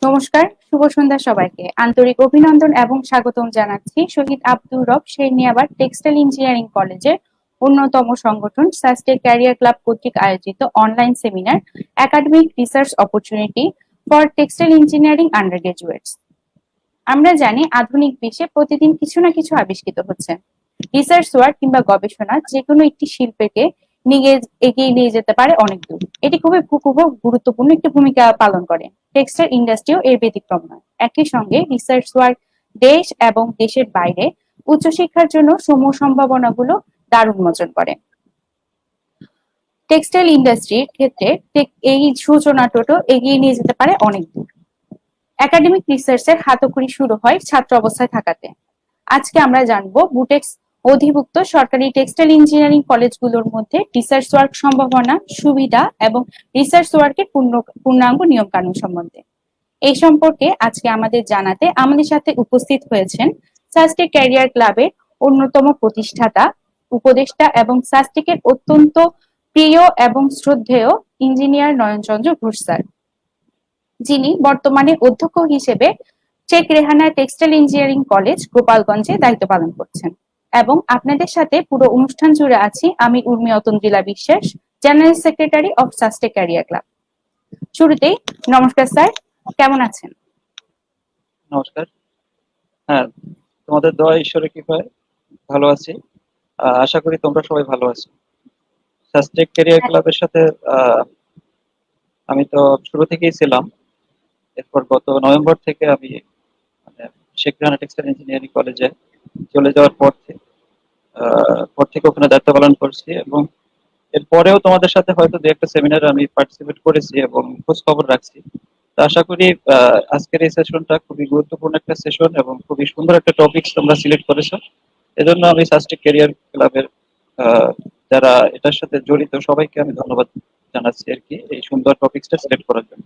নমস্কার, শুভ সন্ধ্যা সবাইকে। আন্তরিক অভিনন্দন এবং স্বাগতম জানাচ্ছি শহীদ আব্দুর রব শেরনিয়াবাদ টেক্সটাইল ইঞ্জিনিয়ারিং কলেজের অন্যতম সংগঠন সাস্টেক ক্যারিয়ার ক্লাব কর্তৃক আয়োজিত online seminar academic research opportunity for textile engineering under graduates. আমরা জানি আধুনিক বিশ্বে প্রতিদিন কিছু না কিছু আবিষ্কৃত হচ্ছে। রিসার্চ ওয়ার্ক কিংবা গবেষণা যেকোনো একটি শিল্পকে নিয়ে এগিয়ে নিয়ে যেতে পারে অনেক দূর। এটি খুব গুরুত্বপূর্ণ একটি ভূমিকা পালন করে। টেক্সটাইল ইন্ডাস্ট্রিও এর ব্যতিক্রম নয়। একই সঙ্গে রিসার্চ ওয়ার্ক দেশ এবং দেশের বাইরে উচ্চশিক্ষার জন্য সমূহ সম্ভাবনাগুলো দ্বার উন্মোচন করে। টেক্সটাইল ইন্ডাস্ট্রির ক্ষেত্রে এই সূচনাটা এগিয়ে নিয়ে যেতে পারে অনেক দূর। একাডেমিক রিসার্চের হাতেখড়ি শুরু হয় ছাত্র অবস্থায় থাকাতে। আজকে আমরা জানবো বুটেক্স অধিভুক্ত সরকারি টেক্সটাইল ইঞ্জিনিয়ারিং কলেজগুলোর মধ্যে রিসার্চ ওয়ার্ক সম্ভাবনা, সুবিধা এবং রিসার্চ ওয়ার্কের পূর্ণাঙ্গ নিয়ম কানুন সম্বন্ধে। এই সম্পর্কে আজকে আমাদের জানাতে আমাদের সাথে উপস্থিত হয়েছেন সাস্টেক ক্যারিয়ার ক্লাবের অন্যতম প্রতিষ্ঠাতা, উপদেষ্টা এবং সাস্টেকের অত্যন্ত প্রিয় এবং শ্রদ্ধেয় ইঞ্জিনিয়ার নয়নচন্দ্র ঘোষ স্যার, যিনি বর্তমানে অধ্যক্ষ হিসেবে Sheikh Rehana textile engineering college গোপালগঞ্জে দায়িত্ব পালন করছেন। এবং আপনাদের সাথে পুরো অনুষ্ঠান জুড়ে আছি আমি Urmi Atondrila Biswas, general secretary of সাস্টেক career club. শুরুতেই নমস্কার স্যার, কেমন আছেন? নমস্কার। হ্যাঁ, তোমাদের দোয়া ঈশ্বরের কৃপায় ভালো আছি। আশা করি তোমরা সবাই ভালো আছো। সাস্টেক ক্যারিয়ার ক্লাবের সাথে আমি তো শুরু থেকেই ছিলাম। এরপর গত নভেম্বর থেকে আমি মানে শেখ রেহানা টেক্সটাইল ইঞ্জিনিয়ারিং কলেজে চলে যাওয়ার পর থেকে ওখানে দায়িত্ব পালন করছি এবং এরপরেও তোমাদের সাথে হয়তো দু একটা সেমিনারে আমি পার্টিসিপেট করেছি এবং খোঁজ খবর রাখছি। তো আশা করি আজকের এই সেশনটা খুবই গুরুত্বপূর্ণ একটা সেশন এবং খুবই সুন্দর একটা টপিক তোমরা সিলেক্ট করেছো। এজন্য আমি সাস্টেক ক্যারিয়ার ক্লাবের যারা এটার সাথে জড়িত সবাইকে আমি ধন্যবাদ জানাচ্ছি আর কি এই সুন্দর টপিকসটা সিলেক্ট করার জন্য।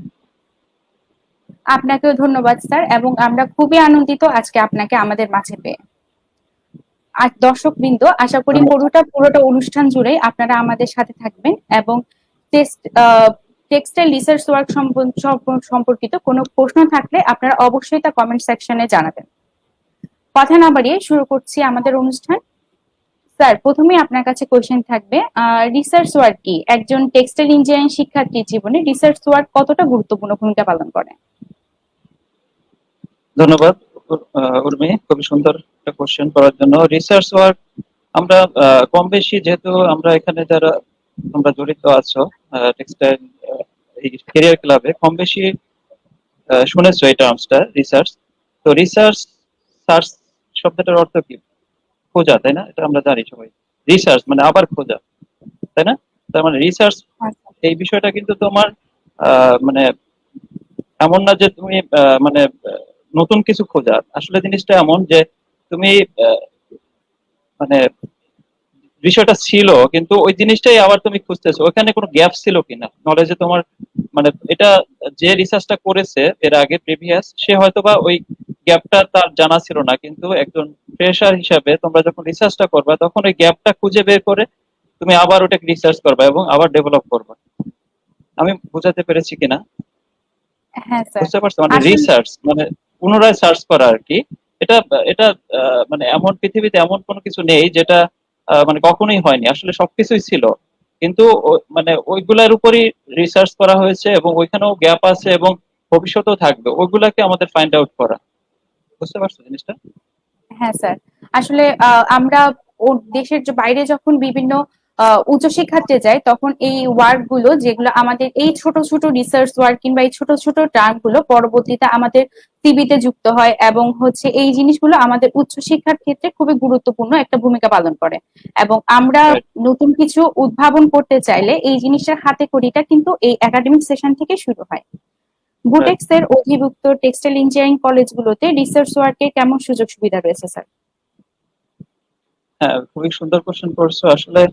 আপনাকেও ধন্যবাদ স্যার, এবং আমরা খুবই আনন্দিত আজকে আপনাকে আমাদের মাঝে পেয়ে। আর দর্শকবৃন্দ, আশা করি পুরোটা অনুষ্ঠান জুড়েই আপনারা আমাদের সাথে থাকবেন এবং টেক্সটাইল রিসার্চ ওয়ার্ক সম্পর্কিত কোনো প্রশ্ন থাকলে আপনারা অবশ্যই তা কমেন্ট সেকশনে জানাবেন। কথা না বাড়িয়ে শুরু করছি আমাদের অনুষ্ঠান। স্যার, প্রথমেই আপনার কাছে কোশ্চেন থাকবে, রিসার্চ ওয়ার্ক কি? একজন টেক্সটাইল ইঞ্জিনিয়ারিং শিক্ষার্থীর জীবনে রিসার্চ ওয়ার্ক কতটা গুরুত্বপূর্ণ ভূমিকা পালন করে? ধন্যবাদ উর্মি, খুবই সুন্দর একটা কোশ্চেন করার জন্য। রিসার্চ ওয়ার্ক আমরা কম বেশি, যেহেতু আমরা এখানে যারা তোমরা জড়িত আছো টেক্সটাইল এই ক্যারিয়ার ক্লাবে, কম বেশি শুনেছো এই টার্মসটা রিসার্চ। তো রিসার্চ, সার্চ শব্দটার অর্থ কি? খোঁজা, তাই না? এটা আমরা জানি সবাই। রিসার্চ মানে আবার খোঁজা, তাই না? তার মানে রিসার্চ এই বিষয়টা কিন্তু তোমার মানে এমন না যে তুমি মানে নতুন কিছু খোঁজা। আসলে জিনিসটা এমন যে তুমি মানে বিষয়টা ছিল কিন্তু ওই জিনিসটাই আবার তুমি খুঁজতেছো, ওখানে কোনো গ্যাপ ছিল কিনা নলেজে তোমার। মানে এটা যে রিসার্চটা করেছে এর আগে প্রিভিয়াস, সে হয়তোবা ওই গ্যাপটা তার জানা ছিল না, কিন্তু একজন ফ্রেশার হিসাবে তোমরা যখন রিসার্চটা করবা তখন ওই গ্যাপটা খুঁজে বের করে তুমি আবার ওটাকে রিসার্চ করবা এবং আবার ডেভেলপ করবা। আমি বোঝাতে পেরেছি কিনা? হ্যাঁ স্যার, বুঝতে পারছো? মানে আসলে রিসার্চ মানে পুনরায় সার্চ করা আর কি। এটা এটা মানে এমন পৃথিবীতে এমন কোনো কিছু নেই যেটা মানে কখনোই হয়নি, আসলে সবকিছুই ছিল। কিন্তু মানে ওইগুলার উপরই রিসার্চ করা হয়েছে এবং ওইখানেও গ্যাপ আছে এবং ভবিষ্যতেও থাকবে, ওইগুলাকে আমাদের ফাইন্ড আউট করা। বুঝতে পারছো জিনিসটা? হ্যাঁ স্যার, আসলে আমরা দেশের বাইরে যখন বিভিন্ন উচ্চশিক্ষার্থে যাই তখন এই ওয়ার্ক গুলো, যেগুলো আমাদের এই ছোট ছোট রিসার্চ ওয়ার্ক কিংবা এই ছোট ছোট টার্ম গুলো পরবর্তীতে আমাদের সিভিতে যুক্ত হয় এবং হচ্ছে এই জিনিসগুলো আমাদের উচ্চশিক্ষার ক্ষেত্রে খুবই গুরুত্বপূর্ণ একটা ভূমিকা পালন করে। এবং আমরা Right. নতুন কিছু উদ্ভাবন করতে চাইলে এই জিনিসটার হাতে খড়িটা কিন্তু এই একাডেমিক সেশন থেকে শুরু হয়। Right. বুটেক্স এর অধিভুক্ত টেক্সটাইল ইঞ্জিনিয়ারিং কলেজগুলোতে রিসার্চ ওয়ার্কের কেমন সুযোগ সুবিধা রয়েছে স্যার? হ্যাঁ, খুবই সুন্দর কোশ্চেন করছো। আসলে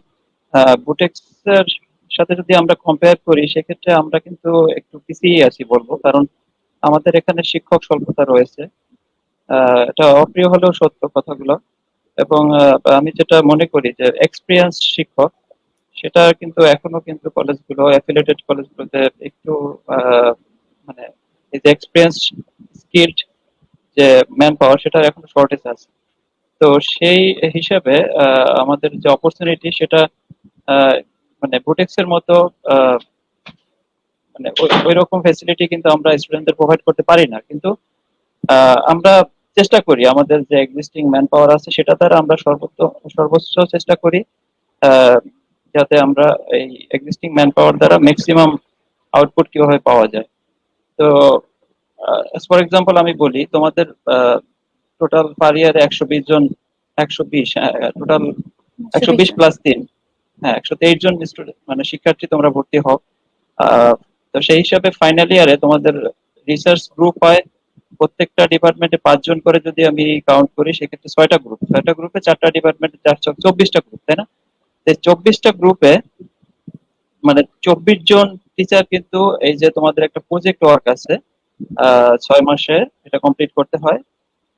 বুটেক্স এর সাথে যদি আমরা কম্পেয়ার করি সেক্ষেত্রে আমরা কিন্তু একটু পিছিয়ে আছি বলবো, কারণ আমাদের এখানে শিক্ষক স্বল্পতা রয়েছে। এটা অপ্রিয় হলেও সত্য কথাগুলো। এবং আমি যেটা মনে করি যে এক্সপিরিয়েন্স শিক্ষক, সেটা কিন্তু এখনো কিন্তু কলেজগুলো, অ্যাফিলিয়েটেড কলেজগুলোতে একটু মানে এই যে এক্সপিরিয়েন্স স্কিলড যে ম্যান পাওয়ার সেটার এখন শর্টেজ আছে। তো সেই হিসাবে আমাদের যে অপরচুনিটি সেটা আহ, মানে বুটেক্স এর মতো আহ, মানে ওই রকম ফেসিলিটি কিন্তু আমরা স্টুডেন্টদের প্রোভাইড করতে পারি না, কিন্তু আমরা চেষ্টা করি আমাদের যে এক্সিস্টিং ম্যান পাওয়ার আছে সেটা দ্বারা আমরা সর্বোচ্চ চেষ্টা করি আহ, যাতে আমরা এই এক্সিস্টিং ম্যান পাওয়ার দ্বারা ম্যাক্সিমাম আউটপুট কিভাবে পাওয়া যায়। তো ফর এক্সাম্পল আমি বলি তোমাদের টোটাল পার ইয়ারে 120 জন, 120, টোটাল 120 প্লাস 3, হ্যাঁ 123 জন স্টুডেন্ট মানে শিক্ষার্থী তোমরা ভর্তি হও। আহ, তো সেই হিসাবে ফাইনাল ইয়ারে তোমাদের রিসার্চ গ্রুপ হয় প্রত্যেকটা ডিপার্টমেন্টে 5 জন করে, যদি আমি কাউন্ট করি সেক্ষেত্রে 6টা গ্রুপ, 6টা গ্রুপে 4টা ডিপার্টমেন্টে 24টা গ্রুপ, তাই না? এই 24টা গ্রুপে মানে 24 জন টিচার কিন্তু এই যে তোমাদের একটা প্রজেক্ট ওয়ার্ক আছে 6 মাসে এটা কমপ্লিট করতে হয়।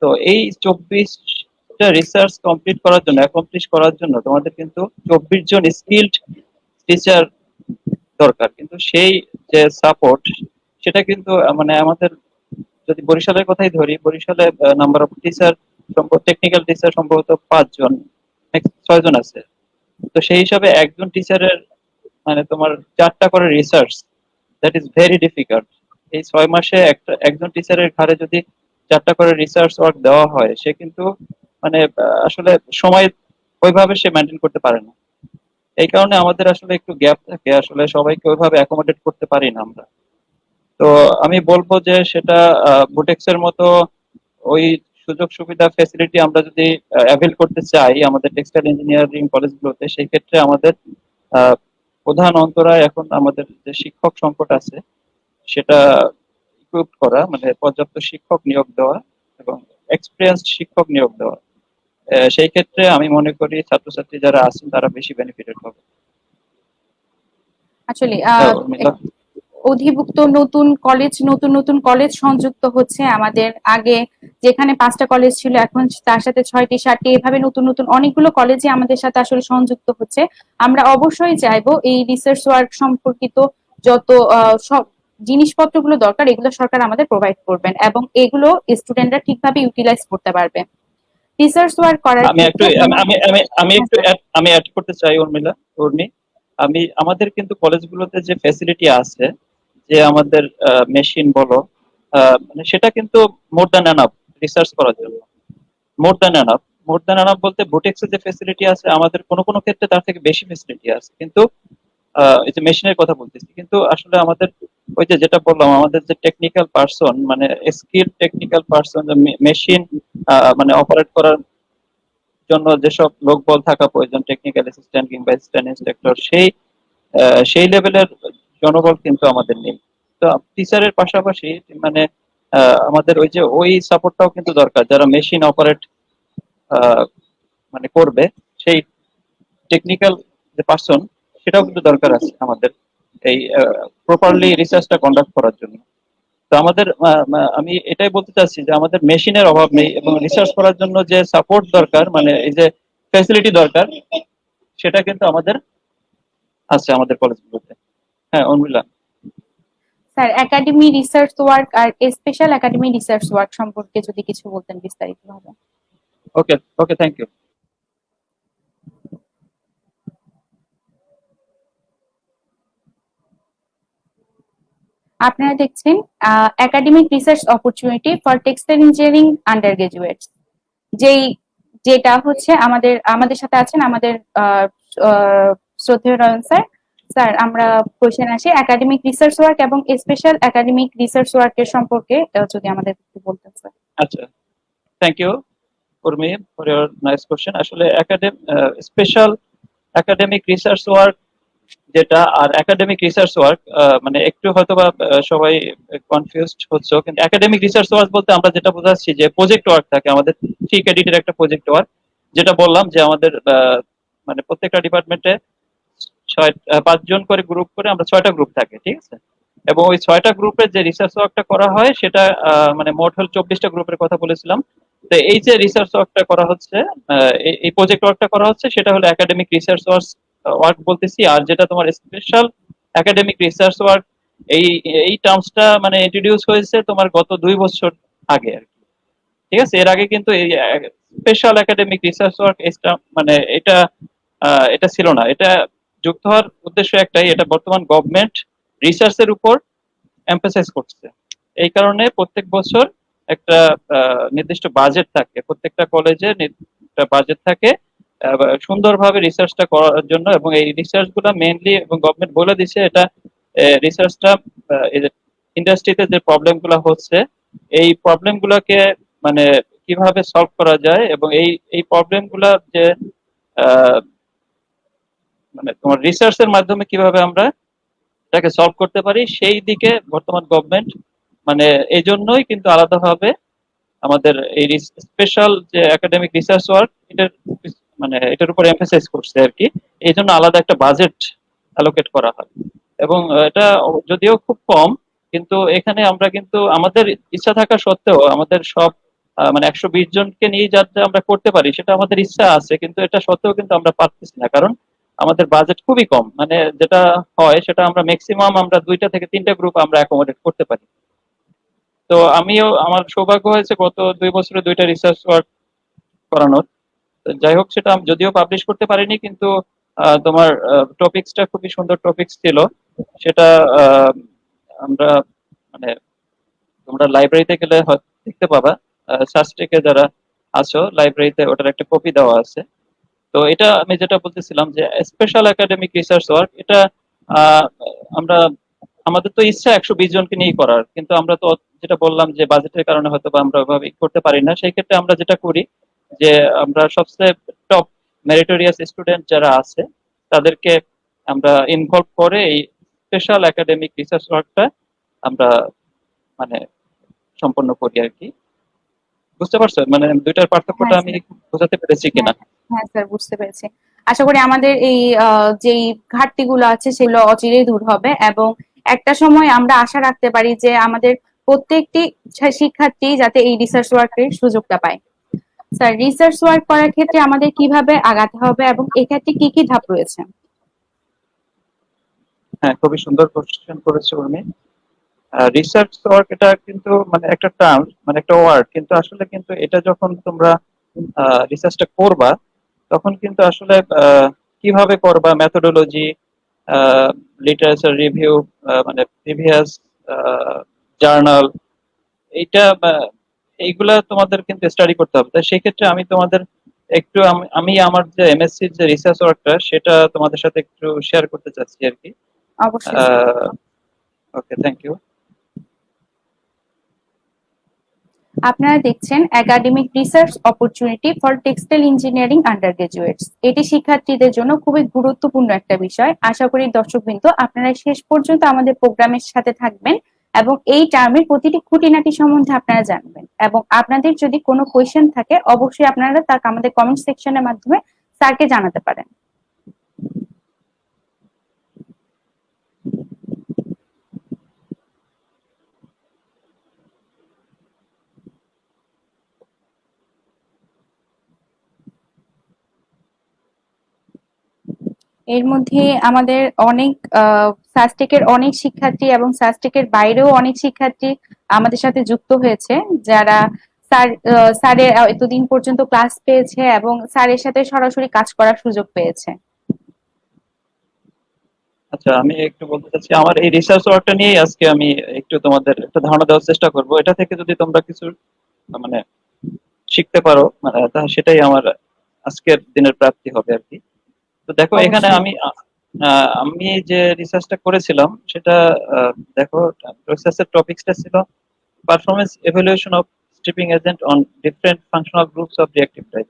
তো এই 24টা রিসার্চ কমপ্লিট করার জন্য, অ্যাকমপ্লিশ করার জন্য তোমাদের কিন্তু 24 জন স্কিলড টিচার দরকার। কিন্তু সেই যে সাপোর্ট সেটা কিন্তু মানে আমাদের যদি বরিশালের কথাই ধরি, বরিশালে number of teacher technical teacher সম্ভবত 5 জন, 6 জন আছে। তো সেই হিসাবে একজন টিচারের মানে তোমার 4টা করে research, that is very difficult. এই 6 মাসে একজন টিচারের ঘাড়ে যদি 4টা করে রিসার্চ ওয়ার্ক দেওয়া হয়, সে কিন্তু মানে আসলে সময় ওইভাবে সে মেনটেন করতে পারে না। এই কারণে আমাদের আসলে একটু গ্যাপ থাকে, আসলে সবাইকে ওইভাবে অ্যাকোমোডেট করতে পারি না আমরা। তো আমি বলবো যে সেটা বুটেক্স এর মতো ওই সুযোগ সুবিধা ফেসিলিটি আমরা যদি অ্যাভেল করতে চাই আমাদের টেক্সটাইল ইঞ্জিনিয়ারিং কলেজগুলোতে, সেই ক্ষেত্রে আমাদের আহ, প্রধান অন্তরায় এখন আমাদের যে শিক্ষক সংকট আছে সেটা ইকুইপ করা, মানে পর্যাপ্ত শিক্ষক নিয়োগ দেওয়া এবং এক্সপিরিয়েন্সড শিক্ষক নিয়োগ দেওয়া। সেই ক্ষেত্রে আমি মনে করি ছাত্রছাত্রী যারা আছেন তারা বেশি বেনিফিটেড হবে। আসলে উর্মিলা? অধিভুক্ত নতুন নতুন কলেজ সংযুক্ত হচ্ছে। আমাদের আগে যেখানে 5টা কলেজ ছিল এখন তার সাথে 6টি 7টি এভাবে নতুন নতুন অনেকগুলো কলেজই আমাদের সাথে আসলে সংযুক্ত হচ্ছে। আমরা অবশ্যই চাইবো এই রিসার্চ ওয়ার্ক সম্পর্কিত যত সব জিনিসপত্রগুলো দরকার এগুলো সরকার আমাদের প্রোভাইড করবেন এবং এগুলো স্টুডেন্টরা ঠিকভাবে ইউটিলাইজ করতে পারবে। রিসার্চ ওয়ার্ক করার আমি একটু ক্ষেত্রে আমি আমি আমি আমি একটু আমি অ্যাড করতে চাই উর্মিলা, উর্মি। আমাদের কিন্তু কলেজগুলোতে যে ফ্যাসিলিটি আছে, যে আমাদের মেশিন বলো, মানে সেটা কিন্তু মোর দ্যান এনাফ রিসার্চ করার জন্য। More than enough, more than enough বলতে বুটেক্সের যে ফ্যাসিলিটি আছে আমাদের কোনো কোনো ক্ষেত্রে তার থেকে বেশি ফ্যাসিলিটি আছে, কিন্তু এই যে মেশিনের কথা বলতেছি, কিন্তু আসলে আমাদের ওই যে যেটা বললাম আমাদের যে টেকনিক্যাল পার্সন মানে স্কিল টেকনিক্যাল পার্সন মেশিন মানে অপারেট করার জন্য যেসব লোকবল থাকা প্রয়োজন, টেকনিক্যাল অ্যাসিস্ট্যান্ট কিংবা অ্যাসিস্ট্যান্ট ইন্সট্রাক্টর, সেই লেভেলের জনবল কিন্তু আমাদের নেই। তো টিচারের পাশাপাশি মানে আমাদের ওই সাপোর্টটাও কিন্তু দরকার, যারা মেশিন অপারেট মানে করবে, সেই টেকনিক্যাল যে পার্সন সেটাও কিন্তু দরকার আছে আমাদের এই প্রপারলি রিসার্চটা কন্ডাক্ট করার জন্য। তো আমাদের আমি এটাই বলতে চাচ্ছি যে আমাদের মেশিনের অভাব নেই এবং রিসার্চ করার জন্য যে সাপোর্ট দরকার মানে এই যে ফ্যাসিলিটি দরকার সেটা কিন্তু আমাদের আছে আমাদের কলেজগুলোতে। হ্যাঁ Urmila? Sir academy research work আর স্পেশাল একাডেমি রিসার্চ ওয়ার্ক সম্পর্কে যদি কিছু বলতেন বিস্তারিতভাবে। Okay, okay, thank you. আপনারা দেখছেন academic research opportunity for textile engineering undergraduates. যেটা হচ্ছে আমাদের আমাদের সাথে আছেন আমাদের শ্রদ্ধেয় নয়ন স্যার। স্যার আমরা কোশ্চেন আসি একাডেমিক রিসার্চ ওয়ার্ক এবং স্পেশাল একাডেমিক রিসার্চ ওয়ার্কের সম্পর্কে যদি আমাদের একটু বলতেন স্যার। আচ্ছা, thank you Urmi for your nice question. আসলে স্পেশাল একাডেমিক রিসার্চ ওয়ার্ক যেটা আর একাডেমিক রিসার্চ ওয়ার্ক মানে একটু হয়তোবা সবাই কনফিউজড হচ্ছে, কিন্তু একাডেমিক রিসার্চ ওয়ার্ক বলতে আমরা যেটা বোঝাচ্ছি যে প্রজেক্ট ওয়ার্ক থাকে আমাদের, 3 ক্রেডিটের একটা প্রজেক্ট ওয়ার্ক, যেটা বললাম যে আমাদের মানে প্রত্যেকটা ডিপার্টমেন্টে 5 জন করে গ্রুপ করে আমরা 6টা গ্রুপ থাকে, ঠিক আছে? এবং ওই 6টা গ্রুপের যে রিসার্চ ওয়ার্কটা করা হয় সেটা মানে মোট হল 24টা গ্রুপের কথা বলেছিলাম। তো এই যে রিসার্চ ওয়ার্কটা করা হচ্ছে, এই প্রজেক্ট ওয়ার্কটা করা হচ্ছে সেটা হলো একাডেমিক রিসার্চ ওয়ার্ক বলতেছি। আর যেটা তোমার স্পেশাল একাডেমিক রিসার্চ ওয়ার্ক এই এই টার্মসটা মানে ইন্ট্রোডিউস হয়েছে তোমার গত 2 বছর আগে আর কি। ঠিক আছে, এর আগে কিন্তু এই স্পেশাল একাডেমিক রিসার্চ ওয়ার্ক মানে এটা এটা ছিল না। এটা যুক্ত হওয়ার উদ্দেশ্য একটাই, এটা বর্তমান গভর্নমেন্ট রিসার্চের উপর এমফাসাইজ করছে। এই কারণে প্রত্যেক বছর একটা নির্দিষ্ট বাজেট থাকে, প্রত্যেকটা কলেজে একটা বাজেট থাকে সুন্দরভাবে রিসার্চটা করার জন্য। এবং এই রিসার্চ গুলা মেইনলি এবং গভর্নমেন্ট বলে দিচ্ছে এটা রিসার্চটা ইন্ডাস্ট্রিতে যে প্রবলেম গুলা হচ্ছে এই প্রবলেম গুলাকে মানে কিভাবে সলভ করা যায়, এবং এই প্রবলেম গুলা যে আহ, মানে তোমার রিসার্চের মাধ্যমে কিভাবে আমরা এটাকে সলভ করতে পারি সেই দিকে বর্তমান গভর্নমেন্ট মানে এই জন্যই কিন্তু আলাদাভাবে আমাদের এই স্পেশাল যে একাডেমিক রিসার্চ ওয়ার্ক এটার মানে এটার উপর এমফাসাইজ করছে আর কি। এই জন্য আলাদা একটা বাজেট অ্যালোকেট করা হয়। এবং এটা যদিও খুব কম, কিন্তু এখানে আমরা কিন্তু আমাদের ইচ্ছা থাকা সত্ত্বেও আমাদের সব মানে 120 জনকে নিয়ে যাতে আমরা করতে পারি সেটা আমাদের ইচ্ছা আছে, কিন্তু এটা সত্ত্বেও কিন্তু আমরা পারতেছি না, কারণ আমাদের বাজেট খুবই কম। মানে যেটা হয় সেটা আমরা ম্যাক্সিমাম আমরা 2টা থেকে 3টা গ্রুপ আমরা অ্যাকোমোডেট করতে পারি। তো আমিও আমার সৌভাগ্য হয়েছে গত 2 বছরে 2টা রিসার্চ ওয়ার্ক করানোর। তো যাই হোক, সেটা আমি যদিও পাবলিশ করতে পারিনি, কিন্তু তোমার টপিক্সটা খুবই সুন্দর টপিক্স ছিল। সেটা আহ, আমরা মানে তোমরা লাইব্রেরিতে গেলে হয়তো দেখতে পাবা, সার্চটেকে যারা আছো লাইব্রেরিতে ওটার একটা কপি দেওয়া আছে। তো এটা আমি যেটা বলতেছিলাম যে স্পেশাল একাডেমিক রিসার্চ ওয়ার্ক এটা আহ, আমরা আমাদের তো ইচ্ছা 120 জনকে নিয়ে করার, কিন্তু আমরা তো যেটা বললাম যে বাজেটের কারণে হয়তো বা আমরা ওইভাবে করতে পারি না। সেই ক্ষেত্রে আমরা যেটা করি যে আমরা সবচেয়ে টপ মেরিটোরিয়াস স্টুডেন্ট যারা আছে তাদেরকে আমরা ইনভলভ করে এই স্পেশাল একাডেমিক রিসার্চ ওয়ার্কটা আমরা মানে সম্পন্ন করি আর কি। বুঝতে পারছো মানে দুইটার পার্থক্যটা হ্যাঁ আমি স্যার। বোঝাতে পেরেছি হ্যাঁ কিনা? হ্যাঁ স্যার, বুঝতে পেরেছি। আশা করি আমাদের এই যেই ঘাটতিগুলো আছে সেগুলো অচিরেই দূর হবে, এবং একটা সময় আমরা আশা রাখতে পারি যে আমাদের প্রত্যেকটি শিক্ষার্থী যাতে এই রিসার্চ ওয়ার্কের সুযোগটা পায়। স্যার, রিসার্চ ওয়ার্ক করার ক্ষেত্রে আমাদের কিভাবে আগাতে হবে এবং এক্ষেত্রে কি কি ধাপ রয়েছে? হ্যাঁ, খুবই সুন্দর কোশ্চেন করেছে উর্মি। রিসার্চ ওয়ার্ক এটা কিন্তু মানে একটা টার্ম, মানে একটা ওয়ার্ড, কিন্তু আসলে কিন্তু এটা যখন তোমরা রিসার্চটা করবা তখন কিন্তু আসলে কিভাবে করবা, মেথোডোলজি, লিটারেচার রিভিউ, মানে প্রিভিয়াস জার্নাল, এইটা এইগুলা তোমাদের কিন্তু স্টাডি করতে হবে। তাই সেক্ষেত্রে আমি তোমাদের একটু আমি আমার যে এমএসসি যে রিসার্চ ওয়ার্কটা সেটা তোমাদের সাথে একটু শেয়ার করতে চাচ্ছি আর কি। অবশ্যই স্যার। Okay, thank you. আপনারা দেখছেন academic research opportunity for textile engineering undergraduates. এটি শিক্ষার্থীদের জন্য খুবই গুরুত্বপূর্ণ একটা বিষয়। আশা করি দর্শকবৃন্দ আপনারা শেষ পর্যন্ত আমাদের প্রোগ্রামের সাথে থাকবেন এবং এই টার্মের প্রতিটি খুঁটিনাটি সম্বন্ধে আপনারা জানবেন। এবং আপনাদের যদি কোনো কোয়েশ্চেন থাকে অবশ্যই আপনারা তা আমাদের কমেন্ট সেকশনের মাধ্যমে স্যারকে জানাতে পারেন। এর মধ্যে আমাদের অনেক সাস্টেকের অনেক শিক্ষার্থী এবং সাস্টেকের বাইরেও অনেক শিক্ষার্থী আমাদের সাথে যুক্ত হয়েছে, যারা স্যারের এতদিন পর্যন্ত ক্লাস পেয়েছে এবং স্যারের সাথে সরাসরি কাজ করার সুযোগ পেয়েছে। আচ্ছা, আমি একটু বলতে চাচ্ছি আমার এই রিসার্চ ওয়ার্কটা নিয়ে আজকে আমি একটু তোমাদের একটা ধারণা দেওয়ার চেষ্টা করব। এটা থেকে যদি তোমরা কিছু মানে শিখতে পারো মানে তাহলে সেটাই আমার আজকের দিনের প্রাপ্তি হবে আর কি। তো দেখো এখানে অবশ্যই। আমি যে রিসার্চটা করেছিলাম সেটা দেখো রিসার্চের টপিকসটা ছিল performance evaluation of stripping agent on different functional groups of reactive type.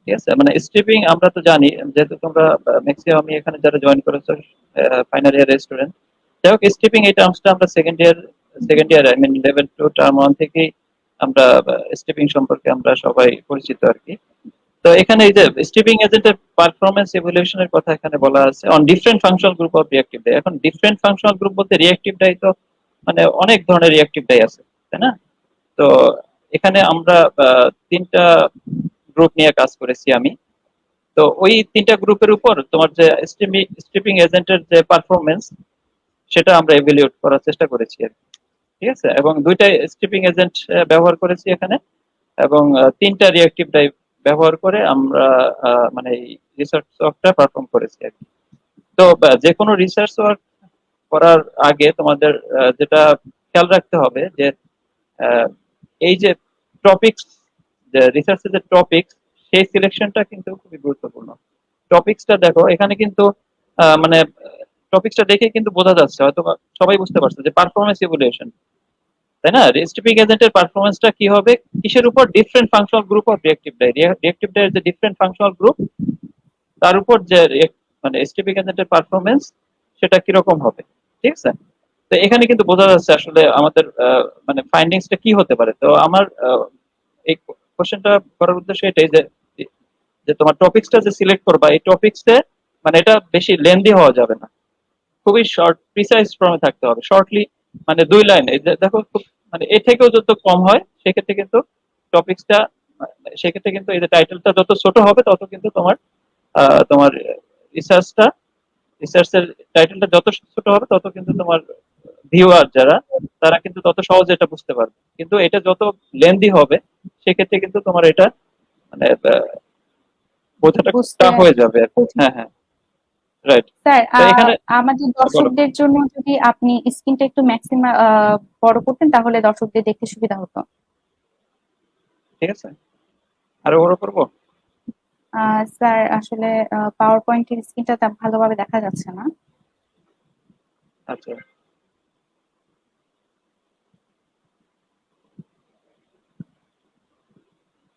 ঠিক আছে, মানে স্ট্রিপিং আমরা তো জানি, যেহেতু তোমরা ম্যাক্সিমাম আমি এখানে যারা জয়েন করেছো ফাইনাল ইয়ার স্টুডেন্ট। যাই হোক, স্ট্রিপিং এই টার্মসটা আমরা second year I mean level 2 term 1 থেকেই আমরা স্ট্রিপিং সম্পর্কে আমরা সবাই পরিচিত আর কি। তো এখানে এই যে স্ট্রিপিং এজেন্টের পারফরমেন্স ইভ্যালুয়েশনের কথা এখানে বলা আছে on different functional group of reactive dye. এখন ডিফারেন্ট ফাংশনাল গ্রুপ বলতে রিঅ্যাক্টিভ ডাই তো মানে অনেক ধরনের রিঅ্যাক্টিভ ডাই আছে, তাই না? তো এখানে আমরা 3টা গ্রুপ নিয়ে কাজ করেছি আমি। তো ওই 3টা গ্রুপের উপর তোমার যে স্ট্রিপিং এজেন্টের যে পারফরমেন্স সেটা আমরা এভালুয়েট করার চেষ্টা করেছি আর কি। ঠিক আছে, এবং দুইটাই স্ট্রিপিং এজেন্ট ব্যবহার করেছি এখানে, এবং তিনটা রিঅ্যাক্টিভ ডাইভ ব্যবহার করে আমরা মানে এই রিসার্চ ওয়ার্কটা পারফর্ম করেছি আর কি। তো যে কোনো রিসার্চ ওয়ার্ক করার আগে তোমাদের যেটা খেয়াল রাখতে হবে যে আহ, এই যে টপিকস, যে রিসার্চের যে টপিকস, সেই সিলেকশনটা কিন্তু খুবই গুরুত্বপূর্ণ। টপিকসটা দেখো এখানে কিন্তু মানে টপিকসটা দেখে কিন্তু বোঝা যাচ্ছে, হয়তো সবাই বুঝতে পারছে যে পারফরমেন্স ইভ্যালুয়েশন, তাই না? স্টিপিং এজেন্টের পারফরমেন্সটা কি হবে, কিসের উপর? Different functional group of reactive dye, reactive ডাইয়ের যে ডিফারেন্ট ফাংশনাল গ্রুপ, তার উপর যে মানে স্টিপিং এজেন্টের পারফরমেন্স সেটা কিরকম হবে। ঠিক আছে, তো এখানে কিন্তু বোঝা যাচ্ছে আসলে আমাদের মানে ফাইন্ডিংসটা কি হতে পারে। তো আমার এই কোশ্চেনটা করার উদ্দেশ্য এটাই যে যে তোমার টপিকসটা যে সিলেক্ট করবা, এই টপিকসে মানে এটা বেশি লেন্দি হওয়া যাবে না, খুবই শর্ট প্রিসাইজ ফর্মে থাকতে হবে, শর্টলি, মানে 2 লাইন। দেখো খুব মানে এর থেকেও যত কম হয় সেক্ষেত্রে কিন্তু টপিকসটা, সেক্ষেত্রে কিন্তু এই যে টাইটেলটা যত ছোট হবে তত কিন্তু তোমার তোমার রিসার্চটা, রিসার্চের টাইটেলটা যত ছোট হবে তত কিন্তু তোমার ভিউয়ার যারা, তারা কিন্তু তত সহজে এটা বুঝতে পারবে। কিন্তু এটা যত লেন্দি হবে সেক্ষেত্রে কিন্তু তোমার এটা মানে বোঝাটা খুব বুঝতে টাফ হয়ে যাবে আর কি। কঠিন। হ্যাঁ, হ্যাঁ, রাইট। স্যার, তো এখানে আমাদের বলো। দর্শকদের জন্য যদি আপনি স্ক্রিনটা একটু ম্যাক্সিমাম বড় করতেন তাহলে দর্শকদের দেখতে সুবিধা হতো। ঠিক আছে, আরো বড় করবো? স্যার, আসলে পাওয়ার পয়েন্টের স্ক্রিনটা ভালোভাবে দেখা যাচ্ছে না। আচ্ছা,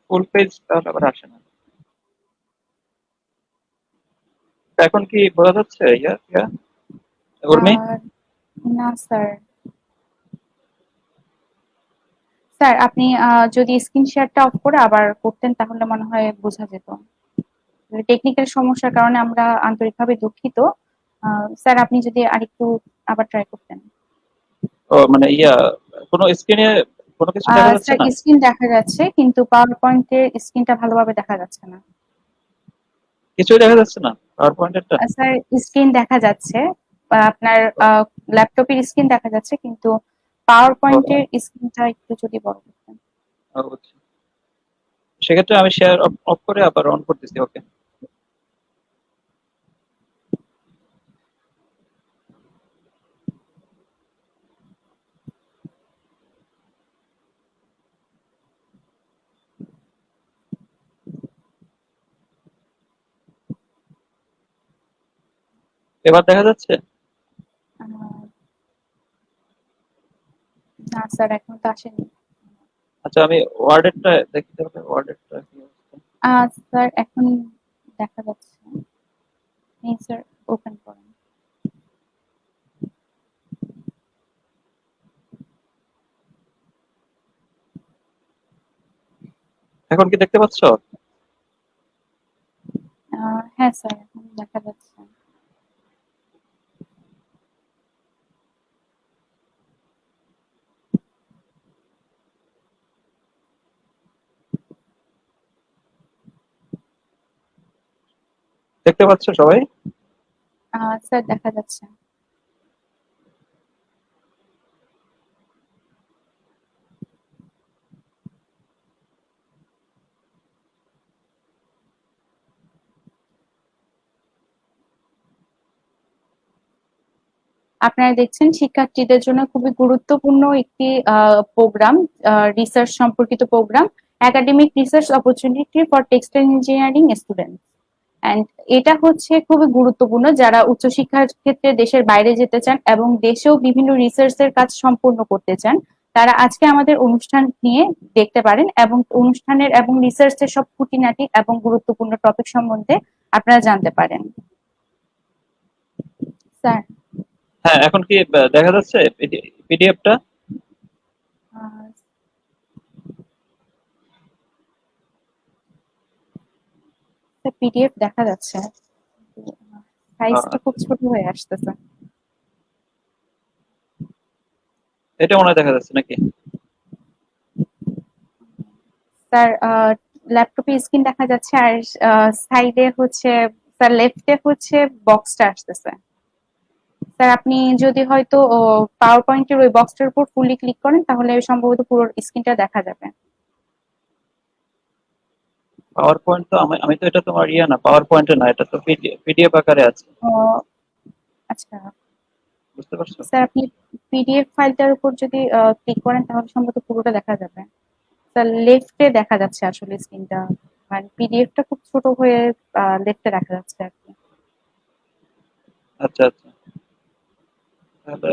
ফুল পেজ তাহলে আবার আসে না। এখন কি বোঝা যাচ্ছে? ইয়া ইয়া উর্মি? আর না স্যার। স্যার, আপনি যদি স্ক্রিন শেয়ারটা অফ করে আবার করতেন তাহলে মনে হয় বোঝা যেত। টেকনিক্যাল সমস্যার কারণে আমরা আন্তরিকভাবে দুঃখিত। স্যার, আপনি যদি আরেকটু আবার ট্রাই করতেন। ও মানে ইয়া, কোনো স্ক্রিনে কোনো কিছু দেখা যাচ্ছে স্যার, না? স্ক্রিন দেখা যাচ্ছে কিন্তু পাওয়ার পয়েন্টের স্ক্রিনটা ভালোভাবে দেখা যাচ্ছে না। কিছুই দেখা যাচ্ছে না পাওয়ার পয়েন্টেরটা? স্যার, স্ক্রিন দেখা যাচ্ছে, আপনার ল্যাপটপের স্ক্রিন দেখা যাচ্ছে কিন্তু পাওয়ার পয়েন্টের স্ক্রিনটা একটু যদি বড় করতেন। সেক্ষেত্রে আমি শেয়ার অফ অফ করে আবার অন করতেছি। ওকে, এবার দেখা যাচ্ছে? আহ, না স্যার, এখন তো আসেনি। আচ্ছা, আমি ওয়ার্ডেরটা দেখতে হবে, ওয়ার্ডেরটা কি অবস্থা? স্যার, এখন দেখা যাচ্ছে। নেই স্যার, ওপেন করেন। এখন কি দেখতে পাচ্ছ? হ্যাঁ স্যার, এখন দেখা যাচ্ছে। দেখতে পাচ্ছ সবাই? স্যার, দেখা যাচ্ছে। আপনারা দেখছেন শিক্ষার্থীদের জন্য খুবই গুরুত্বপূর্ণ একটি প্রোগ্রাম, রিসার্চ সম্পর্কিত programme, academic research opportunity for textile engineering student. And এটা হচ্ছে খুবই গুরুত্বপূর্ণ যারা উচ্চশিক্ষার ক্ষেত্রে দেশের বাইরে যেতে চান এবং দেশেও বিভিন্ন রিসার্চের কাজ সম্পূর্ণ করতে চান। তারা আজকে আমাদের অনুষ্ঠান নিয়ে দেখতে পারেন এবং অনুষ্ঠানের এবং রিসার্চের সব খুঁটিনাটি এবং গুরুত্বপূর্ণ টপিক সম্বন্ধে আপনারা জানতে পারেন। স্যার, হ্যাঁ, এখন কি দেখা যাচ্ছে পিডিএফটা? পিডিএফ দেখা যাচ্ছে, সাইজটা খুব ছোট হয়ে আসতেছে। এটা মনে হয় দেখা যাচ্ছে নাকি? স্যার, ল্যাপটপে স্ক্রিন দেখা যাচ্ছে আর সাইডে হচ্ছে, স্যার লেফটে হচ্ছে বক্সটা আসতেছে। স্যার আপনি যদি হয়তো পাওয়ার পয়েন্টের ওই বক্সটার উপর ফুললি ক্লিক করেন তাহলে সম্ভবত পুরো স্ক্রিনটা দেখা যাবে। পাওয়ার পয়েন্ট তো আমি আমি তো এটা তোমার ইয়ে না, পাওয়ার পয়েন্টে না, এটা তো পিডিএফ আকারে আছে, ও আচ্ছা বুঝতে পারছো? স্যার, আপনি পিডিএফ ফাইলটার উপর যদি ক্লিক করেন তাহলে সম্ভবত পুরোটা দেখা যাবে। স্যার লেফটে দেখা যাচ্ছে আসলে স্ক্রিনটা, মানে পিডিএফটা খুব ছোট হয়ে লেফটে দেখা যাচ্ছে আর কি। আচ্ছা আচ্ছা, তাহলে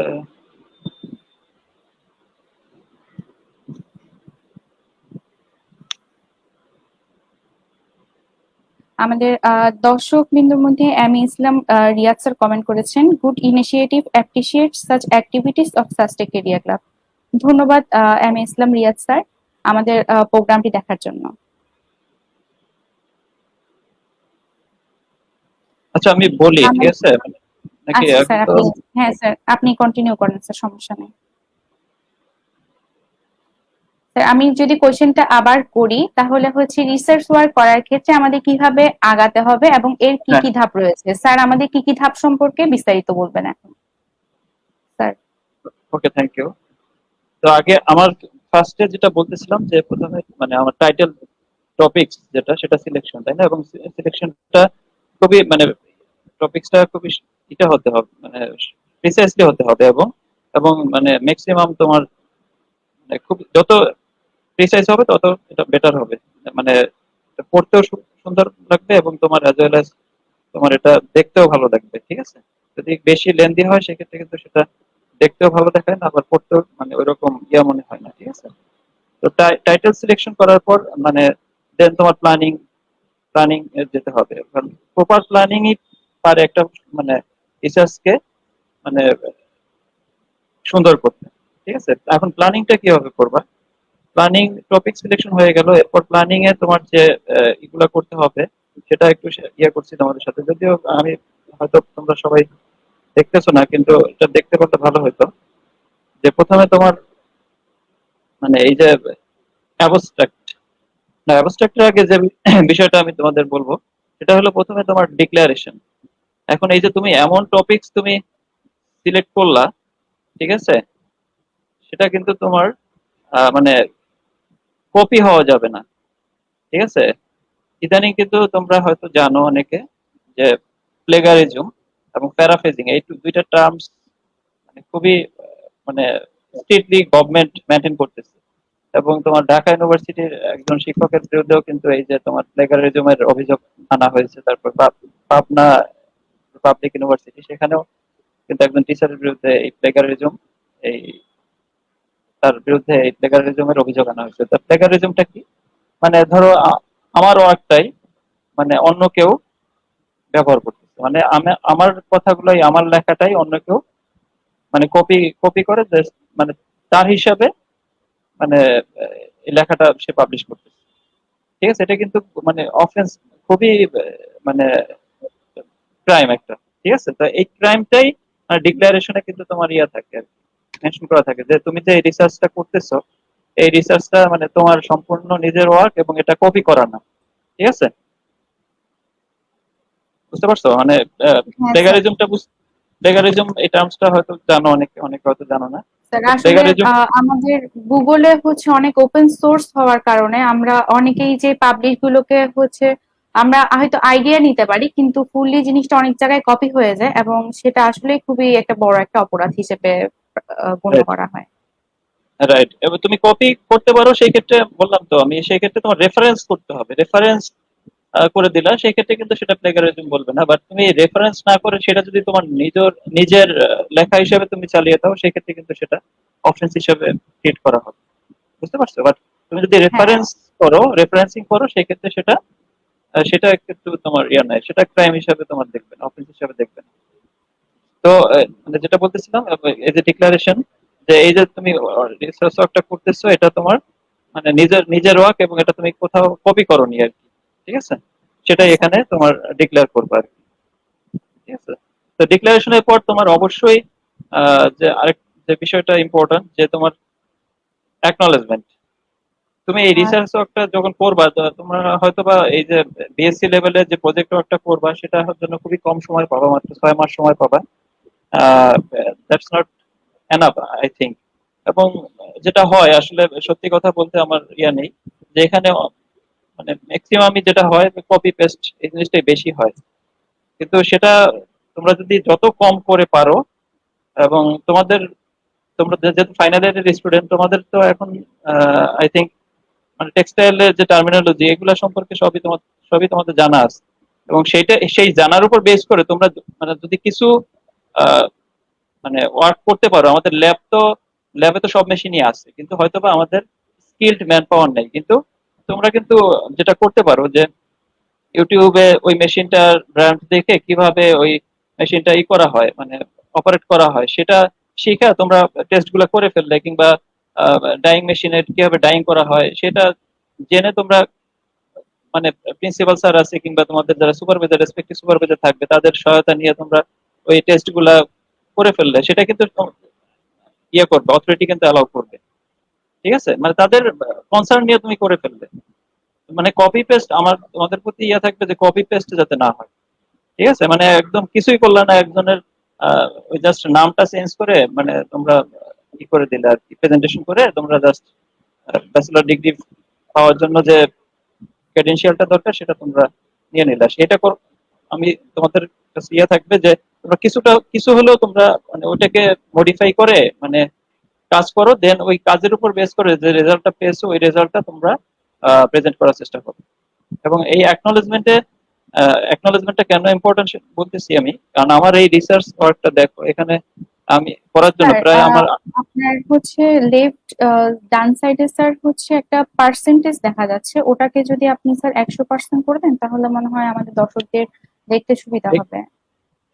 আমাদের দর্শক বিন্দুর মধ্যে M A Islam Riyad sir comment করেছেন, good initiative, appreciate such activities of SUSTech area club. ধন্যবাদ M A Islam Riyad sir আমাদের প্রোগ্রামটি দেখার জন্য। আচ্ছা আমি বলি, ঠিক আছে? নাকি আচ্ছা এখন স্যার তো আপনি, হ্যাঁ স্যার আপনি কন্টিনিউ করেন স্যার, সমস্যা নেই। স্যার আমি যদি কোশ্চেনটা আবার করি তাহলে হচ্ছে রিসার্চ ওয়ার্ক করার ক্ষেত্রে আমাদের কিভাবে আগাতে হবে এবং এর কি হ্যাঁ, কি ধাপ রয়েছে, স্যার আমাদের কি কি ধাপ সম্পর্কে বিস্তারিত বলবেন এখন স্যার। Okay, thank you. তো আগে আমার ফার্স্টে যেটা বলতেছিলাম যে প্রথমে মানে আমার টাইটেল টপিকস যেটা, সেটা সিলেকশন, তাই না? এবং সিলেকশনটা খুবই মানে টপিকসটা খুবই এটা হতে হবে, মানে প্রিসাইসলি হতে হবে, এবং এবং মানে ম্যাক্সিমাম তোমার মানে খুব যত প্রিসাইজ হবে তত এটা বেটার হবে, মানে এটা পড়তেও সুন্দর লাগবে এবং তোমার অ্যাজ ওয়েল অ্যাজ তোমার এটা দেখতেও ভালো লাগবে, ঠিক আছে? যদি বেশি লেন্দি হয় সেক্ষেত্রে কিন্তু সেটা দেখতেও ভালো দেখায় না, আবার পড়তেও মানে ওইরকম ইয়া মনে হয় না, ঠিক আছে? তো টাইটেল সিলেকশন করার পর মানে দেন তোমার প্ল্যানিং প্ল্যানিং যেতে হবে, কারণ প্রপার প্ল্যানিংই পারে একটা মানে রিসার্চকে মানে সুন্দর করতে, ঠিক আছে? এখন প্ল্যানিংটা কিভাবে করবা? প্ল্যানিং টপিক সিলেকশন হয়ে গেল, এরপর প্ল্যানিং এ তোমার যে এগুলা করতে হবে সেটা একটু ইয়ে করছি তোমাদের সাথে, যদিও আমি হয়তো তোমরা সবাই দেখতেছো না, কিন্তু এটা দেখতে পারলে ভালো হতো। যে প্রথমে তোমার মানে এই যে অ্যাবস্ট্রাক্ট, না অ্যাবস্ট্রাক্টের আগে যে বিষয়টা আমি তোমাদের বলবো সেটা হলো প্রথমে তোমার ডিক্লারেশন। এখন এই যে তুমি এমন টপিকস তুমি সিলেক্ট করলা, ঠিক আছে? সেটা কিন্তু তোমার মানে কপি হওয়া যাবে না, ঠিক আছে? ইদানিং কিন্তু তোমরা হয়তো জানো অনেকে যে প্লেগারিজম এবং প্যারাফ্রেজিং এই দুইটা টার্মস মানে খুবই মানে স্ট্রিক্টলি গভর্নমেন্ট মেনটেন করতেছে, এবং তোমার ঢাকা ইউনিভার্সিটির একজন শিক্ষকের বিরুদ্ধেও কিন্তু এই যে তোমার প্লেগারিজমের অভিযোগ আনা হয়েছে। তারপর পাবনা পাবলিক ইউনিভার্সিটি, সেখানেও কিন্তু একজন টিচারের বিরুদ্ধে এই প্লেগারিজম এই তার বিরুদ্ধে এই প্লেগারিজমের অভিযোগ আনা হয়েছে। তো প্লেগারিজমটা কি? মানে ধরো আমার ওয়ার্কটাই মানে অন্য কেউ ব্যবহার করতেছে, মানে আমি আমার কথাগুলোই আমার লেখাটাই অন্য কেউ মানে কপি কপি করে মানে তার হিসাবে মানে এই লেখাটা সে পাবলিশ করতেছে, ঠিক আছে? এটা কিন্তু মানে অফেন্স, খুবই মানে ক্রাইম একটা, ঠিক আছে? তো এই ক্রাইমটাই মানে ডিক্লারেশনে কিন্তু তোমার ইয়া থাকে আর মেনশন করা থাকে যে তুমি যে রিসার্চটা করতেছো এই রিসার্চটা মানে তোমার সম্পূর্ণ নিজের ওয়ার্ক এবং এটা কপি করা না, ঠিক আছে? বুঝতে পারছো? মানে হ্যাঁ স্যার। প্লেগারিজমটা প্লেগারিজম এই টার্মসটা হয়তো জানো অনেকে, অনেকে হয়তো জানো না। স্যার তো আসলে প্লেগারিজম আমাদের গুগলে হচ্ছে অনেক ওপেন সোর্স হওয়ার কারণে আমরা অনেকেই যে পাবলিশ গুলোকে হচ্ছে আমরা হয়তো আইডিয়া নিতে পারি কিন্তু ফুললি জিনিসটা অনেক জায়গায় কপি হয়ে যায় এবং সেটা আসলে খুবই একটা বড় একটা অপরাধ হিসেবে গণ্য করা হয়। রাইট, এবার তুমি কপি করতে পারো, সেই ক্ষেত্রে বললাম তো আমি, সেই ক্ষেত্রে তোমার রেফারেন্স করতে হবে। রেফারেন্স করে দিলা, সেই ক্ষেত্রে কিন্তু সেটা প্লেগারিজম বলবে না। বাট তুমি রেফারেন্স না করে সেটা যদি তোমার নিজের নিজের লেখা হিসেবে তুমি চালিয়ে দাও, সেই ক্ষেত্রে কিন্তু সেটা অফেন্স হিসেবে ট্রিট করা হবে, বুঝতে পারছো? বাট তুমি যদি হ্যাঁ রেফারেন্স করো, রেফারেন্সিং করো, সেই ক্ষেত্রে সেটা সেটা কিন্তু তোমার ইয়া নাই, সেটা ক্রাইম হিসাবে তোমার দেখবে না, অফেন্স হিসাবে দেখবে না। তো মানে যেটা বলতেছিলাম এই যে ডিক্লারেশন, যে এই যে তুমি রিসার্চ ওয়ার্কটা করতেছো এটা তোমার মানে নিজের নিজের ওয়ার্ক এবং এটা তুমি কোথাও কপি করোনি আর কি, ঠিক আছে? সেটাই আচ্ছা এখানে তোমার ডিক্লেয়ার করবে আর কি, ঠিক আছে? তো ডিক্লারেশনের পর তোমার অবশ্যই যে আরেক যে বিষয়টা ইম্পর্টেন্ট, যে তোমার অ্যাকনলেজমেন্ট। তুমি এই রিসার্চ ওয়ার্কটা যখন করবা তোমরা হয়তো বা এই যে বিএসসি লেভেলের যে প্রজেক্ট ওয়ার্কটা করবা সেটার জন্য খুবই কম সময় পাবা, মাত্র 6 মাস সময় পাবা। That's not enough I think. এবং যেটা হয় আসলে, সত্যি কথা বলতে আমার ইয়া নেই, যে এখানে মানে ম্যাক্সিমামই যেটা হয় কপি পেস্ট এই জিনিসটাই বেশি হয়। কিন্তু সেটা তোমরা যদি যত কম করে পারো, এবং তোমরা যেহেতু ফাইনাল ইয়ারের স্টুডেন্ট, তোমাদের তো এখন আই থিঙ্ক মানে টেক্সটাইলের যে টার্মিনোলজি এগুলা সম্পর্কে সবই তোমাদের জানা আছে। এবং সেই জানার উপর বেস করে তোমরা মানে যদি কিছু আহ, মানে ওয়ার্ক করতে পারো। আমাদের ল্যাবে তো সব মেশিনই আছে, কিন্তু হয়তোবা আমাদের স্কিলড ম্যান পাওয়ার নেই। কিন্তু তোমরা কিন্তু যেটা করতে পারো যে ইউটিউবে ওই মেশিনটার ব্র্যান্ড দেখে কিভাবে ওই মেশিনটা করা হয়, মানে অপারেট করা হয়, সেটা শিখে তোমরা টেস্ট গুলা করে ফেললে, কিংবা ডাইং মেশিনের কিভাবে ডাইং করা হয় সেটা জেনে তোমরা মানে প্রিন্সিপাল স্যার আছে কিংবা তোমাদের যারা সুপারভাইজার, রেসপেক্টিভ সুপারভাইজার থাকবে, তাদের সহায়তা নিয়ে তোমরা ওই টেস্ট গুলা করে ফেললে, সেটা কিন্তু ইয়ে করবে, অথরিটি কিন্তু অ্যালাউ করবে। ঠিক আছে, মানে তাদের কনসার্ন নিয়ে তুমি করে ফেললে। মানে কপি পেস্ট তোমাদের প্রতি ইয়ে থাকবে যে কপি পেস্ট যাতে না হয়। ঠিক আছে, মানে একদম কিছুই করলে না, একজনের ওই জাস্ট নামটা চেঞ্জ করে মানে তোমরা কি করে দিলে আর কি, প্রেজেন্টেশন করে তোমরা জাস্ট ব্যাচেলর ডিগ্রি পাওয়ার জন্য যে ক্রেডেনশিয়ালটা দরকার সেটা তোমরা নিয়ে নিলে, সেটা আমি তোমাদের কাছে ইয়ে থাকবে যে তোমরা কিছু হলেও তোমরা মানে ওটাকে মডিফাই করে মানে কাজ করো, দেন ওই কাজের উপর বেস করে যে রেজাল্টটা পেয়েছো ওই রেজাল্টটা তোমরা প্রেজেন্ট করার চেষ্টা করো। এবং এই অ্যাকনোলেজমেন্টটা কেন ইম্পর্টেন্ট বলতেছি আমি, কারণ আমার এই রিসার্চ ওয়ার্কটা দেখো এখানে আমি করার জন্য স্যার প্রায় আমার আপনার হচ্ছে লেফট ডান সাইডে স্যার হচ্ছে একটা পার্সেন্টেজ দেখা যাচ্ছে, ওটাকে যদি আপনি স্যার 100% করে দেন তাহলে মনে হয় আমাদের দর্শকদের দেখতে সুবিধা হবে।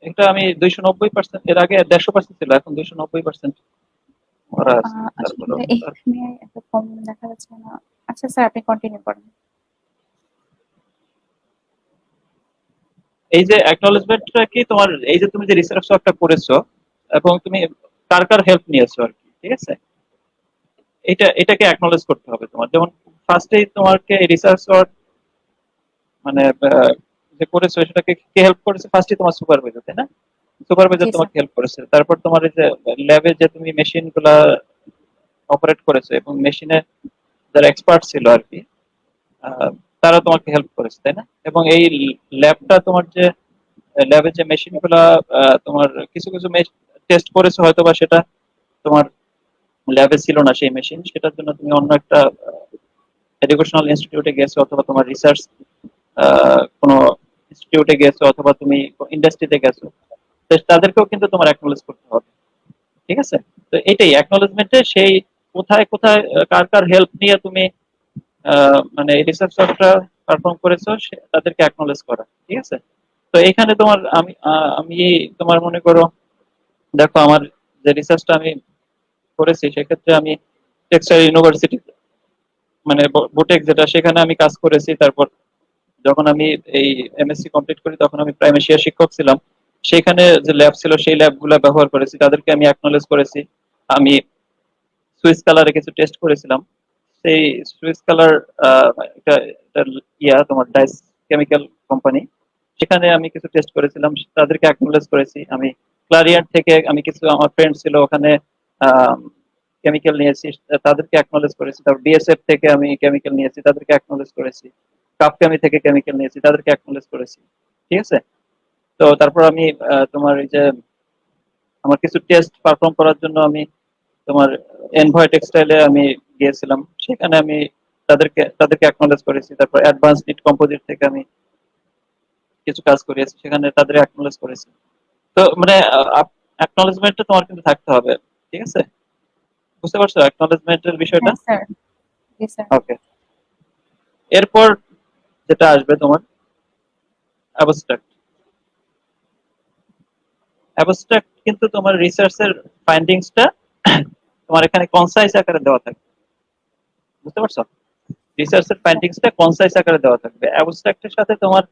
এটা আমি 290%, এর আগে 150% ছিল, এখন 290% করা আছে। তারপরে আসলে এখানে এত কম দেখা যাচ্ছে না। আচ্ছা স্যার আপনি কন্টিনিউ করেন। এই যে অ্যাকনোলেজমেন্টটা কি তোমার, এই যে তুমি যে রিসার্চ ওয়ার্কটা করেছো এবং তুমি কার কার হেল্প নিয়েছো আর কি, ঠিক আছে, এটাকে অ্যাকনোলেজ করতে হবে তোমার। যেমন ফার্স্টেই তোমাকে রিসার্চ ওয়ার্ক মানে যে করেছো সেটাকে কে হেল্প করেছে, ফার্স্টে তোমার সুপারভাইজার, তাই না? জি সুপারভাইজার স্যার। তোমাকে হেল্প করেছে। তারপর তোমার এই যে ল্যাবে যে তুমি মেশিন গুলা অপারেট করেছো এবং মেশিনে যারা এক্সপার্ট ছিল আর কি, আহ, তারা তোমাকে হেল্প করেছে, তাই না? এবং এই ল্যাবটা তোমার যে ল্যাবে যে মেশিন গুলা তোমার কিছু কিছু টেস্ট করেছো, হয়তো বা সেটা তোমার ল্যাবে ছিল না সেই মেশিন, সেটার জন্য তুমি অন্য একটা এডুকেশনাল ইনস্টিটিউটে গেছো, অথবা তোমার রিসার্চ কোনো ইনস্টিটিউটে গেছো, অথবা তুমি ইন্ডাস্ট্রিতে গেছো, তো তাদেরকেও কিন্তু তোমার অ্যাকনোলেজ করতে হবে। ঠিক আছে, তো এটাই অ্যাকনোলেজমেন্টে সেই কোথায় কোথায় কার কার হেল্প নিয়ে তুমি মানে রিসার্চ ওয়ার্কটা পারফর্ম করেছো তাদেরকে অ্যাকনোলেজ করা। ঠিক আছে, তো এখানে তোমার আমি তোমার মনে করো, দেখো আমার যে রিসার্চটা আমি করেছি সেক্ষেত্রে আমি টেক্সটাইল ইউনিভার্সিটি মানে বুটেক যেটা, সেখানে আমি কাজ করেছি। তারপর যখন আমি এই এমএসসি কমপ্লিট করি তখন আমি প্রাইমেশিয়া শিক্ষক ছিলাম। সেখানে যে ল্যাব ছিল সেই ল্যাব গুলা ব্যবহার করেছি, তাদেরকে আমি অ্যাকনোলেজ করেছি। আমি সুইস কালারে কিছু টেস্ট করেছিলাম। সেই সুইস কালার এটা এটা তোমার ডাইস কেমিক্যাল কোম্পানি, সেখানে আমি কিছু টেস্ট করেছিলাম, তাদেরকে অ্যাকনোলেজ করেছি। আমি ক্লারিয়ান্ট থেকে আমি কিছু আমার ফ্রেন্ড ছিল ওখানে কেমিক্যাল নিয়েছি, তাদেরকে অ্যাকনোলেজ করেছি। তারপর বিএসএফ থেকে আমি কেমিক্যাল নিয়েছি, তাদেরকে অ্যাকনোলেজ করেছি। কাপকেমি থেকে কেমিক্যাল নিয়েছি, তাদেরকে অ্যাকনোলেজ করেছি। ঠিক আছে, তো তারপর আমি তোমার এই যে আমার কিছু টেস্ট পারফর্ম করার জন্য আমি তোমার এনভয় টেক্সটাইলে আমি গিয়েছিলাম, সেখানে আমি তাদেরকে অ্যাকনোলেজ করেছি। তারপর অ্যাডভান্স নিট কম্পোজিট থেকে আমি কিছু কাজ করিয়েছি, সেখানে তাদের অ্যাকনোলেজ করেছি। তো মানে অ্যাকনোলেজমেন্টটা তোমার কিন্তু থাকতে হবে। ঠিক আছে, বুঝতে পারছো অ্যাকনোলেজমেন্টের বিষয়টা? হ্যাঁ স্যার। জি স্যার। ওকে, এরপর যেটা আসবে তোমার অ্যাবস্ট্রাক্ট। অ্যাবস্ট্রাক্ট কিন্তু তোমার রিসার্চের ফাইন্ডিংসটা তোমার এখানে কনসাইজ আকারে দেওয়া থাকবে। বুঝতে পারছো, রিসার্চের ফাইন্ডিংসটা কনসাইজ আকারে দেওয়া থাকবে। অ্যাবস্ট্রাক্টের সাথে তোমার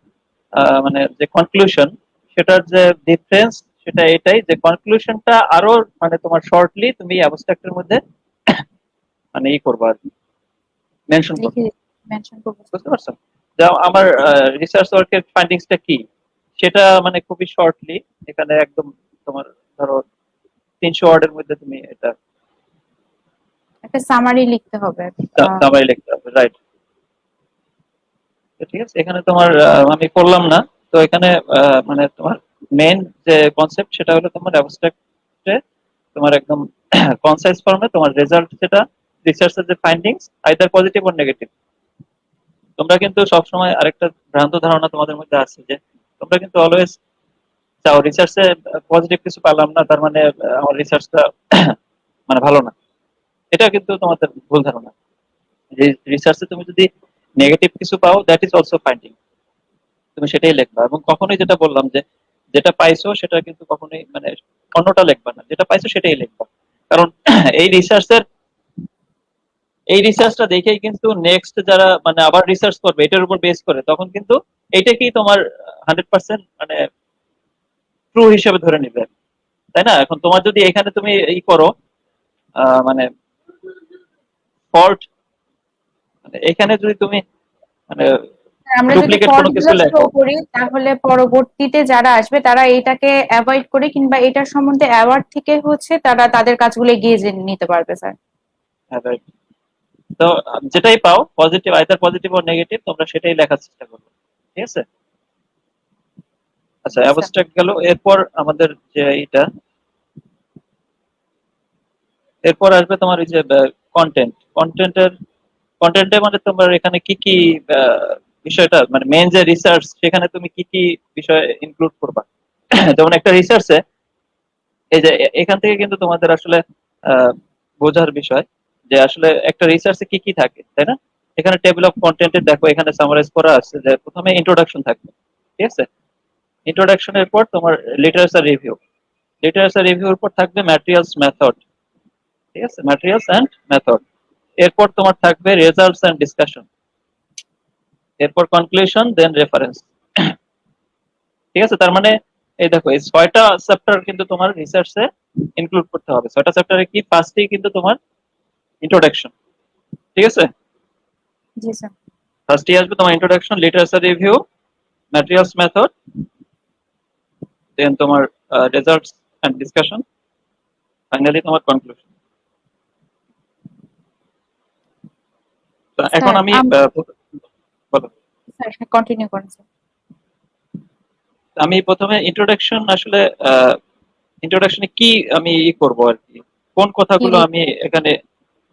মানে যে কনক্লুশন, সেটার যে ডিফারেন্স সেটা এটাই যে কনক্লুশনটা আরো মানে তোমার শর্টলি তুমি অ্যাবস্ট্রাক্টের মধ্যে মানে করবা আর মেনশন করবা। লিখে মেনশন করবো। বুঝতে পারছো, যা আমার রিসার্চ ওয়ার্কের ফাইন্ডিংসটা কি সেটা মানে খুবই শর্টলি এখানে একদম তোমার ধরো 300 ওয়ার্ডের মধ্যে তুমি এটা একটা সামারি লিখতে হবে। সামারি লিখতে হবে, রাইট? ঠিক আছে, এখানে তোমার আমি করলাম না। তো এখানে মানে তোমার মেইন যে কনসেপ্ট সেটা হলো তোমার অ্যাবস্ট্রাক্টে তোমার একদম কনসাইজ ফর্মে তোমার রেজাল্ট যেটা, রিসার্চের যে findings either positive or negative. তোমরা কিন্তু সবসময় আরেকটা ভ্রান্ত ধারণা তোমাদের মধ্যে আছে যে তোমরা কিন্তু অলওয়েজ চাও রিসার্চে পজিটিভ কিছু পেলাম না তার মানে আমার রিসার্চটা মানে ভালো না। এটা কিন্তু তোমাদের ভুল ধারণা। যে রিসার্চে তুমি যদি নেগেটিভ কিছু পাও, দ্যাট ইজ অলসো ফাইন্ডিং, তুমি সেটাই লিখবা। এবং কখনোই যেটা বললাম যে যেটা পাইছো সেটা কিন্তু কখনোই মানে অন্যটা লিখবা না, যেটা পাইছো সেটাই লিখবা। কারণ এই রিসার্চের এই রিসার্চটা দেখেই কিন্তু নেক্সট যারা মানে আবার রিসার্চ করবে এটার উপর বেস করে, তখন কিন্তু এইটাকেই তোমার 100% মানে ট্রু হিসেবে ধরে নিবে, তাই না? এখন তোমার যদি এখানে তুমি ই করো মানে ফল্ট, মানে এখানে যদি তুমি মানে আমরা যদি ডুপ্লিকেট ফল্ট কোনো গুলো কিছু শো লেখো, করি তাহলে পরবর্তীতে যারা আসবে তারা এটাকে অ্যাভয়েড করে কিংবা এটার সম্বন্ধে অ্যাওয়ার্ড থেকে হচ্ছে তারা তাদের কাজগুলো এগিয়ে নিতে পারবে স্যার। হ্যাঁ, right. তো যেটাই পাও পজিটিভ, আইদার পজিটিভ ও নেগেটিভ, তোমরা সেটাই লেখার চেষ্টা করবে, ঠিক আছে? আচ্ছা, জি স্যার। অ্যাবস্ট্রাক্ট গেল। এরপর আমাদের যে এইটা, এরপর আসবে তোমার এই যে কন্টেন্টের মানে তোমার এখানে কি কি বিষয়টা মানে মেইন যে রিসার্চ সেখানে তুমি কি কি বিষয় ইনক্লুড করবা। যেমন একটা রিসার্চে এই যে এখান থেকে কিন্তু তোমাদের আসলে বোঝার বিষয় যে আসলে একটা রিসার্চে কি কি থাকে, তাই না? এখানে টেবিল অফ কন্টেন্টে দেখো এখানে সামারাইজ করা আছে যে প্রথমে ইন্ট্রোডাকশন থাকবে, ঠিক আছে? ইন্ট্রোডাকশনের পর তোমার লিটারেচার রিভিউ, লিটারেচার রিভিউর পর থাকবে ম্যাটেরিয়ালস মেথড, ঠিক আছে? Materials and method. এরপর তোমার থাকবে রেজাল্টস এন্ড ডিসকাশন, এরপর কনক্লুশন, দেন রেফারেন্স। ঠিক আছে, তার মানে এই দেখো এই 6টা চ্যাপ্টার কিন্তু তোমার রিসার্চে ইনক্লুড করতে হবে। 6টা চ্যাপ্টারে কি ফার্স্টেই কিন্তু তোমার ইন্ট্রোডাকশন, ঠিক আছে? জি স্যার। ফার্স্টেই আসবে তোমার introduction, literature review, materials method, then তোমার রেজাল্টস এন্ড ডিসকাশন, ফাইনালি তোমার কনক্লুশন। এখন স্যার আমি বলো। স্যার কন্টিনিউ করুন স্যার। আমি প্রথমে ইন্ট্রোডাকশন আসলে ইন্ট্রোডাকশনে কি আমি ই করবো আর কি, কোন কি কথাগুলো আমি লিখবেন? এখানে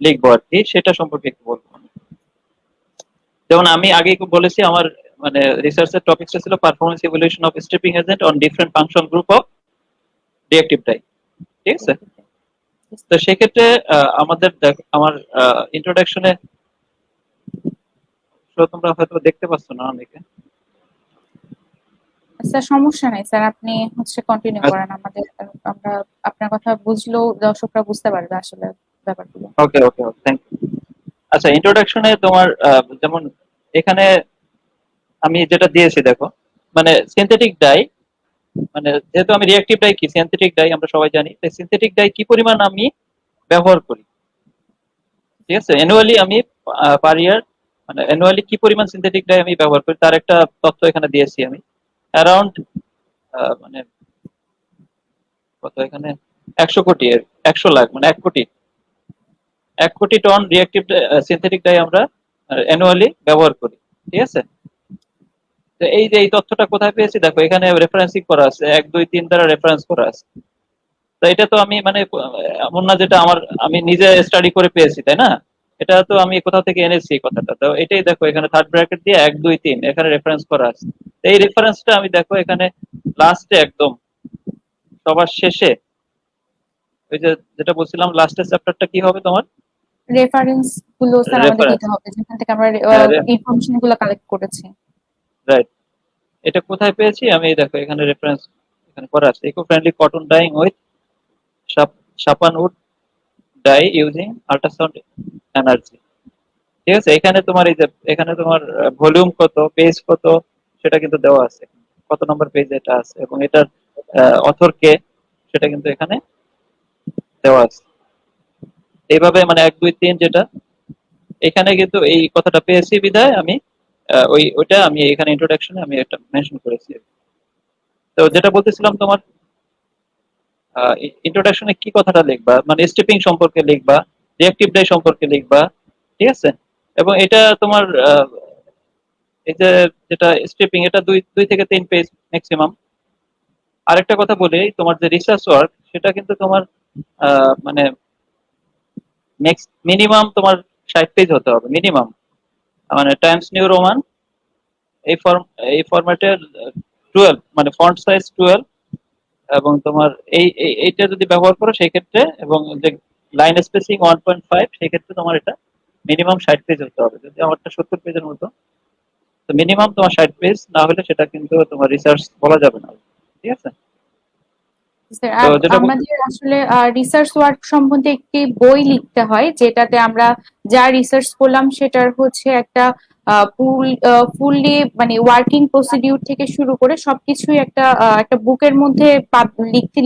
লিখবো আর কি, সেটা সম্পর্কে একটু বলবো। যেমন আমি আগে বলেছি আমার মানে রিসার্চের টপিকটা ছিল performance evaluation of stripping agent on different function group of reactive dye, ঠিক আছে? তো সেক্ষেত্রে আমাদের আমার ইন্ট্রোডাকশনে তোমরা হয়তো দেখতে পাচ্ছ না অনেকে। স্যার সমস্যা নাই স্যার, আপনি হচ্ছে কন্টিনিউ করেন আমাদের। আমরা আপনার কথা বুঝলেও দর্শকরা বুঝতে পারবে আসলে ব্যাপারগুলো। ওকে ওকে ওকে, থ্যাংক ইউ। আচ্ছা, ইন্ট্রোডাকশনে তোমার যেমন এখানে আমি যেটা দিয়েছি দেখো, মানে সিনথেটিক ডাই, মানে যেহেতু আমি রিঅ্যাক্টিভ ডাই কি সিনথেটিক ডাই আমরা সবাই জানি, তাই সিনথেটিক ডাই কি পরিমাণ আমি ব্যবহার করি, ঠিক আছে? অ্যানুয়ালি আমি পার ইয়ার মানে অ্যানুয়ালি কি পরিমাণ সিনথেটিক ডাই আমি ব্যবহার করি তার একটা তথ্য এখানে দিয়েছি আমি। অ্যারাউন্ড মানে কত এখানে 100 কোটি, 100 লাখ মানে 1 কোটি, 1 কোটি টন রিঅ্যাক্টিভ সিনথেটিক ডাই আমরা অ্যানুয়ালি ব্যবহার করি, ঠিক আছে? তো এই যে এই তথ্যটা কোথায় পেয়েছি দেখো, এখানে রেফারেন্সিং করা আছে, 1 2 3 দ্বারা রেফারেন্স করা আছে। তো এটা তো আমি মানে এমন না যেটা আমার আমি নিজে স্টাডি করে পেয়েছি, তাই না? এটা তো আমি কোথা থেকে এনেছি এই কথাটা। তো এটাই দেখো এখানে থার্ড ব্র্যাকেট দিয়ে 1 2 3 এখানে রেফারেন্স করা আছে। তো এই রেফারেন্সটা আমি দেখো এখানে লাস্টে একদম সবার শেষে ওই যে যেটা বলছিলাম লাস্টের চ্যাপ্টারটা কি হবে তোমার রেফারেন্স গুলো স্যার আমাদের রেফারেন্স, দিতে হবে যেখান থেকে আমরা ইনফরমেশন গুলো কালেক্ট করেছি। রাইট? এটা কোথায় পেয়েছি আমি, এই দেখো এখানে রেফারেন্স এখানে করা আছে, eco friendly cotton dyeing with sapan wood dye using ultrasound energy, ঠিক আছে? এখানে তোমার এই যে এখানে তোমার ভলিউম কত, পেজ কত, সেটা কিন্তু দেওয়া আছে, কত নম্বর পেজ এটা আছে, এবং এটার অথর কে সেটা কিন্তু এখানে দেওয়া আছে। এইভাবে মানে 1 2 3 যেটা এখানে কিন্তু এই কথাটা পেয়েছি বিধায় আমি ওইটা আমি এখানে ইন্ট্রোডাকশনে আমি একটা মেনশন করেছি। তো যেটা বলতেছিলাম তোমার ইন্ট্রোডাকশনে কি কথাটা লিখবা, মানে স্টেপিং সম্পর্কে লিখবা, রিঅ্যাক্টিভ ডাই সম্পর্কে লিখবা, ঠিক আছে? এবং এটা তোমার এই যে যেটা স্টেপিং, এটা 2 থেকে 3 পেজ ম্যাক্সিমাম। আরেকটা কথা বলি, তোমার যে রিসার্চ ওয়ার্ক সেটা কিন্তু তোমার মানে নেক্সট মিনিমাম তোমার 60 পেজ হতে হবে মিনিমাম, মানে টাইমস নিউ রোমান এই ফর্ম এই ফরম্যাটের 12, মানে ফন্ট সাইজ 12, এবং তোমার এইটা যদি ব্যবহার করো সেই ক্ষেত্রে, এবং যে লাইন স্পেসিং 1.5, সেই ক্ষেত্রে তোমার এটা মিনিমাম 60 পেজ হতে হবে। যদি আমারটা 70 পেজের মতো, তো মিনিমাম তোমার 60 পেজ, না হলে সেটা কিন্তু তোমার রিসার্চ বলা যাবে না, ঠিক আছে? স্যার, তো যেটা আমাদের আসলে রিসার্চ ওয়ার্ক সম্বন্ধে একটি বই লিখতে হয়, যেটাতে আমরা যা রিসার্চ করলাম সেটার হচ্ছে একটা ফুললি মানে ওয়ার্কিং প্রসিডিউর থেকে শুরু করে সবকিছুই একটা বুকের মধ্যে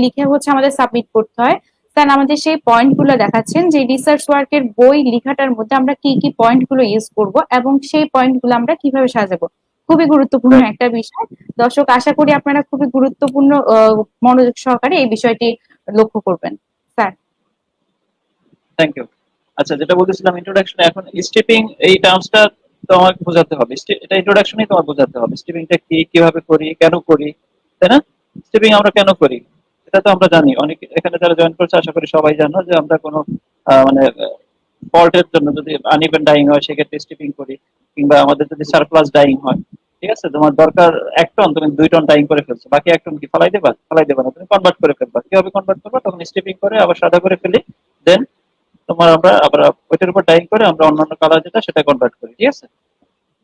লিখে হচ্ছে আমাদের সাবমিট করতে হয়। স্যার আমাদের সেই পয়েন্ট গুলো দেখাচ্ছেন যে রিসার্চ ওয়ার্কের বই লেখাটার মধ্যে আমরা কি কি পয়েন্ট গুলো ইউজ করব এবং সেই পয়েন্ট গুলো আমরা কিভাবে সাজাবো। খুবই গুরুত্বপূর্ণ একটা বিষয়। দর্শক, আশা করি আপনারা খুবই গুরুত্বপূর্ণ মনোযোগ সহকারে এই বিষয়টি লক্ষ্য করবেন। Sir, thank you. আচ্ছা, যেটা বলতেছিলাম ইন্ট্রোডাকশন, এখন স্টেপিং এই টার্মসটা তোমাকে বোঝাতে হবে। এটা ইন্ট্রোডাকশনই তোমার বোঝাতে হবে, স্টেপিংটা কি, কিভাবে করি, কেন করি, তাই না? স্টেপিং আমরা কেন করি এটা তো আমরা জানি, অনেক এখানে যারা জয়েন করছে আশা করি সবাই জানো যে আমরা কোনো মানে ফল্টের জন্য যদি আনইভেন ডাইং হয় সেক্ষেত্রে স্টেপিং করি, কিংবা আমাদের যদি সারপ্লাস ডাইং হয়, ঠিক আছে, তোমার দরকার 1 টন, তুমি 2 টন ডাইং করে ফেলছো, বাকি 1 টন কি ফালাই দেবা না, তুমি কনভার্ট করে ফেলবা। কিভাবে কনভার্ট করবা? তখন স্টেপিং করে আবার সাদা করে ফেলি, দেন তোমার আমরা আবার ওইটার উপর ডাইং করে আমরা অন্যান্য কালার যেটা সেটা কনভার্ট করি, ঠিক আছে?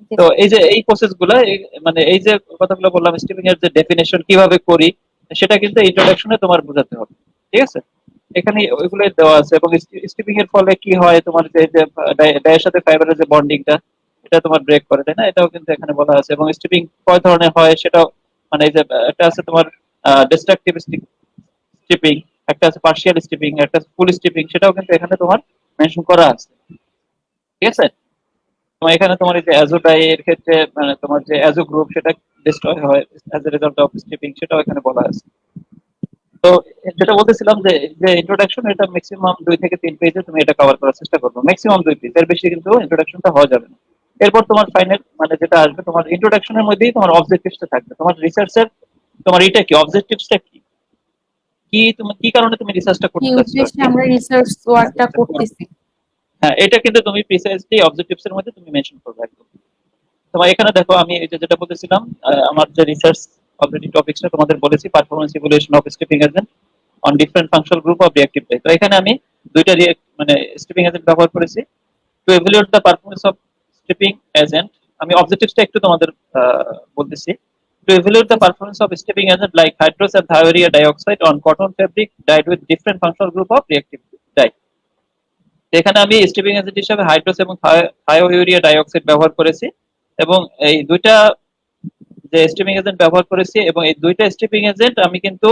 জি তো স্যার। এই যে এই প্রসেস গুলা, মানে এই যে কথাগুলো বললাম স্টিপিং এর যে ডেফিনেশন কিভাবে করি, সেটা কিন্তু ইন্ট্রোডাকশনে তোমার বোঝাতে হবে, ঠিক আছে? এখানে ওইগুলো দেওয়া আছে। এবং স্টিপিং এর ফলে কি হয়, তোমার যে যে ডায়ের সাথে ফাইবারের যে বন্ডিংটা, এটা তোমার ব্রেক করে, তাই না? এটাও কিন্তু এখানে বলা আছে। এবং স্টিপিং কয় ধরনের হয় সেটাও, মানে এই যে একটা আছে তোমার ডিস্ট্রাকটিভ স্টিপিং, একটা আছে পার্শিয়াল স্টিপিং, একটা ফুল স্টিপিং, সেটাও কিন্তু এখানে তোমার মেনশন করা আছে, ঠিক আছে? তোমার এখানে তোমার এই যে অ্যাজোডাই এর ক্ষেত্রে, মানে তোমার যে অ্যাজো গ্রুপ সেটা ডিস্ট্রয় হয় অ্যাজ এ রেজাল্ট অফ স্টিপিং, সেটাও এখানে বলা আছে। তো যেটা বলতেছিলাম যে যে ইন্ট্রোডাকশন, এটা ম্যাক্সিমাম 2 থেকে 3 পেজে তুমি এটা কভার করার চেষ্টা করবে, ম্যাক্সিমাম 2 পেজ, এর বেশি কিন্তু ইন্ট্রোডাকশনটা হওয়া যাবে না। এরপর তোমার ফাইনাল মানে যেটা আসবে, তোমার ইন্ট্রোডাকশনের মধ্যেই তোমার অবজেক্টিভসটা থাকবে, তোমার রিসার্চের তোমার এটা কি, অবজেক্টিভসটা কি, কি তুমি কি কারণে তুমি রিসার্চটা কি করতে চাচ্ছ আর উদ্দেশ্যে কি। আমরা রিসার্চ হ্যাঁ, ওয়ার্কটা এটা করবে। করতেছি। হ্যাঁ, এটা কিন্তু তুমি প্রিসাইজলি অবজেক্টিভস এর মধ্যে তুমি মেনশন করবে একদম। তোমার এখানে দেখো, আমি এই যে যেটা বলতেছিলাম, আমার যে রিসার্চ অলরেডি টপিকসটা তোমাদের বলেছি, performance evaluation of stripping agent on different functional group of reactive type. তো এখানে আমি দুইটা মানে স্টিপিং এজেন্ট ব্যবহার করেছি to evaluate the performance of stripping agent. আমি অবজেক্টিভসটা একটু তোমাদের বলতেছি। টু evaluate জি the performance of stepping agent like hydrous and thiourea dioxide on cotton fabric dyed with different functional group of reactive dye. তো এখানে আমি স্টিপিং এজেন্ট হিসেবে হাইড্রোস এবং থায়োইউরিয়া ডাইঅক্সাইড ব্যবহার করেছি। এবং এই দুইটা যে স্টিপিং এজেন্ট ব্যবহার করেছি, এবং এই দুইটা স্টিপিং এজেন্ট আমি কিন্তু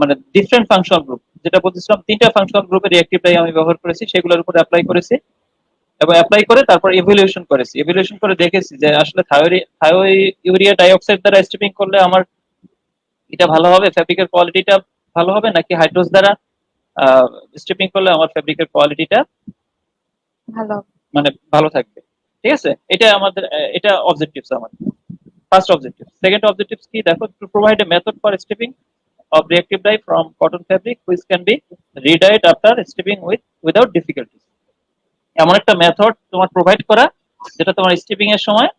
মানে ডিফারেন্ট ফাংশনাল গ্রুপ, যেটা বলতেছিলাম 3টা ফাংশনাল গ্রুপের রিঅ্যাক্টিভ ডাই আমি ব্যবহার করেছি, সেগুলোর উপর অ্যাপ্লাই করেছি। এবং অ্যাপ্লাই করে তারপর ইভ্যালুয়েশন করেছি, ইভ্যালুয়েশন করে দেখেছি যে আসলে থায়োইউরিয়া ডাইঅক্সাইড দ্বারা স্টিপিং করলে আমার এটা ভালো হবে, ফ্যাব্রিকের কোয়ালিটিটা ভালো হবে, নাকি হাইড্রোস দ্বারা স্টিপিং করলে আমার ফ্যাব্রিকের কোয়ালিটিটা ভালো। মানে ভালো থাকবে, ঠিক আছে? এটা আমাদের এটা অবজেক্টিভস আমাদের ফার্স্ট অবজেক্টিভ। সেকেন্ড অবজেক্টিভস কি দেখো, to provide a method for stripping of reactive dye from cotton fabric which can be redyed after steeping without difficulties। এমন একটা মেথড তোমার প্রোভাইড করা যেটা তোমার স্টিপিং এর সময়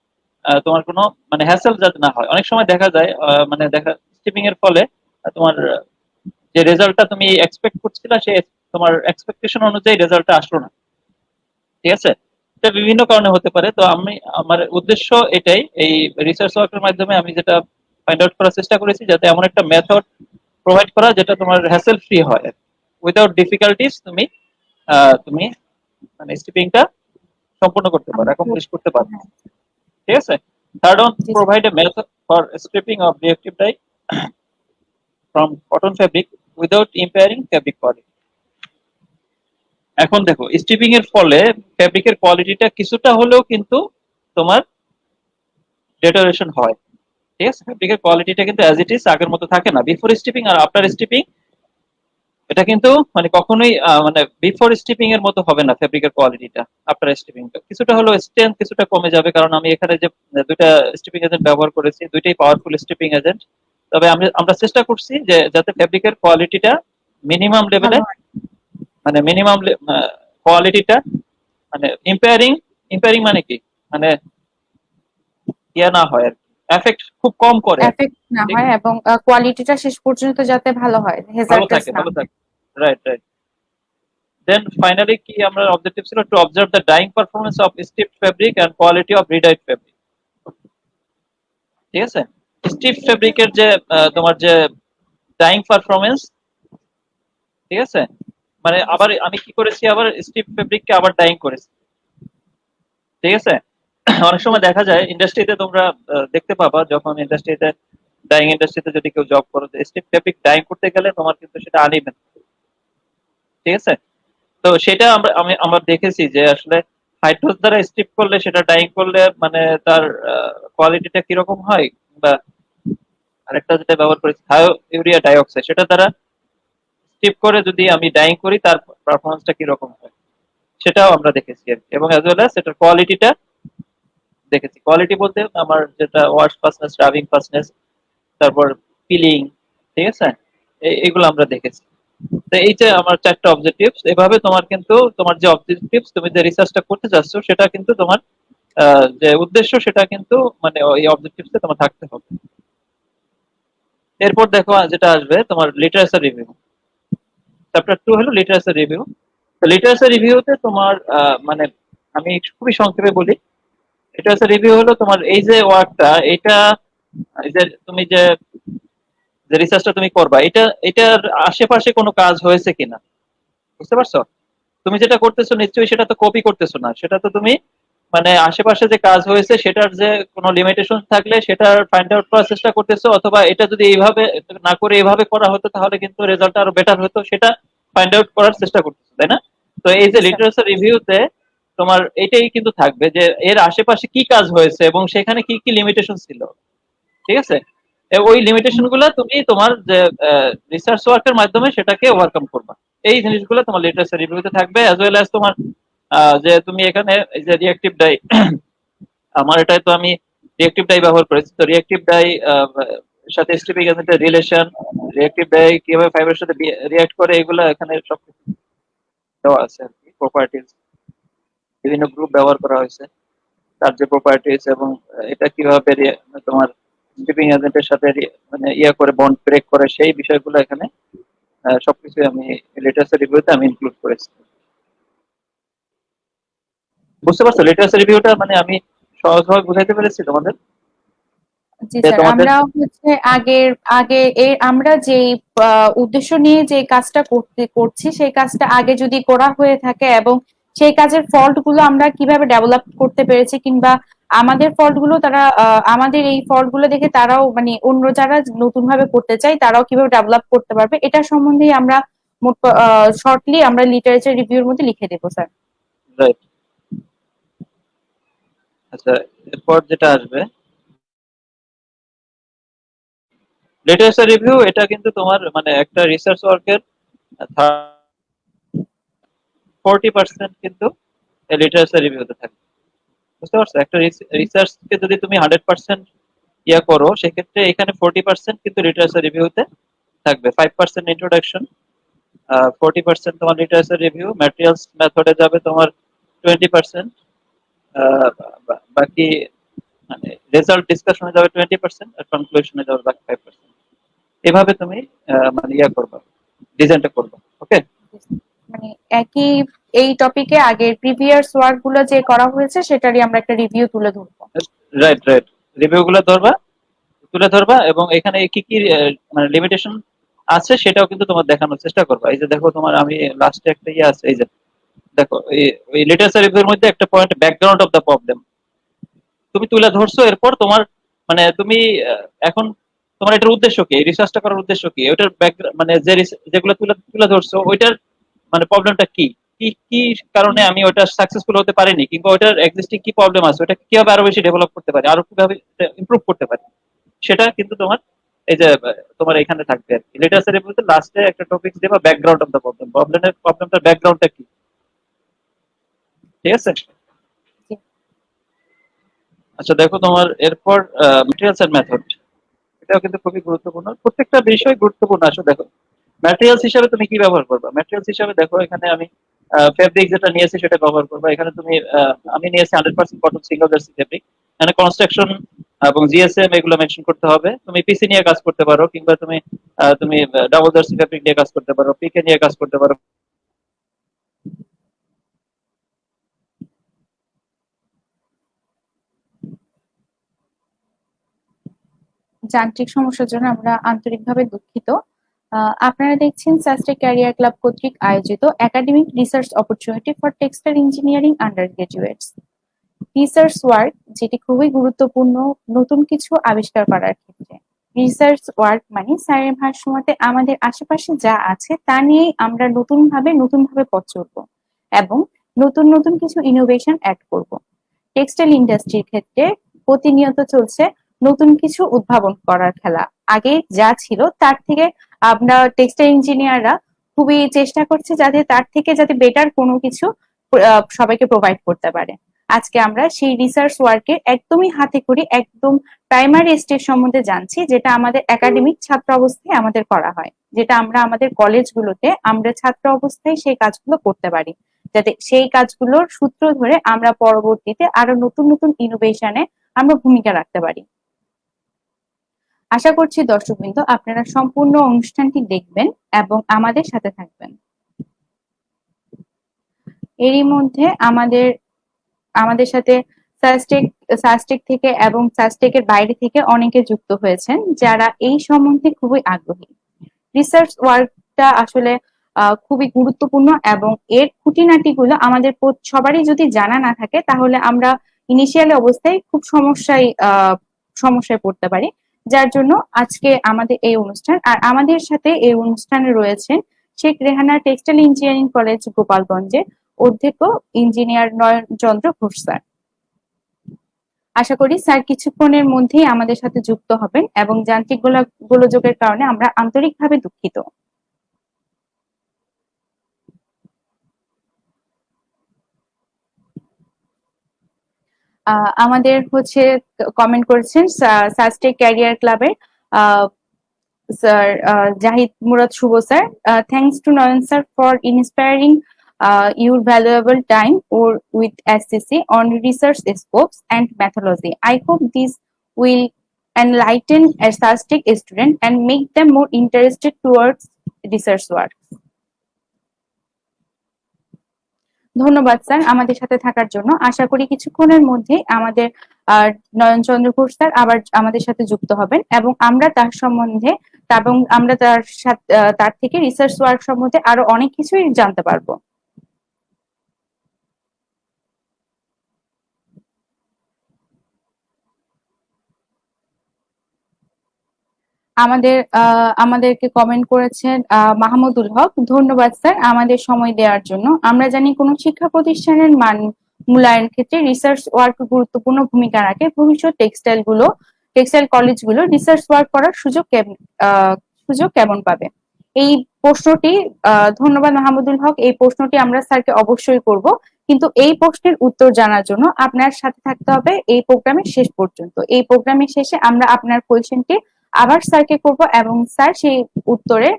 তোমার কোনো মানে হ্যাসেল যাতে না হয়। অনেক সময় দেখা যায় মানে স্টিপিং এর ফলে তোমার যে রেজাল্টটা তুমি এক্সপেক্ট করছিলা সে তোমার এক্সপেকটেশন অনুযায়ী রেজাল্টটা আসলো না, ঠিক আছে? এটা বিভিন্ন কারণে হতে পারে। তো আমি আমার উদ্দেশ্য এটাই, এই রিসার্চ ওয়ার্কের মাধ্যমে আমি যেটা ফাইন্ড আউট করার চেষ্টা করেছি, যাতে এমন একটা মেথড প্রোভাইড করা যেটা তোমার হ্যাসেল ফ্রি হয়, উইদাউট ডিফিকাল্টিস তুমি তুমি মানে স্টিপিংটা সম্পূর্ণ করতে পারো, অ্যাকমপ্লিশ করতে পারো, হ্যাঁ, ঠিক আছে? থার্ড অন, জি sir. Provide a method for stripping of reactive dye from cotton fabric without impairing fabric quality. এখন দেখো, স্ট্রিপিং এর ফলে ফ্যাব্রিকের কোয়ালিটিটা কিছুটা হলেও কিন্তু তোমার ডেটোরেশন হয়, ঠিক আছে? ফ্যাব্রিকের কোয়ালিটিটা কিন্তু অ্যাজ ইট ইজ আগের মতো থাকে না। বিফোর স্টিপিং আর আফটার স্টিপিং এটা কিন্তু মানে কখনোই মানে বিফোর স্টিপিং এর মতো হবে না ফেব্রিকের কোয়ালিটিটা। আফটার স্টিপিংটা কিছুটা হলো স্ট্রেংথ কিছুটা কমে যাবে, কারণ আমি এখানে যে দুইটা স্টিপিং এজেন্ট ব্যবহার করেছি, দুইটাই পাওয়ারফুল স্টিপিং এজেন্ট। তবে আমরা আমরা চেষ্টা করছি যে যাতে ফেব্রিকের কোয়ালিটিটা মিনিমাম লেভেলে, ভালো হয়। মানে মিনিমাম কোয়ালিটিটা মানে ইম্পেয়ারিং, ইম্পেয়ারিং মানে কি, মানে ইয়া না হয় আর কি, এফেক্ট খুব কম করে আর কি। এফেক্ট না ঠিক, হয় এবং কোয়ালিটিটা শেষ পর্যন্ত যাতে ভালো হয়, ভালো হেজার্ডনেস থাকে, না ভালো হয়। থাকে। Right, right. দেন ফাইনালি কি আমরা অবজেক্টিভ ছিল to observe the dyeing performance of stiff fabric and quality of redyed fabric. ঠিক আছে, স্টিফ ফেব্রিকের যে তোমার যে ডাইং পারফরমেন্স, ঠিক আছে, মানে আবার আমি কি করেছি, আবার স্টিফ ফেব্রিককে আবার ডাইং করেছি। ঠিক আছে, অনেক জি। সময় দেখা যায় ইন্ডাস্ট্রিতে তোমরা দেখতে পাবা, যখন ইন্ডাস্ট্রিতে ডাইং ইন্ডাস্ট্রিতে যদি কেউ জব করো, স্টিফ ফেব্রিক ডাইং করতে গেলে তোমার কিন্তু সেটা আনইভেন। ঠিক আছে, তো সেটা আমরা দেখেছি যে আসলে হাইড্রোস দ্বারা স্টিপ করলে, সেটা ডাইং করলে মানে তার কোয়ালিটিটা কিরকম হয়, বা আরেকটা যেটা ব্যবহার করেছি থায়ো ইউরিয়া ডাইঅক্সাইড, সেটা দ্বারা স্টিপ করে যদি আমি ডাইং করি তার পারফরমেন্সটা কিরকম হয় সেটাও আমরা দেখেছি আর কি। এবং অ্যাজ ওয়েল অ্যাজ সেটার কোয়ালিটিটা দেখেছি। কোয়ালিটি বলতে আমার যেটা ওয়াশ ফাস্টনেস, রাবিং ফাস্টনেস, তারপর পিলিং, ঠিক আছে, এইগুলো আমরা দেখেছি। তো এই যে আমার চারটা অবজেক্টিভস, এভাবে তোমার কিন্তু তোমার যে অবজেক্টিভস তুমি যে রিসার্চটা করতে চাচ্ছ সেটা কিন্তু তোমার যে উদ্দেশ্য সেটা কিন্তু মানে ওই অবজেক্টিভসে তোমার থাকতে হবে। এরপর দেখো যেটা আসবে তোমার লিটারেচার রিভিউ। চ্যাপ্টার 2 হলো লিটারেচার রিভিউ। তো লিটারেচার রিভিউতে তোমার মানে আমি খুবই সংক্ষেপে বলি, লিটারেচার রিভিউ হলো তোমার এই যে ওয়ার্কটা, এটা এই যে তুমি যে যে রিসার্চটা তুমি করবা, এটার আশেপাশে কোনো কাজ হয়েছে কিনা, বুঝতে পারছো? তুমি যেটা করতেছো নিশ্চয়ই সেটা তো কপি করতেছো না, সেটা তো তুমি মানে আশেপাশে যে কাজ হয়েছে সেটার যে কোনো লিমিটেশন থাকলে সেটা ফাইন্ড আউট করার চেষ্টা করতেছো, অথবা এটা যদি এইভাবে না করে এইভাবে করা হতো তাহলে কিন্তু রেজাল্ট আরো বেটার হতো, সেটা ফাইন্ড আউট করার চেষ্টা করতেছো, তাই না? তো এই যে জি স্যার। লিটারেচার রিভিউতে তোমার এটাই কিন্তু থাকবে যে এর আশেপাশে কি কাজ হয়েছে এবং সেখানে কি কি লিমিটেশন ছিল। ঠিক আছে, ওই লিমিটেশন গুলা তুমি তোমার যে রিসার্চ ওয়ার্কের মাধ্যমে সেটাকে ওভারকাম করবা। এই জিনিসগুলো তোমার লিটারেচার রিভিউতে থাকবে, অ্যাজ ওয়েল অ্যাজ তোমার যে তুমি এখানে এই যে রিঅ্যাক্টিভ ডাই, আমার এটাই তো আমি রিঅ্যাক্টিভ ডাই ব্যবহার করেছি। তো রিঅ্যাক্টিভ ডাই সাথে স্টিপিক এজেন্টের রিলেশন, রিঅ্যাক্টিভ ডাই কিভাবে ফাইবারের সাথে রিঅ্যাক্ট করে, এগুলো এখানে সব দেওয়া আছে আর কি। প্রপার্টিজ, বিভিন্ন গ্রুপ ব্যবহার করা হয়েছে, তার যে প্রপার্টিজ এবং এটা কিভাবে তোমার স্টিপিং এজেন্টের সাথে মানে ইয়া করে বন্ড ব্রেক করে, সেই বিষয়গুলো এখানে সবকিছু আমি লিটারেচার রিভিউতে আমি ইনক্লুড করেছি। বুঝতে পারছো লিটারেচার রিভিউটা মানে আমি সহজভাবে বুঝাইতে পেরেছি তোমাদের, জি যে স্যার, তোমাদের। আমরা হচ্ছে আগের আগে আমরা যে উদ্দেশ্য নিয়ে যে কাজটা করছি সেই কাজটা আগে যদি করা হয়ে থাকে এবং সেই কাজের ফল্ট গুলো আমরা কিভাবে ডেভেলপ করতে পেরেছি, কিংবা আমাদের ফল্ট গুলো তারা আমাদের এই ফল্ট গুলো দেখে তারাও মানে অন্য যারা নতুন ভাবে করতে চায় তারাও কিভাবে ডেভেলপ করতে পারবে, এটা সম্বন্ধে আমরা শর্টলি আমরা লিটারেচার রিভিউর মধ্যে লিখে দেবো স্যার। রাইট। আচ্ছা, এরপর যেটা আসবে লিটারেচার রিভিউ, এটা কিন্তু তোমার মানে একটা রিসার্চ ওয়ার্কের 40% কিন্তু লিটারেচার রিভিউতে থাকে। বুঝতে পারছো, একটা রিসার্চকে যদি তুমি 100% ইয়া করো, সেক্ষেত্রে এখানে 40% কিন্তু লিটারেচার রিভিউতে থাকবে। 5% ইন্ট্রোডাকশন, 40% তোমার লিটারেচার রিভিউ, ম্যাটেরিয়ালস মেথডে যাবে তোমার 20%, বাকি মানে রেজাল্ট ডিসকাশনে যাবে 20%, আর কনক্লুশনে যাবে বাকি 5%। এভাবে তুমি মানে ইয়া করবা, ডিজাইনটা করবা। ওকে, মানে একই এই টপিকে আগের প্রিভিয়াস ওয়ার্ক গুলো যে করা হয়েছে সেটারই আমরা একটা রিভিউ তুলে ধরবো। Right, right. রিভিউ গুলো ধরবা, তুলে ধরবা, এবং এখানে কি কি মানে লিমিটেশন আছে সেটাও কিন্তু তোমার দেখানোর চেষ্টা করবা। এই যে দেখো তোমার আমি লাস্টে একটা ইয়ে আছে, এই যে দেখো এই লিটারেচার রিভিউর মধ্যে একটা point, background of the problem তুমি তুলে ধরছো। এরপর তোমার মানে তুমি এখন তোমার এটার উদ্দেশ্য কি, রিসার্চটা করার উদ্দেশ্য কি, ওইটার মানে যে যেগুলো তুলে তুলে ধরছো ওইটার মানে প্রবলেমটা কি, কি কি কারণে আমি ওটা সাকসেসফুল হতে পারিনি, কিংবা ওইটার এক্সিস্টিং কি প্রবলেম আছে, ওটা কিভাবে আরো বেশি ডেভেলপ করতে পারি, আরো কিভাবে ইমপ্রুভ করতে পারি, সেটা কিন্তু তোমার এই যে তোমার এখানে থাকবে আর কি, লিটারেচারের মধ্যে লাস্টে একটা টপিক দেবা ব্যাকগ্রাউন্ড অফ দ্য প্রবলেমটার ব্যাকগ্রাউন্ডটা কি, ঠিক আছে? জি। আচ্ছা দেখো, তোমার এরপর ম্যাটেরিয়ালস এন্ড মেথড, এটাও কিন্তু খুবই গুরুত্বপূর্ণ, প্রত্যেকটা বিষয় গুরুত্বপূর্ণ। আসলে দেখো, ম্যাটেরিয়ালস হিসাবে তুমি কি ব্যবহার করবা, ম্যাটেরিয়ালস হিসাবে দেখো এখানে আমি ফেব্রিক যেটা নিয়েছি সেটা ব্যবহার করবা। এখানে তুমি আমি নিয়েছি 100% কটন সিঙ্গেল জার্সি ফেব্রিক। এখানে কনস্ট্রাকশন এবং জিএসএম এগুলো মেনশন করতে হবে। তুমি পিসি নিয়ে কাজ করতে পারো, কিংবা তুমি ডাবল জার্সি ফেব্রিক নিয়ে কাজ করতে পারো, পিকে নিয়ে কাজ করতে পারো। যান্ত্রিক সমস্যার জন্য আমরা আন্তরিকভাবে দুঃখিত। আপনারা দেখছেন সাস্টে ক্যারিয়ার ক্লাব কর্তৃক আয়োজিত academic research opportunity for textile engineering under graduates research work, যেটি খুবই গুরুত্বপূর্ণ নতুন কিছু আবিষ্কার করার ক্ষেত্রে। রিসার্চ ওয়ার্ক মানে স্যারের ভাষ্যমতে আমাদের আশেপাশে যা আছে তা নিয়েই আমরা নতুনভাবে পথ চলবো এবং নতুন নতুন কিছু ইনোভেশন অ্যাড করব। টেক্সটাইল ইন্ডাস্ট্রির ক্ষেত্রে প্রতিনিয়ত চলছে নতুন কিছু উদ্ভাবন করার খেলা। আগে যা ছিল তার থেকে আমরা টেক্সটাইল ইঞ্জিনিয়াররা খুবই চেষ্টা করছি যাতে বেটার কোনো কিছু সবাইকে প্রোভাইড করতে পারে। আজকে আমরা সেই রিসার্চ ওয়ার্কের একদমই হাতে করি একদম প্রাইমারি স্টেজ সম্বন্ধে জানছি, যেটা আমাদের একাডেমিক ছাত্র অবস্থায় আমাদের করা হয়, যেটা আমরা আমাদের কলেজগুলোতে আমরা ছাত্র অবস্থায় সেই কাজগুলো করতে পারি, যাতে সেই কাজগুলোর সূত্র ধরে আমরা পরবর্তীতে আরো নতুন নতুন ইনোভেশনে আমরা ভূমিকা রাখতে পারি। আশা করছি দর্শকবৃন্দ আপনারা সম্পূর্ণ অনুষ্ঠানটি দেখবেন এবং আমাদের সাথে থাকবেন। এরই মধ্যে আমাদের সাথে সাস্টেক সাস্টেক থেকে এবং সাস্টেকের বাইরে থেকে অনেকে যুক্ত হয়েছেন যারা এই সম্বন্ধে খুবই আগ্রহী। রিসার্চ ওয়ার্কটা আসলে খুবই গুরুত্বপূর্ণ এবং এর খুঁটিনাটিগুলো আমাদের সবারই যদি জানা না থাকে তাহলে আমরা ইনিশিয়াল অবস্থায় খুব সমস্যায় পড়তে পারি। যার জন্য আজকে আমাদের এই অনুষ্ঠান, আর আমাদের সাথে এই অনুষ্ঠানে রয়েছেন Sheikh Rehana textile engineering college গোপালগঞ্জে অধ্যক্ষ ইঞ্জিনিয়ার নয়ন চন্দ্র ঘোষ স্যার। আশা করি স্যার কিছুক্ষণের মধ্যেই আমাদের সাথে যুক্ত হবেন এবং যান্ত্রিক গোলযোগের কারণে আমরা আন্তরিকভাবে দুঃখিত। আমাদের কমেন্ট করেছেন সাস্টেক ক্যারিয়ার ক্লাবের sir Zahid Murad Shuvo sir. Thanks to Nayan sir for inspiring your valuable time or with SCC on research scopes and methodology. I hope this will enlighten a SASTIC student and make them more interested towards research work. ধন্যবাদ sir আমাদের সাথে থাকার জন্য। আশা করি কিছুক্ষণের মধ্যে আমাদের নয়ন চন্দ্র Ghosh sir আবার আমাদের সাথে যুক্ত হবেন এবং আমরা তার সম্বন্ধে এবং আমরা তার থেকে রিসার্চ ওয়ার্ক সম্বন্ধে আরো অনেক কিছুই জানতে পারবো। আমাদেরকে কমেন্ট করেছেন মাহমুদুল হক। ধন্যবাদ স্যার আমাদের সময় দেওয়ার জন্য। আমরা জানি কোনো শিক্ষা প্রতিষ্ঠানের মান মূল্যায়ন ক্ষেত্রে রিসার্চ ওয়ার্ক গুরুত্বপূর্ণ ভূমিকা রাখে। ভবিষ্যৎ টেক্সটাইল কলেজগুলো রিসার্চ ওয়ার্ক করার সুযোগ কেমন পাবে? এই প্রশ্নটি ধন্যবাদ মাহমুদুল হক। এই প্রশ্নটি আমরা স্যারকে অবশ্যই করব, কিন্তু এই প্রশ্নের উত্তর জানার জন্য আপনার সাথে থাকতে হবে এই প্রোগ্রামের শেষ পর্যন্ত। এই প্রোগ্রামের শেষে আমরা আপনার কোয়েশ্চেনটি আবার স্যারকে করব এবং স্যার সেই উত্তরে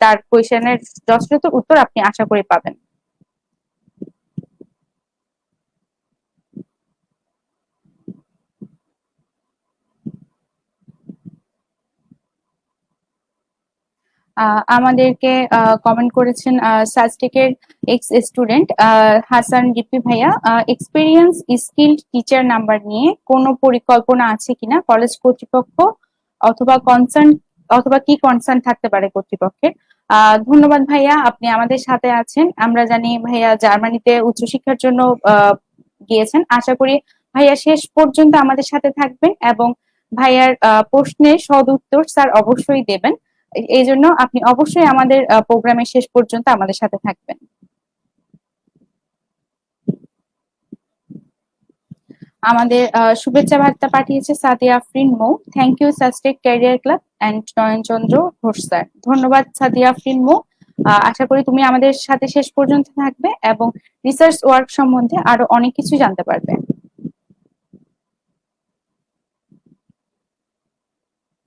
তার কোয়েশ্চেনের যথাযথ উত্তর আপনি আশা করি পাবেন। আমাদেরকে কমেন্ট করেছেন সাস্টেকের এক্স স্টুডেন্ট হাসান রিপি ভাইয়া। এক্সপিরিয়েন্স স্কিল্ড টিচার নাম্বার নিয়ে কোনো পরিকল্পনা আছে কিনা কলেজ কর্তৃপক্ষ অথবা কি কনসার্ন থাকতে পারে কর্তৃপক্ষের? ধন্যবাদ ভাইয়া, আপনি আমাদের সাথে আছেন। আমরা জানি ভাইয়া জার্মানিতে উচ্চশিক্ষার জন্য গিয়েছেন। আশা করি ভাইয়া শেষ পর্যন্ত আমাদের সাথে থাকবেন এবং ভাইয়ার প্রশ্নের সদ উত্তর স্যার অবশ্যই দেবেন। এই জন্য আপনি অবশ্যই আমাদের প্রোগ্রামের শেষ পর্যন্ত আমাদের সাথে থাকবেন। আমাদের শুভেচ্ছা বার্তা পাঠিয়েছে Sadia Afrin Mou. Thank you SUSTEC career club and Nayanchandra Ghosh sir. ধন্যবাদ সাদিয়া আফরিন মৌ। আশা করি তুমি আমাদের সাথে শেষ পর্যন্ত থাকবে এবং রিসার্চ ওয়ার্ক সম্বন্ধে আরো অনেক কিছু জানতে পারবে।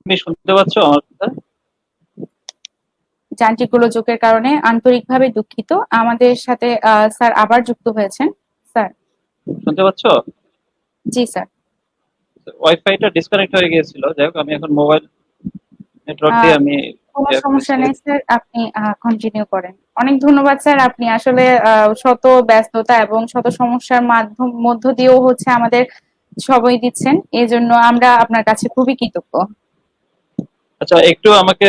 তুমি শুনতে পাচ্ছ আমার কথা? যান্ত্রিক গোলযোগের কারণে আন্তরিকভাবে দুঃখিত। আমাদের সাথে স্যার আবার যুক্ত হয়েছেন। স্যার। শুনতে পাচ্ছ? জি স্যার। ওয়াইফাইটা ডিসকানেক্ট হয়ে গিয়েছিল, যাই হোক আমি এখন মোবাইল নেটওয়ার্ক দিয়ে আমি কোনো ইয়ে সমস্যা করেছি। নেই স্যার, আপনি কন্টিনিউ করেন। অনেক ধন্যবাদ স্যার, আপনি আসলে শত ব্যস্ততা এবং শত সমস্যার মধ্য দিয়েও হচ্ছে আমাদের সময় দিচ্ছেন, এজন্য আমরা আপনার কাছে খুবই কৃতজ্ঞ। আচ্ছা, একটু আমাকে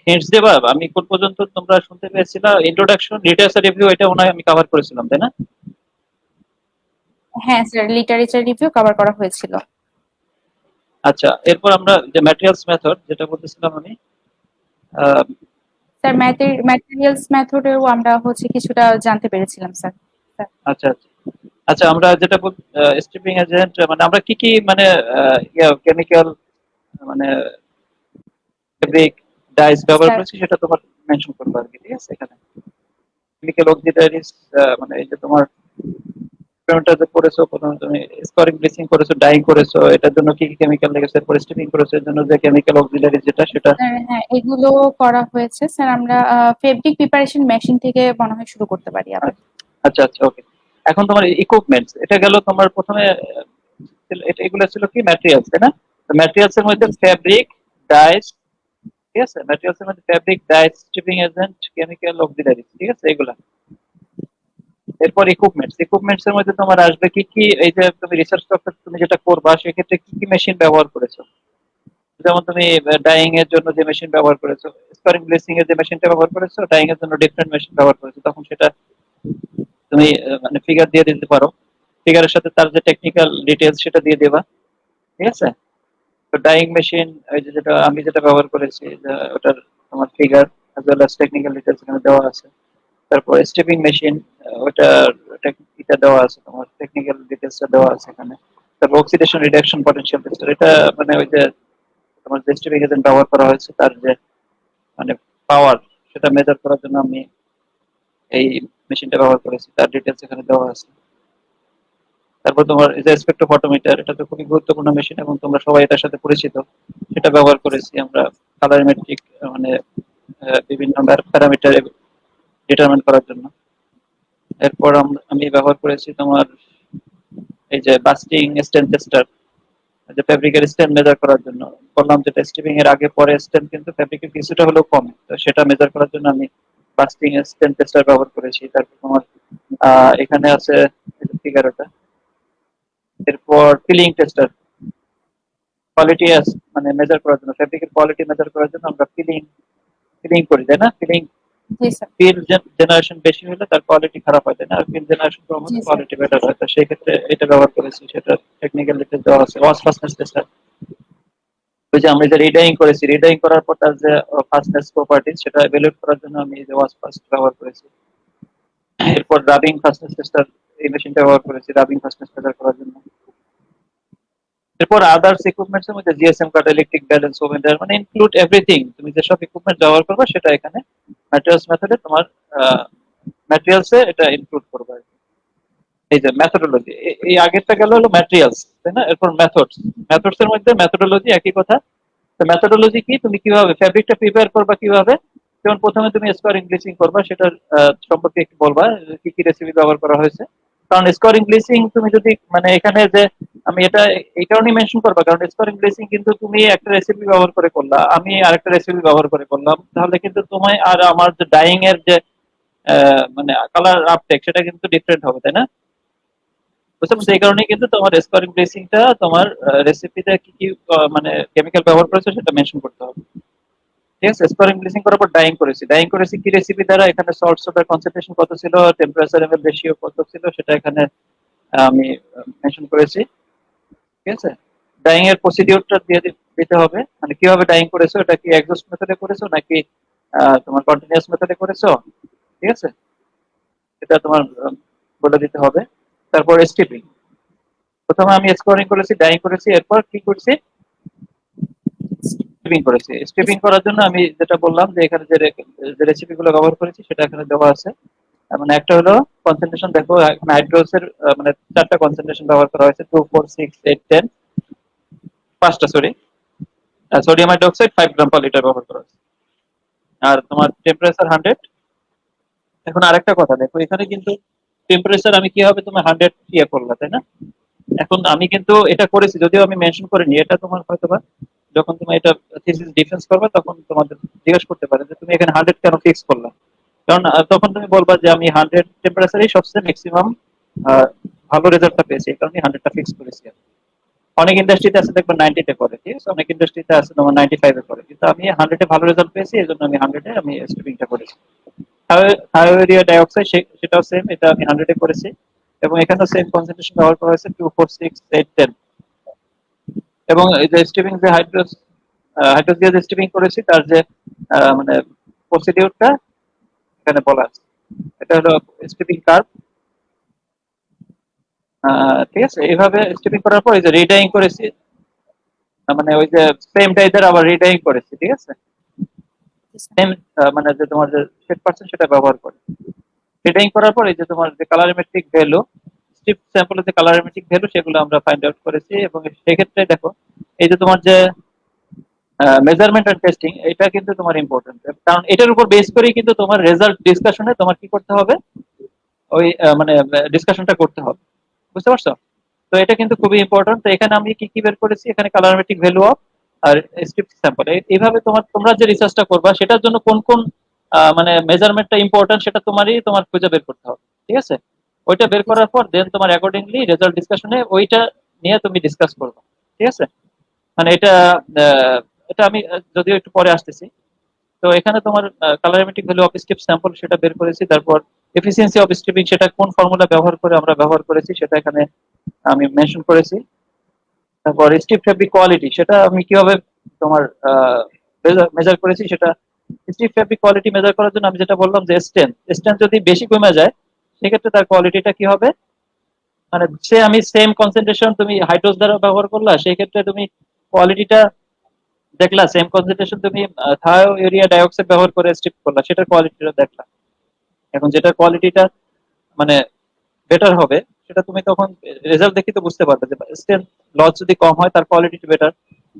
হিন্টস দেবা, আমি কোন পর্যন্ত তোমরা শুনতে পেয়েছিলা? ইন্ট্রোডাকশন, ডিটেইলস আর রিভিউ, এটা মনে হয় আমি কভার করেছিলাম, তাই না? হ্যাঁ স্যার, লিটারেচার রিভিউ কভার করা হয়েছিল। আচ্ছা, এরপর আমরা যে ম্যাটেরিয়ালস মেথড যেটা বলতেছিলাম আমি, আহ, স্যার ম্যাটেরিয়ালস মেথডেও আমরা হচ্ছে কিছুটা জানতে পেরেছিলাম স্যার। স্যার। আচ্ছা আচ্ছা আচ্ছা, আমরা যেটা স্ট্রিপিং এজেন্ট মানে আমরা কি কি মানে কেমিক্যাল মানে ফেব্রিক ডাইস ব্যবহার স্যার। করেছি সেটা তোমার মেনশন করবো আর কি, ঠিক আছে? এখানে কেমিক্যাল অক্সিডাইজিস, মানে এই যে তোমার এক্সপেরিমেন্টটা করেছো, প্রথমে তুমি স্কোরিং ব্লিচিং করেছো, ডাইং করেছো, এটার জন্য কি কি কেমিক্যাল লেগেছে, এরপর স্টিপিং করেছো, এর জন্য যে কেমিক্যাল অক্সিলারি যেটা সেটা। স্যার হ্যাঁ, এগুলো করা হয়েছে স্যার। আমরা ফেব্রিক প্রিপারেশন মেশিন থেকে মনে হয় শুরু করতে পারি আবার। আচ্ছা আচ্ছা, ওকে। এখন তোমার ইকুইপমেন্টস, এটা গেল তোমার প্রথমে এটা এগুলো ছিল কি ম্যাটেরিয়ালস, তাই না? ম্যাটেরিয়ালস এর মধ্যে জি স্যার। ফেব্রিক, ডাইস, ঠিক আছে? ম্যাটেরিয়ালস এর মধ্যে fabric, dyes, stripping agent, chemical auxiliary, ঠিক আছে এগুলা। এরপর ইকুইপমেন্টস এর মধ্যে তোমার আসবে কি কি, এই যে তুমি রিসার্চ পেপার তুমি যেটা করবা সেক্ষেত্রে কি কি মেশিন ব্যবহার করেছো, যেমন তুমি ডাইং এর জন্য যে মেশিন ব্যবহার করেছো, স্কোরিং ব্লেসিং এর যে মেশিনটা ব্যবহার করেছো, ডাইং এর জন্য ডিফারেন্ট মেশিন ব্যবহার করেছো, তখন সেটা তুমি মানে ফিগার দিয়ে দিতে পারো। ফিগারের সাথে তার যে টেকনিক্যাল ডিটেলস সেটা দিয়ে দেবা, ঠিক আছে? তো ডাইং মেশিন, ওই যে যেটা আমি যেটা ব্যবহার করেছি, ওটার তোমার figure as well as technical details এখানে দেওয়া আছে। তারপর স্টেপিং মেশিন, ওটার টেকনিকটা দেওয়া আছে, তোমার টেকনিক্যাল ডিটেলসটা দেওয়া আছে এখানে। তারপর অক্সিডেশন রিডাকশন পটেনশিয়াল টেস্টার, এটা মানে ওই যে তোমার যে স্টেপিং এজেন্ট ব্যবহার করা হয়েছে তার যে মানে পাওয়ার, সেটা মেজার করার জন্য আমি এই মেশিনটা ব্যবহার করেছি, তার ডিটেলস এখানে দেওয়া আছে। তারপর তোমার এই যে স্পেকট্রোফটোমিটার, এটা তো খুবই গুরুত্বপূর্ণ মেশিন এবং তোমরা সবাই এটার সাথে পরিচিত, সেটা ব্যবহার করেছি আমরা কালারিমেট্রিক মানে বিভিন্ন প্যারামিটার ডিটারমিন করার জন্য। এরপর আমি ব্যবহার করেছি তোমার এই যে বাস্টিং স্ট্যান্ড টেস্টার, যে ফেব্রিকের স্ট্যান্ড মেজার করার জন্য বললাম, যেটা স্টিপিং এর আগে পরে স্ট্যান্ড কিন্তু ফেব্রিকের কিছুটা হলেও কমে, তো সেটা মেজার করার জন্য আমি বাস্টিং স্ট্যান্ড টেস্টার ব্যবহার করেছি। তারপর তোমার এখানে আছে ফিগার ওটা। এরপর ফিলিং টেস্টার, কোয়ালিটি মানে মেজার করার জন্য, ফেব্রিকের কোয়ালিটি মেজার করার জন্য আমরা ফিলিং ফিলিং করি, তাই না? ফিলিং জি স্যার। ফিল জেনারেশন বেশি হলে তার কোয়ালিটি খারাপ হয়, তাই না? আর ফিল জেনারেশন কম জি হলে স্যার। কোয়ালিটি বেটার হয়, তো সেই ক্ষেত্রে এটা ব্যবহার করেছি, সেটা টেকনিক্যাল ডিটেলস দেওয়া আছে। ওয়াশ ফাস্টনেস টেস্টার, ওই যে আমি যে রিডাইং করেছি, রিডাইং করার পর তার যে ফাস্টনেস প্রপার্টিজ সেটা এভালুয়েট করার জন্য আমি এই যে ওয়াশ ফাস্ট ব্যবহার করেছি। এরপর রাবিং ফাস্টনেস টেস্টার, এই মেশিনটা ব্যবহার করেছি রাবিং ফাস্টনেস মেজার করার জন্য। এরপর আদার্স ইকুইপমেন্টস এর মধ্যে জিএসএম কার্ড, ইলেকট্রিক ব্যালেন্স, ওভেন্ডার, মানে ইনক্লুড এভরিথিং, তুমি যেসব ইকুইপমেন্ট ব্যবহার করবে সেটা এখানে ম্যাটেরিয়ালস মেথডে তোমার ম্যাটেরিয়ালসে এটা ইনক্লুড করবে আর কি। এই যে মেথোডোলজি, এই আগেরটা গেল হলো ম্যাটেরিয়ালস, তাই না? এরপর মেথডস, মেথডস এর মধ্যে মেথোডোলজি একই কথা। তো মেথোডোলজি কি, তুমি কিভাবে ফেব্রিকটা প্রিপেয়ার করবা, কিভাবে, যেমন প্রথমে তুমি স্কোরিং ব্লিচিং করবা, সেটার সম্পর্কে একটু বলবা কি কি রেসিপি ব্যবহার করা হয়েছে। কারণ স্কোরিং ব্লিচিং তুমি যদি মানে এখানে যে আমি এটা এই কারণেই মেনশন করবা, কারণ স্কোরিং ব্লিচিং কিন্তু তুমি একটা রেসিপি ব্যবহার করে করলা, আমি আরেকটা রেসিপি ব্যবহার করে করলাম, তাহলে কিন্তু তোমায় আর আমার যে ডাইং এর যে মানে কালার আপটেক সেটা কিন্তু ডিফারেন্ট হবে, তাই না? বুঝতে পারছো? এই কারণেই কিন্তু তোমার স্কোরিং ব্লিচিংটা তোমার রেসিপিতে কি কি মানে কেমিক্যাল ব্যবহার করেছে সেটা মেনশন করতে হবে, ঠিক আছে? স্কোরিং ব্লিচিং করার পর ডাইং করেছি, ডাইং করেছি কি রেসিপি দ্বারা, এখানে সল্ট সোডার কনসেন্ট্রেশন কত ছিল, টেম্পারেচার এমএল রেশিও কত ছিল, সেটা এখানে আমি মেনশন করেছি, ঠিক আছে? ডাইং এর প্রসিডিউরটা দিয়ে দিতে হবে, মানে কিভাবে ডাইং করেছো, এটা কি এক্সস্ট মেথডে করেছো নাকি তোমার কন্টিনিউয়াস মেথডে করেছো, ঠিক আছে? এটা তোমার বলে দিতে হবে। তারপর স্টিপিং, প্রথমে আমি স্কোরিং করেছি, ডাইং করেছি, এরপর কি করছি, স্ট্রিপিং করেছি। স্ট্রিপিং করার জন্য আমি যেটা বললাম যে এখানে যে রেসিপি গুলো ব্যবহার করেছি সেটা এখানে দেওয়া আছে। মানে একটা হলো কনসেন্ট্রেশন, দেখো এখানে হাইড্রোসের মানে 4টা কনসেন্ট্রেশন ব্যবহার করা হয়েছে, 2 4 6 8 10, 5টা সরি। সোডিয়াম হাইড্রোক্সাইড 5 গ্রাম পার লিটার ব্যবহার করা হয়েছে। আর তোমার টেম্পারেচার 100। এখন আরেকটা কথা দেখো, এখানে কিন্তু টেম্পারেচার আমি কিভাবে তোমার 100 ইয়ে করলাম, তাই না? এখন আমি কিন্তু এটা করেছি, যদিও আমি মেনশন করিনি, এটা তোমার হয়তোবা যখন তুমি এটা থিসিস ডিফেন্স করবে তখন তোমাদের জিজ্ঞেস করতে পারে যে তুমি এখানে 100 কেন ফিক্স করলে। কারণ তখন তুমি বলবা যে আমি 100 টেম্পারেচারই সবচেয়ে ম্যাক্সিমাম ভালো রেজাল্টটা পেয়েছি, এই কারণে 100টা ফিক্স করেছি। অনেক ইন্ডাস্ট্রিতে আছে দেখবেন 90-তে করে, ঠিক আছে, অনেক ইন্ডাস্ট্রিতে আছে তোমার 95-এ করে, কিন্তু আমি 100-এ ভালো রেজাল্ট পেয়েছি, এই জন্য আমি 100-এ আমি স্ট্রিপিংটা করেছি। হাইওয়েরিয়া ডাইঅক্সাইড সেটাও সেম, এটা আমি 100-এ করেছি এবং এখানেও সেম কনসেন্ট্রেশন ব্যবহার করা হয়েছে, 2 4 6 8 10। এবং এই যে স্ট্রিপিং যে হাইড্রোস দিয়ে যে স্ট্রিপিং করেছি তার যে মানে প্রসিডিউরটা এখানে বলা আছে। এটা হলো স্ট্রিপিং কার্ভ। ঠিক আছে, এইভাবে স্ট্রিপিং করার পর এই যে রিডাইং করেছি, মানে ওই যে সেম টাইপের আবার রিডাইং করেছি, ঠিক আছে, সেম মানে যে তোমার যে সেট পার্সেন্ট সেটা ব্যবহার করে রিডাইং করার পর এই যে তোমার যে কালারিমেট্রিক ভ্যালু, স্ট্রিপ স্যাম্পলের যে কালারিমেট্রিক ভ্যালু সেগুলো আমরা ফাইন্ড আউট করেছি। এবং সেক্ষেত্রে দেখো এই যে তোমার যে মেজারমেন্ট এন্ড টেস্টিং, এটা কিন্তু তোমার ইম্পর্টেন্ট, কারণ এটার উপর বেস করেই কিন্তু তোমার রেজাল্ট ডিসকাশনে তোমার কি করতে হবে, ওই মানে ডিসকাশনটা করতে হবে, বুঝতে পারছো? তো এটা কিন্তু খুবই ইম্পর্টেন্ট। তো এখানে আমি কি কি বের করেছি, এখানে কালারমেট্রিক ভ্যালু অফ আর স্ক্রিপ্ট স্যাম্পল, এইভাবে তোমরা যে রিসার্চটা করবা সেটার জন্য কোন কোন মানে মেজারমেন্টটা ইম্পর্টেন্ট সেটা তোমার খুঁজে বের করতে হবে, ঠিক আছে? ওইটা বের করার পর দেন তোমার অ্যাকর্ডিংলি রেজাল্ট ডিসকাশনে ওইটা নিয়ে তুমি ডিসকাস করবে, ঠিক আছে? মানে এটা আমি যদিও একটু পরে আসতেছি। তো এখানে তোমার কালারমেট্রিক ভ্যালু অফ স্ট্রিপ স্যাম্পল সেটা বের করেছি, তারপর এফিসিয়েন্সি অফ স্ট্রিপিং সেটা কোন ফর্মুলা ব্যবহার করে আমরা ব্যবহার করেছি সেটা এখানে আমি মেনশন করেছি। তারপর স্ট্রিপ ফেব্রিক কোয়ালিটি সেটা আমি কিভাবে তোমার মেজার করেছি, সেটা স্ট্রিপ ফেব্রিক কোয়ালিটি মেজার করার জন্য আমি যেটা বললাম যে স্ট্রেন্থ যদি বেশি কমে যায় সেক্ষেত্রে তার কোয়ালিটিটা কি হবে, মানে আমি সেম কনসেন্ট্রেশন তুমি হাইড্রোস দ্বারা ব্যবহার করলা, সেই ক্ষেত্রে তুমি কোয়ালিটিটা দেখলা, সেম কনসেন্ট্রেশন তুমি থায়োরিয়া ডাইঅক্সাইড ব্যবহার করে স্ট্রিপ করলা, সেটার কোয়ালিটিটা দেখলা। এখন যেটা কোয়ালিটিটা মানে বেটার হবে সেটা তুমি তখন রেজাল্ট দেখে তো বুঝতে পারবে যে স্ট্রেন্থ লস যদি কম হয় তার কোয়ালিটি বেটার,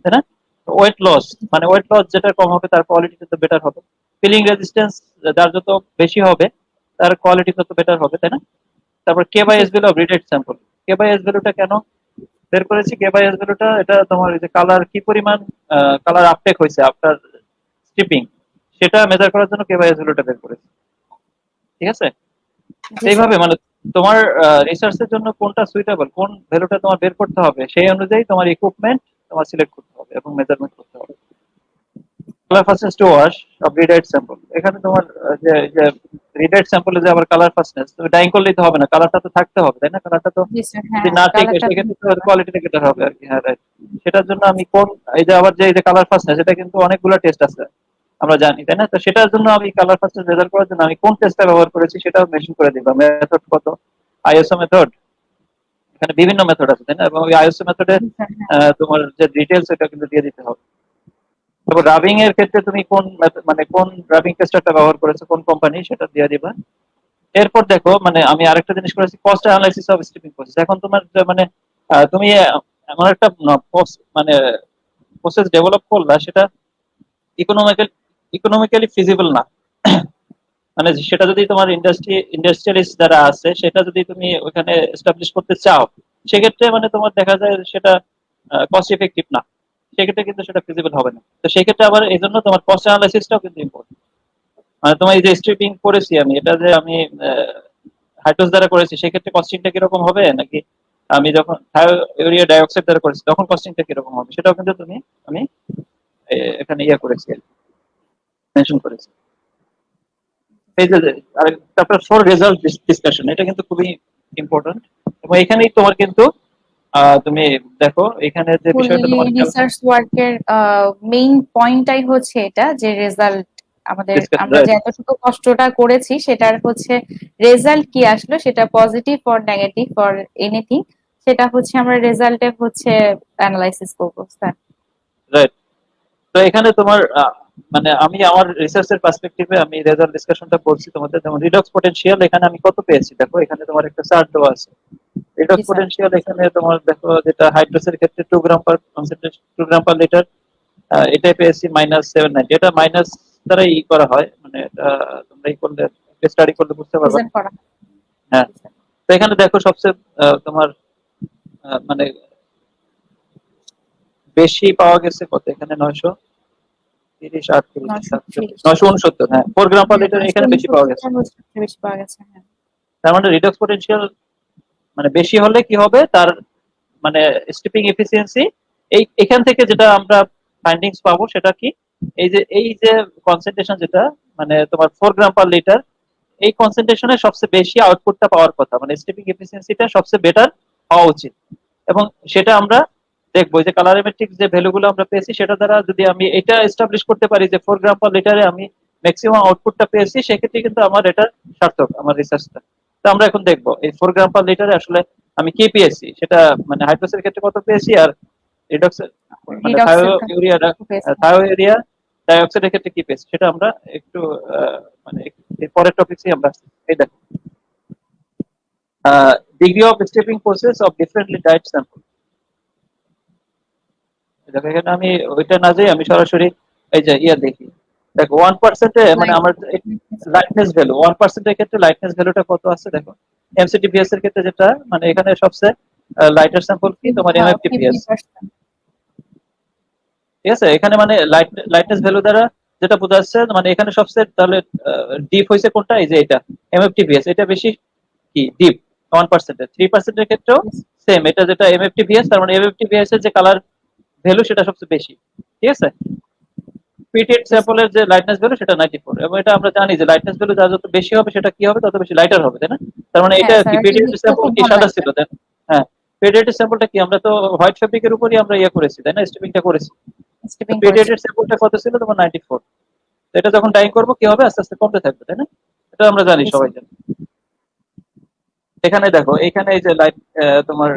তাই না? ওয়েট লস, মানে ওয়েট লস যেটা কম হবে তার কোয়ালিটি তো বেটার হবে। ফিলিং রেজিস্ট্যান্স যার যত বেশি হবে তার কোয়ালিটি তত বেটার হবে, তাই না? তারপর K by G. S value of redyed sample, K by S ভ্যালুটা কেন বের করেছি? কে বাই এস ভ্যালুটা এটা তোমার এই যে কালার কি পরিমাণ কালার আপটেক হয়েছে আফটার স্ট্রিপিং সেটা মেজার করার জন্য কে বাই এস ভ্যালুটা বের করেছি, ঠিক আছে? জি স্যার। এইভাবে মানে তোমার রিসার্চের জন্য কোনটা সুইটেবল, কোন ভ্যালুটা তোমার বের করতে হবে, সেই অনুযায়ী তোমার ইকুইপমেন্ট তোমার সিলেক্ট করতে হবে এবং মেজারমেন্ট করতে হবে। Colour fastness to wash of redyed sample, এখানে তোমার যে রিডাইড স্যাম্পলে যে আবার কালার ফাস্টনেস, তুমি ডাইং করলেই তো হবে না, কালারটা তো থাকতে হবে, তাই না? কালারটা তো জি স্যার, যদি হ্যাঁ না ঠিক হয় কালারটা সেক্ষেত্রে তো কোয়ালিটিটা বেটার হবে আর কি। হ্যাঁ, রাইট। সেটার জন্য আমি কোন এই যে আবার যে এই যে কালার ফাস্টনেস, এটা কিন্তু অনেকগুলো টেস্ট আছে আমরা জানি, তাই না? তো সেটার জন্য আমি কালার ফাস্টনেস মেজার করার জন্য আমি কোন টেস্টটা ব্যবহার করেছি সেটাও মেনশন করে দিবা। মেথড কত, আইএসও মেথড, এখানে বিভিন্ন মেথড আছে, তাই না? এবং ওই আইএসও মেথডে জি স্যার, হ্যাঁ। তোমার যে ডিটেলস এটা কিন্তু দিয়ে দিতে হবে। তারপর রাবিং এর ক্ষেত্রে তুমি কোন মানে কোন রাবিং টেস্টারটা ব্যবহার করেছো, কোন কোম্পানি, সেটা দিয়ে দিবা। এরপর দেখো মানে আমি আরেকটা জিনিস করেছি, cost analysis of stripping process. এখন তোমার মানে তুমি এমন একটা মানে প্রসেস ডেভেলপ করলা সেটা ইকোনমিক্যালি ফিজিবল না। মানে সেটা যদি তোমার ইন্ডাস্ট্রিয়ালিস্ট যারা আছে সেটা যদি তুমি ওখানে এস্টাবলিশ করতে চাও সেক্ষেত্রে মানে তোমার দেখা যায় সেটা কস্ট ইফেক্টিভ না, সেক্ষেত্রে কিন্তু সেটা ফিজিবল হবে না। তো সেক্ষেত্রে আবার এই জন্য তোমার কস্ট অ্যানালাইসিসটাও কিন্তু ইম্পর্টেন্ট। মানে তোমার এই যে স্ট্রিপিং করেছি আমি, এটা যে আমি হাইড্রোস দ্বারা করেছি সেক্ষেত্রে কস্টিংটা কিরকম হবে, নাকি আমি যখন ইউরিয়া ডাইঅক্সাইড দ্বারা করেছি তখন কস্টিংটা কিরকম হবে, সেটাও কিন্তু আমি এখানে করেছি, মেনশন করেছি। এই যে তারপর ফর রেজাল্ট ডিসকাশন, এটা কিন্তু খুবই ইম্পর্টেন্ট। এবং এখানেই তোমার কিন্তু তুমি দেখো এখানে যে বিষয়টা ফুললি তোমার রিসার্চ ওয়ার্কের মেইন পয়েন্টটাই হচ্ছে এটা যে রেজাল্ট ডিসকাশন, আমরা যে এতটুকু কষ্টটা করেছি সেটার হচ্ছে রেজাল্ট কি আসলো, সেটা positive or negative or anything, সেটা হচ্ছে আমরা রেজাল্টে হচ্ছে অ্যানালাইসিস করবো স্যার। রাইট। তো এখানে তোমার মানে আমি আমার রিসার্চের পার্সপেক্টিভে আমি রেজাল্ট ডিসকাশনটা বলছি তোমাদের। যেমন রিডক্স পটেনশিয়াল এখানে আমি কত পেয়েছি দেখো, এখানে তোমার একটা চার্ট দেওয়া আছে। জি রিডক্স স্যার। পটেনশিয়াল এখানে তোমার দেখো, যেটা হাইড্রোসের ক্ষেত্রে 2 গ্রাম পার কনসেন্ট্রেশন, 2 গ্রাম পার লিটার, এটা পেয়েছি -790। এটা মাইনাস দ্বারা করা হয়, মানে এটা তোমরা করলে, স্টাডি করলে বুঝতে পারবে। প্রেজেন্ট করা। হ্যাঁ। জি স্যার। তো এখানে দেখো সবচেয়ে তোমার মানে বেশি পাওয়া গেছে কত, এখানে 930, 38, 930। 969। হ্যাঁ, 4 গ্রাম পার হ্যাঁ, লিটার এখানে বেশি পাওয়া 969 গেছে। হচ্ছে সবচেয়ে বেশি পাওয়া গেছে। হ্যাঁ। তার মানে রিডক্স পটেনশিয়াল মানে বেশি হলে কি হবে, তার মানে স্টিপিং এফিসিয়েন্সি, এখান থেকে যেটা আমরা ফাইন্ডিংস পাবো সেটা কি, এই যে কনসেন্ট্রেশন যেটা মানে তোমার 4 গ্রাম পার লিটার, এই কনসেন্ট্রেশনে সবচেয়ে বেশি আউটপুটটা পাওয়ার কথা, মানে স্টিপিং এফিসিয়েন্সিটা সবচেয়ে বেটার হওয়া উচিত। এবং সেটা আমরা দেখবো যে কালারিমেট্রিক যে ভ্যালুগুলো আমরা পেয়েছি সেটা দ্বারা যদি আমি এটা এস্টাবলিশ করতে পারি যে 4 গ্রাম পার লিটারে আমি ম্যাক্সিমাম আউটপুটটা পেয়েছি, সেক্ষেত্রে কিন্তু আমার এটা সার্থক, আমার রিসার্চটা। তো আমরা এখন দেখবো এই 4 গ্রাম পার লিটারে আসলে আমি কি পেয়েছি, সেটা মানে হাইড্রোসের ক্ষেত্রে কত পেয়েছি, আর রিডক্স মানে রিডক্সের থায়োইউরিয়া ডাইঅক্সাইডের ক্ষেত্রে কি পেয়েছি, সেটা আমরা একটু মানে এর পরের টপিকসে আমরা আসছি। এই দেখো, degree of stepping process of differently died sample. দেখো এখানে আমি ওইটা না যাই, আমি সরাসরি এই যে দেখি। দেখো 1% মানে আমার লাইটনেস ভ্যালু, 1% এর ক্ষেত্রে লাইটনেস ভ্যালুটা কত আছে দেখো। এমসিটিপিএস এর ক্ষেত্রে যেটা মানে এখানে সবচেয়ে লাইটার স্যাম্পল কি তোমার এমএফটিপিএস। 50%। ঠিক আছে, এখানে মানে লাইটনেস ভ্যালু দ্বারা যেটা বোঝা যাচ্ছে, মানে এখানে সবচেয়ে তাহলে ডিপ হয়েছে কোনটা, এই যে এটা এমএফটিপিএস, এটা বেশি কি ডিপ 1%। 3% এর ক্ষেত্রেও সেম, এটা যেটা এমএফটিপিএস, তার মানে এমএফটিপিএস এর যে কালার ভ্যালু সেটা সবচেয়ে বেশি। ঠিক আছে, পিটেড স্যাম্পলের যে লাইটনেস ভ্যালু সেটা 94, এবং এটা আমরা জানি যে লাইটনেস ভ্যালু যত বেশি হবে সেটা কি হবে, তত বেশি লাইটার হবে, তাই না? তার মানে এটা হ্যাঁ কি স্যার, এটা পিটেড দেখতেও স্যাম্পল খুব কি ভালো সাদা লাগবে। ছিল, তাই না? হ্যাঁ, পিটেড স্যাম্পলটা কি, আমরা তো হোয়াইট ফেব্রিকের উপরই আমরা করেছি, তাই না, স্টিপিংটা করেছি। তো স্টিপিং পিটেড করেছে। স্যাম্পলটা কত ছিল তোমার 94। তো এটা যখন ডাইং করবো কি হবে, আস্তে আস্তে কমতে থাকবে, তাই না? এটা আমরা জানি, জি সবাই স্যার। জানি। এখানে দেখো, এখানে এই যে লাইট তোমার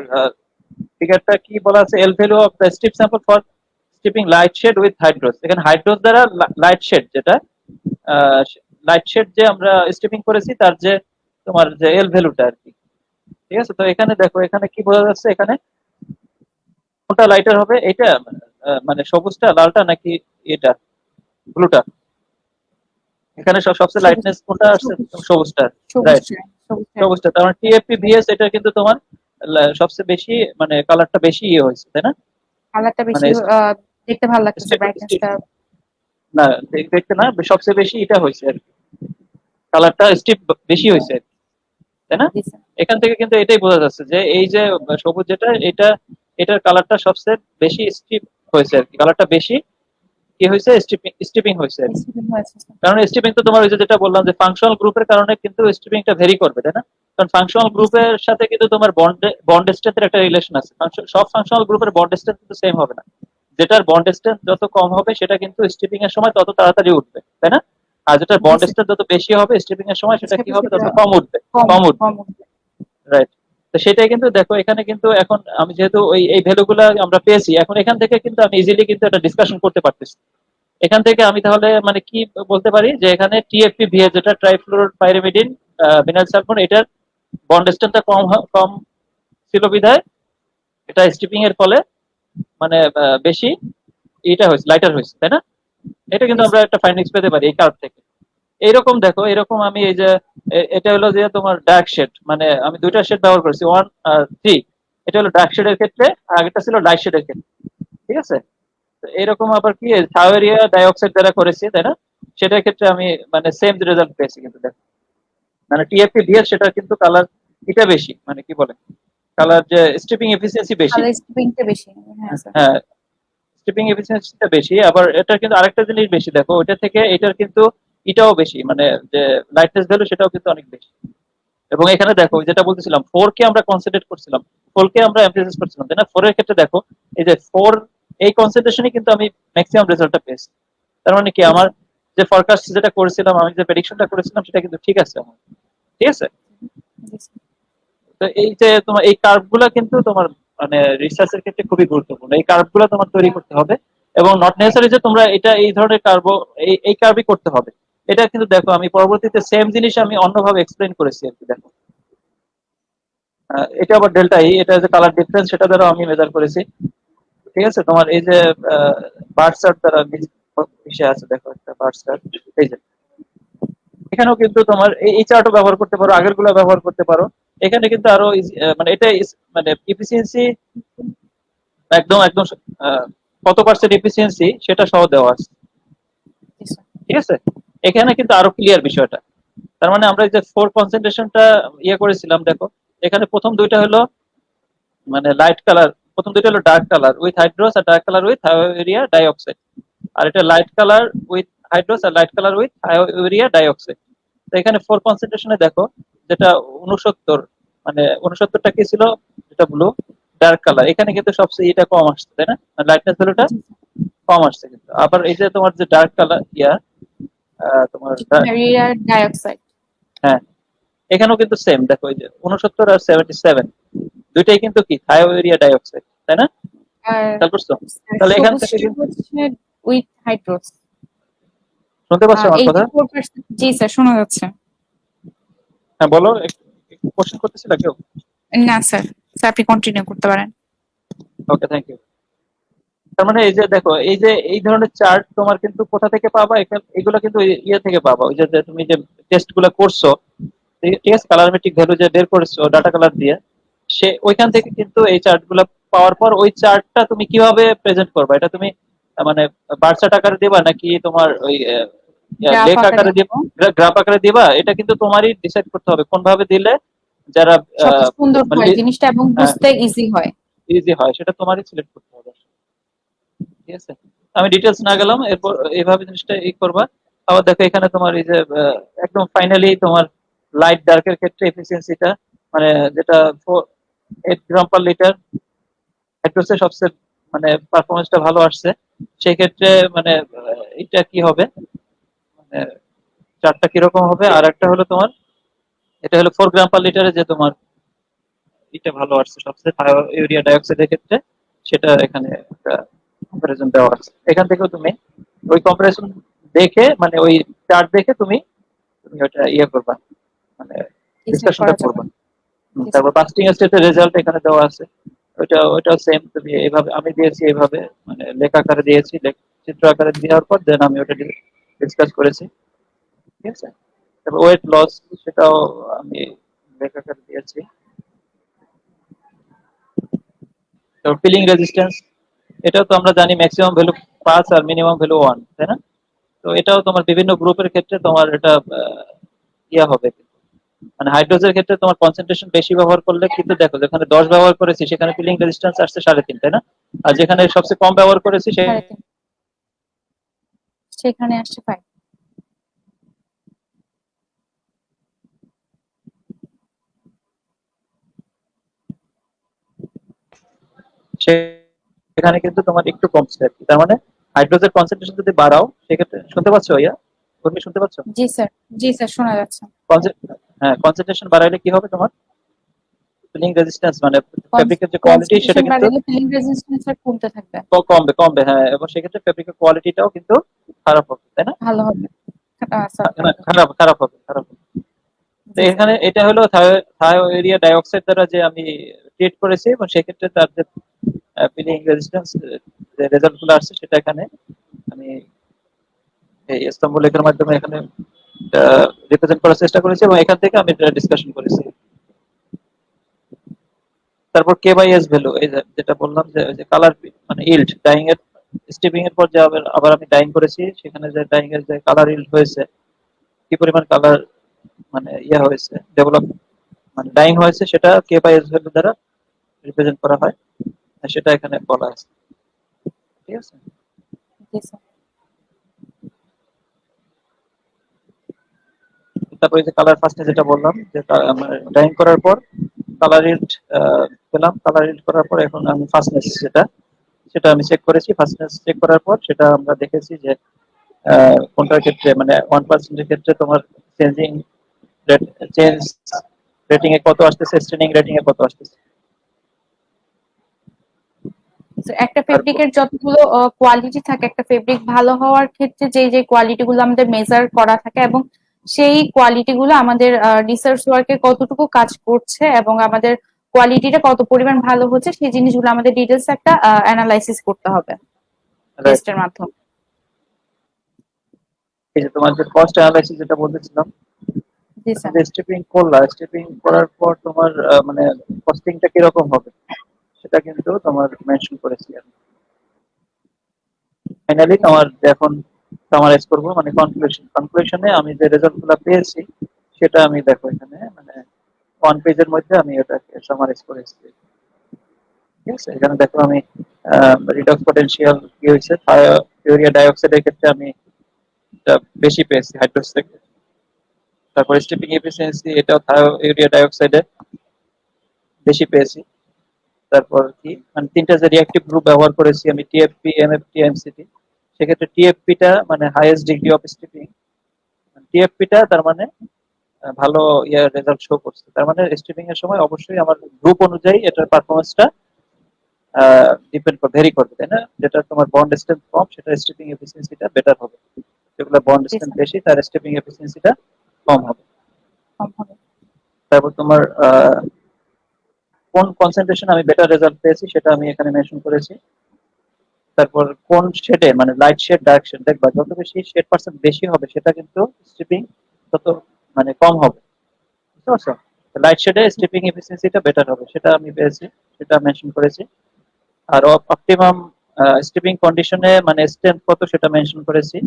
ফিগারটা কি বলা আছে, L value of the stripped sample for stripping light shade with hydros. এখানে হাইড্রোস দ্বারা লাইট শেড, যেটা লাইট শেড যে আমরা স্ট্রিপিং করেছি তার যে তোমার যে এল ভ্যালুটা আর কি। ঠিক আছে, তো এখানে দেখো, এখানে কি বোঝা যাচ্ছে, এখানে কোনটা লাইটার হবে, এটা মানে সবুজটা, লালটা, নাকি এটা ব্লুটা? এখানে সবচেয়ে সবুজ। লাইটনেস কোনটা আসছে, সবুজ। সবুজটা। সবুজ রাইট, চাই, সবুজ চাই। সবুজটা। তার মানে টিএফপি ভিএস এটা কিন্তু তোমার সবচেয়ে বেশি মানে কালারটা বেশি হয়েছে, তাই না? কালারটা বেশি মানে দেখতে ভালো লাগতেছে, ব্রাইটনেসটা। না, দেখতে না, সবচেয়ে বেশি এটা হয়েছে আর কি, কালারটা স্টিপ বেশি হয়েছে আর কি, তাই না? জি স্যার। এখান থেকে কিন্তু এটাই বোঝা যাচ্ছে যে এই যে সবুজ যেটা, এটার কালারটা সবচেয়ে বেশি স্টিপ হয়েছে আর কি, কালারটা বেশি কি হয়েছে, স্টিপিং হয়েছে আর কি। স্টিপিং হয়েছে স্যার। কারণ স্টিপিং তো তোমার ওই যে যেটা বললাম যে ফাংশনাল গ্রুপের কারণে কিন্তু স্টিপিংটা ভেরি করবে, তাই না? কারণ ফাংশনাল জি স্যার। গ্রুপের সাথে কিন্তু তোমার বন্ড স্ট্রেংথের একটা রিলেশন আছে। সব ফাংশনাল গ্রুপের বন্ড স্ট্রেংথ কিন্তু সেম হবে না। যেটার বন্ড স্ট্রেংথ যত কম হবে সেটা কিন্তু স্টিপিং এর সময় তত তাড়াতাড়ি উঠবে, তাই না? আর যেটার জি বন্ড স্যার। স্ট্রেংথ যত বেশি হবে স্টিপিং এর সময়, সেটা কি হবে, সেটা তত কম উঠবে। কম কম উঠবে, কম উঠবে। রাইট। তো সেটাই কিন্তু দেখো, এখানে কিন্তু এখন আমি যেহেতু এই ভ্যালুগুলো আমরা পেয়েছি, এখন এখান থেকে কিন্তু আমি ইজিলি কিন্তু একটা ডিসকাশন করতে পারতেছি। এখান থেকে আমি তাহলে মানে কি বলতে পারি, যে এখানে টিএফপি ভিএ যেটা ট্রাইফ্লোরোপাইরিমিডিন ভিনাইল সালফোন, এটার বন্ড স্ট্রেংথটা কম ছিল বিধায় এটা স্টিপিং এর ফলে মানে বেশি এটা হয়েছে, লাইটার হয়েছে, তাই না? এটা জি কিন্তু আমরা স্যার। একটা ফাইন্ডিংস পেতে পারি এই কার্ভ থেকে। এইরকম দেখো, এরকম আমি এই যে এটা হলো যে তোমার ডার্ক শেড, মানে আমি দুইটা শেড ব্যবহার করেছি, 1 আর 3। এটা হলো ডার্ক শেডের ক্ষেত্রে, আর আগেরটা ছিল লাইট শেডের ক্ষেত্রে। ঠিক আছে, তো এরকম আবার কি থায়োরিয়া ডাইঅক্সাইড দ্বারা করেছি, তাই না? সেটার ক্ষেত্রে আমি মানে সেম রেজাল্ট পেয়েছি কিন্তু দেখো, মানে টিএফপি ভিএস সেটা কিন্তু কালার এটা বেশি, মানে কি বলে, কালার যে স্ট্রিপিং এফিসিয়েন্সি বেশি। কালার স্টিপিংটা বেশি। হ্যাঁ স্যার। হ্যাঁ, স্ট্রিপিং এফিসিয়েন্সিটা বেশি। আবার এটার কিন্তু আরেকটা জিনিস বেশি দেখো, ওইটা থেকে এটার কিন্তু এটাও বেশি, মানে যে লাইটনেস ভ্যালু সেটাও কিন্তু অনেক বেশি। এবং এখানে দেখো যেটা বলতেছিলাম, 4 কে আমরা কনসেন্ট্রেট করছিলাম, 4 কে আমরা এমফেসিস করছিলাম, তাই না? 4 এর ক্ষেত্রে দেখো, এই যে 4, এই কনসেন্ট্রেশনে কিন্তু আমি ম্যাক্সিমাম রেজাল্টটা পেয়েছি। তার মানে কি, জি আমার স্যার। যে ফরকাস্ট যেটা করেছিলাম, আমি যে প্রেডিকশনটা করেছিলাম সেটা কিন্তু ঠিক আছে আমার। ঠিক আছে, জি স্যার। তো তো এই যে তোমার এই কার্ভ গুলা কিন্তু তোমার মানে রিসার্চের ক্ষেত্রে খুবই গুরুত্বপূর্ণ। এই কার্ভ গুলা তোমার তৈরি করতে হবে, এবং নট নেসেসারি যে তোমরা এটা এই ধরনের কার্ভ এই কার্ভই করতে হবে। এটা কিন্তু দেখো আমি পরবর্তীতে সেম জিনিস আমি অন্যভাবে এক্সপ্লেন করেছি আর কি। দেখো এটা আবার ডেল্টা ই, এটা যে কালার ডিফারেন্স সেটা দ্বারা আমি মেজার করেছি। ঠিক আছে, তোমার এই যে বার্ড চার্ট দ্বারা মিশে আছে, দেখো একটা বার্ড চার্ট, এই যে এখানেও কিন্তু তোমার এই চার্টও ব্যবহার করতে পারো, আগের গুলো ব্যবহার করতে পারো। এখানে কিন্তু আরো মানে এটা মানে এফিসিয়েন্সি একদম একদম কত পার্সেন্ট এফিসিয়েন্সি সেটা সহ দেওয়া আছে। ঠিক আছে, এখানে কিন্তু আরো ক্লিয়ার বিষয়টা। তার মানে আমরা যে ফোর কনসেন্ট্রেশনটা ইয়ে করেছিলাম, দেখো এখানে প্রথম দুইটা হলো মানে লাইট কালার, প্রথম দুইটা হলো ডার্ক কালার উইথ হাইড্রোস আর dark colour with thiourea dioxide, আর এটা লাইট কালার উইথ হাইড্রোস আর light colour with thiourea dioxide. তো এখানে ফোর কনসেন্ট্রেশনে দেখো যেটা 69, মানে 69টা কি ছিল, যেটা ব্লু ডার্ক কালার, এখানে কিন্তু সবচেয়ে এটা কম আসছে, তাই না, লাইটনেস ভ্যালুটা কম আসছে। কিন্তু আবার এই যে তোমার যে ডার্ক কালার তোমার ডাইঅক্সাইড, হ্যাঁ এখানেও কিন্তু সেম, দেখো এই যে 69 আর 77 দুইটাই কিন্তু কি থায়োরিয়া ডাইঅক্সাইড, তাই না, আর খেয়াল করছো? তাহলে এখান থেকে হচ্ছে উইথ হাইড্রোস। শুনতে পাচ্ছ আমার কথা? 84%, জি স্যার শোনা যাচ্ছে। হ্যাঁ বলো, একটু কোশ্চেন করতেছিল কেউ? না স্যার, স্যার আপনি কন্টিনিউ করতে পারেন। ওকে, থ্যাংক ইউ। তার মানে এই যে দেখো এই যে এই ধরনের চার্ট তোমার কিন্তু কোথা থেকে পাবা, এগুলো কিন্তু ইয়ে থেকে পাবা, ওই যে তুমি যে টেস্ট গুলো করছো, ঠিক আছে, কালারমেট্রিক ভ্যালু যে বের করেছো ডাটা কালার দিয়ে, সে ওইখান থেকে কিন্তু এই চার্ট গুলো পাওয়ার পর ওই চার্টটা তুমি কিভাবে প্রেজেন্ট করবা, এটা তুমি মানে বার চার্ট আকারে দিবা নাকি তোমার ওই গ্রাফ লেখ আকারে আকারে দিবা, গ্রাফ আকারে দিবা, এটা কিন্তু তোমারই ডিসাইড করতে হবে কোন ভাবে দিলে যারা সব সুন্দর মানে হয় জিনিসটা এবং বুঝতে ইজি হয়। ইজি হয়, সেটা তোমারই সিলেক্ট করতে হবে। ঠিক আছে, আমি ডিটেলস না গেলাম, এরপর এইভাবে জিনিসটা করবা। আবার দেখো এখানে তোমার এই যে একদম ফাইনালি তোমার লাইট ডার্কের ক্ষেত্রে এফিসিয়েন্সিটা মানে যেটা 8 গ্রাম পার লিটার হাইড্রোসে সবচেয়ে মানে পারফরমেন্সটা ভালো আসছে। সেই ক্ষেত্রে মানে এটা কি হবে, মানে চারটা কিরকম হবে, আর একটা হলো তোমার এটা হলো 4 গ্রাম পার লিটারে যে তোমার এটা ভালো আসছে সবচেয়ে ইউরিয়া ডাইঅক্সাইডের ক্ষেত্রে, সেটা এখানে একটা কম্পারিজন দেওয়া আছে। এখান থেকেও তুমি ওই কম্পারিজন দেখে মানে ওই চার্ট দেখে তুমি তুমি ওটা ইয়ে করবা, মানে ডিসকাশনটা করবা। তারপর কাস্টিং স্টেটের রেজাল্ট এখানে দেওয়া আছে, ওইটাও সেম তুমি এইভাবে আমি দিয়েছি, এইভাবে মানে লেখা আকারে দিয়েছি, চিত্র আকারে দেওয়ার পর দেন আমি ওটা ডিসকাস করেছি। ঠিক আছে, তারপর ওয়েট লস সেটাও আমি লেখা আকারে দিয়েছি। তারপর পিলিং রেজিস্ট্যান্স, এটাও তো আমরা জানি ম্যাক্সিমাম ভ্যালু 5 আর মিনিমাম ভ্যালু 1, তাই না? তো এটাও তোমার বিভিন্ন গ্রুপের ক্ষেত্রে তোমার এটা ইয়া হবে, মানে হাইড্রোজের ক্ষেত্রে তোমার কনসেন্ট্রেশন বেশি ব্যবহার করলে কিন্তু দেখো যেখানে 10 ব্যবহার করেছি সেখানে পিলিং রেজিস্ট্যান্স আসছে 3.5, তাই না? আর যেখানে সবচেয়ে কম ব্যবহার করেছি সেখানে আসছে 5। সেখানে কিন্তু তোমার একটু কমছে আর কি। তার মানে হাইড্রোজের কনসেন্ট্রেশন যদি বাড়াও সেক্ষেত্রে, শুনতে পাচ্ছ ইয়া, তুমি শুনতে পাচ্ছ? জি স্যার, জি স্যার শোনা যাচ্ছে। হ্যাঁ, কনসেন্ট্রেশন বাড়াইলে কি হবে, তোমার পিলিং রেজিস্ট্যান্স মানে ফেব্রিকের যে কোয়ালিটি সেটা কনসেন্ট্রেশন কিন্তু বাড়লে ফিলিং রেজিস্ট্যান্স কমতে থাকবে। কমবে কমবে, হ্যাঁ, এবং সেক্ষেত্রে ফেব্রিকের কোয়ালিটিটাও কিন্তু খারাপ হবে, তাই না? ভালো হবে। স্যার খারাপ খারাপ হবে, খারাপ হবে। তো এখানে এটা হলো থায়োরিয়া ডাইঅক্সাইড দ্বারা যে আমি ট্রিট করেছি, এবং সেক্ষেত্রে তার যে পিলিং রেজিস্ট্যান্স যে রেজাল্ট গুলো আসছে সেটা এখানে আমি এই স্তম্ভ লেখার মাধ্যমে এখানে রিপ্রেজেন্ট করার চেষ্টা করেছি, এবং এখান থেকে আমি ডিসকাশন করেছি। তারপর কে বাই এস ভ্যালু, এই যেটা বললাম যে কালার মানে ইল্ড ডাইং এর স্টিপিং এর পর যে আবার আমি ডাইং করেছি, সেখানে যে ডাইং এর যে কালার ইল্ড হয়েছে, কি পরিমাণ কালার মানে ইয়া হয়েছে, ডেভেলপ মানে ডাইং হয়েছে, সেটা কে বাই এস ভ্যালু দ্বারা রিপ্রেজেন্ট করা হয়, সেটা এখানে বলা আছে। ঠিক আছে, তারপরে যে কালার ফার্স্টে যেটা বললাম যে ডাইং করার পর কালার ইল্ড পেলাম, কালার ইল্ড করার পর এখন আমি ফাস্টনেস সেটা সেটা আমি চেক করেছি। ফাস্টনেস চেক করার পর সেটা আমরা দেখেছি যে কোনটার ক্ষেত্রে মানে 1% এর ক্ষেত্রে তোমার চেঞ্জিং রেট চেঞ্জ রেটিং এ কত আসতেছে, স্ট্রেনিং রেটিং এ কত আসতেছে। তো একটা তারপর ফেব্রিকের যতগুলো কোয়ালিটি থাকে, একটা ফেব্রিক ভালো হওয়ার ক্ষেত্রে যে যে কোয়ালিটি গুলো আমাদের মেজার করা থাকে, এবং সেই কোয়ালিটি গুলো আমাদের রিসার্চ ওয়ার্কে কতটুকু কাজ করছে এবং আমাদের কোয়ালিটিটা কত পরিমাণ ভালো হচ্ছে, সেই জিনিসগুলো আমাদের ডিটেলস একটা অ্যানালাইসিস করতে হবে রাইট, টেস্টের মাধ্যমে। এই যে তোমার যে কস্ট অ্যানালাইসিস যেটা বলতেছিলাম, জি তুমি স্যার। যে স্টেপিং করলা, স্টেপিং করার পর তোমার মানে কস্টিংটা কিরকম হবে সেটা কিন্তু তোমার মেনশন করেছি আমি। ফাইনালি তোমার এখন সামারাইজ করবো, মানে কনক্লুশনে আমি যে রেজাল্ট গুলো পেয়েছি সেটা আমি দেখো এখানে মানে 1 পেজের মধ্যে আমি এটাকে সামারাইজ করেছি। ঠিক আছে, এখানে দেখো আমি রিডক্স পটেনশিয়াল কি হয়েছে, ইউরিয়া ডাইঅক্সাইডের ক্ষেত্রে আমি এটা বেশি পেয়েছি হাইড্রোক্স থেকে। তারপর স্টিপিং এফিসিয়েন্সি, এটাও ইউরিয়া ডাইঅক্সাইডে বেশি পেয়েছি। তারপর কি মানে তিনটা যে রিঅ্যাক্টিভ গ্রুপ ব্যবহার করেছি আমি, টিএফপি, এমএফটি, এমসিটি, সেক্ষেত্রে টিএফপিটা মানে হাইয়েস্ট ডিগ্রি অফ স্টিপিং, টিএফপিটা তার মানে ভালো রেজাল্ট শো করছে। তার মানে স্টিপিং এর সময় অবশ্যই আমার গ্রুপ অনুযায়ী এটার পারফরমেন্সটা ডিপেন্ড করে, ভেরি করবে, তাই না? যেটা তোমার বন্ড স্ট্রেংথ কম সেটা স্টিপিং এফিসিয়েন্সিটা বেটার হবে, যেগুলো বন্ড জি স্ট্রেংথ স্যার। বেশি তার স্টিপিং এফিসিয়েন্সিটা কম হবে। কম হবে। তারপর তোমার কোন কনসেন্ট্রেশন আমি বেটার রেজাল্ট পেয়েছি সেটা আমি এখানে মেনশন করেছি। তারপর কোন শেডে মানে লাইট শেড, ডার্ক শেড, দেখবা যত বেশি শেড পার্সেন্ট বেশি হবে সেটা কিন্তু স্ট্রিপিং তত মানে কম হবে, বুঝতে পারছো? লাইট শেডে স্ট্রিপিং এফিসিয়েন্সিটা বেটার হবে, সেটা আমি পেয়েছি, সেটা মেনশন করেছি। আর অপটিমাম স্ট্রিপিং কন্ডিশনে মানে স্ট্রেংথ কত সেটা মেনশন করেছি।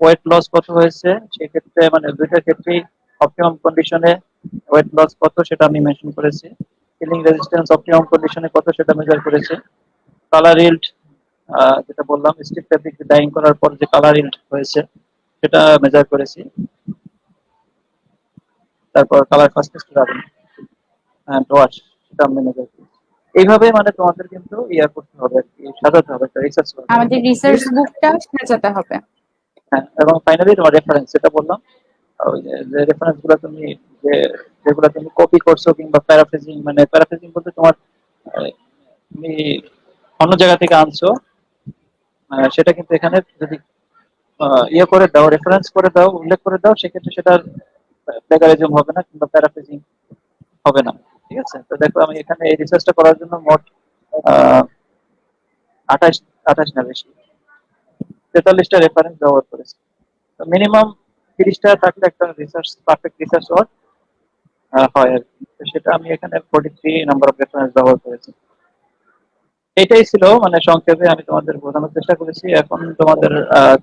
ওয়েট লস কত হয়েছে সেক্ষেত্রে মানে দুইটার ক্ষেত্রেই অপটিমাম কন্ডিশনে ওয়েট লস কত সেটা আমি মেনশন করেছি। হিলিং রেজিস্ট্যান্স অপটিমাম কন্ডিশনে কত সেটা মেজার করেছি। কালার ইল্ড, যেটা বললাম স্টিক ফেব্রিক ডাইং করার পর যে কালার ইল্ড হয়েছে সেটা মেজার করেছি। তারপর colour fastest running and wash, সেটা আমি মেজার করেছি। এইভাবে মানে তোমাদের কিন্তু ইয়া করতে হবে আর কি, সাজাতে হবে একটা রিসার্চ ওয়ার্ক। আমাদের রিসার্চ বুকটা সাজাতে হবে। হ্যাঁ, এবং ফাইনালি তোমার রেফারেন্স যেটা বললাম, ওই যে রেফারেন্স গুলো তুমি যে যেগুলো তুমি কপি করছো কিংবা প্যারাফ্রেজিং, মানে প্যারাফ্রেজিং বলতে তোমার তুমি অন্য জায়গা থেকে আনছো, সেটা কিন্তু এখানে যদি ইয়ে করে দাও, রেফারেন্স করে দাও, উল্লেখ করে দাও, সেক্ষেত্রে সেটা প্লেগারিজম হবে না কিংবা প্যারাফ্রেজিং হবে না। ঠিক আছে, তো দেখো আমি এখানে এই রিসার্চটা করার জন্য মোট আহ 28 28 না বেশি 43টা রেফারেন্স ব্যবহার করেছি। মিনিমাম 30টা থাকলে একটা রিসার্চ পারফেক্ট রিসার্চ ওয়ার্ক হয় আর কি। তো সেটা আমি এখানে 43 নাম্বার অফ রেফারেন্স ব্যবহার করেছি। এটাই ছিল মানে সংক্ষেপে আমি তোমাদের বোঝানোর চেষ্টা করেছি। এখন তোমাদের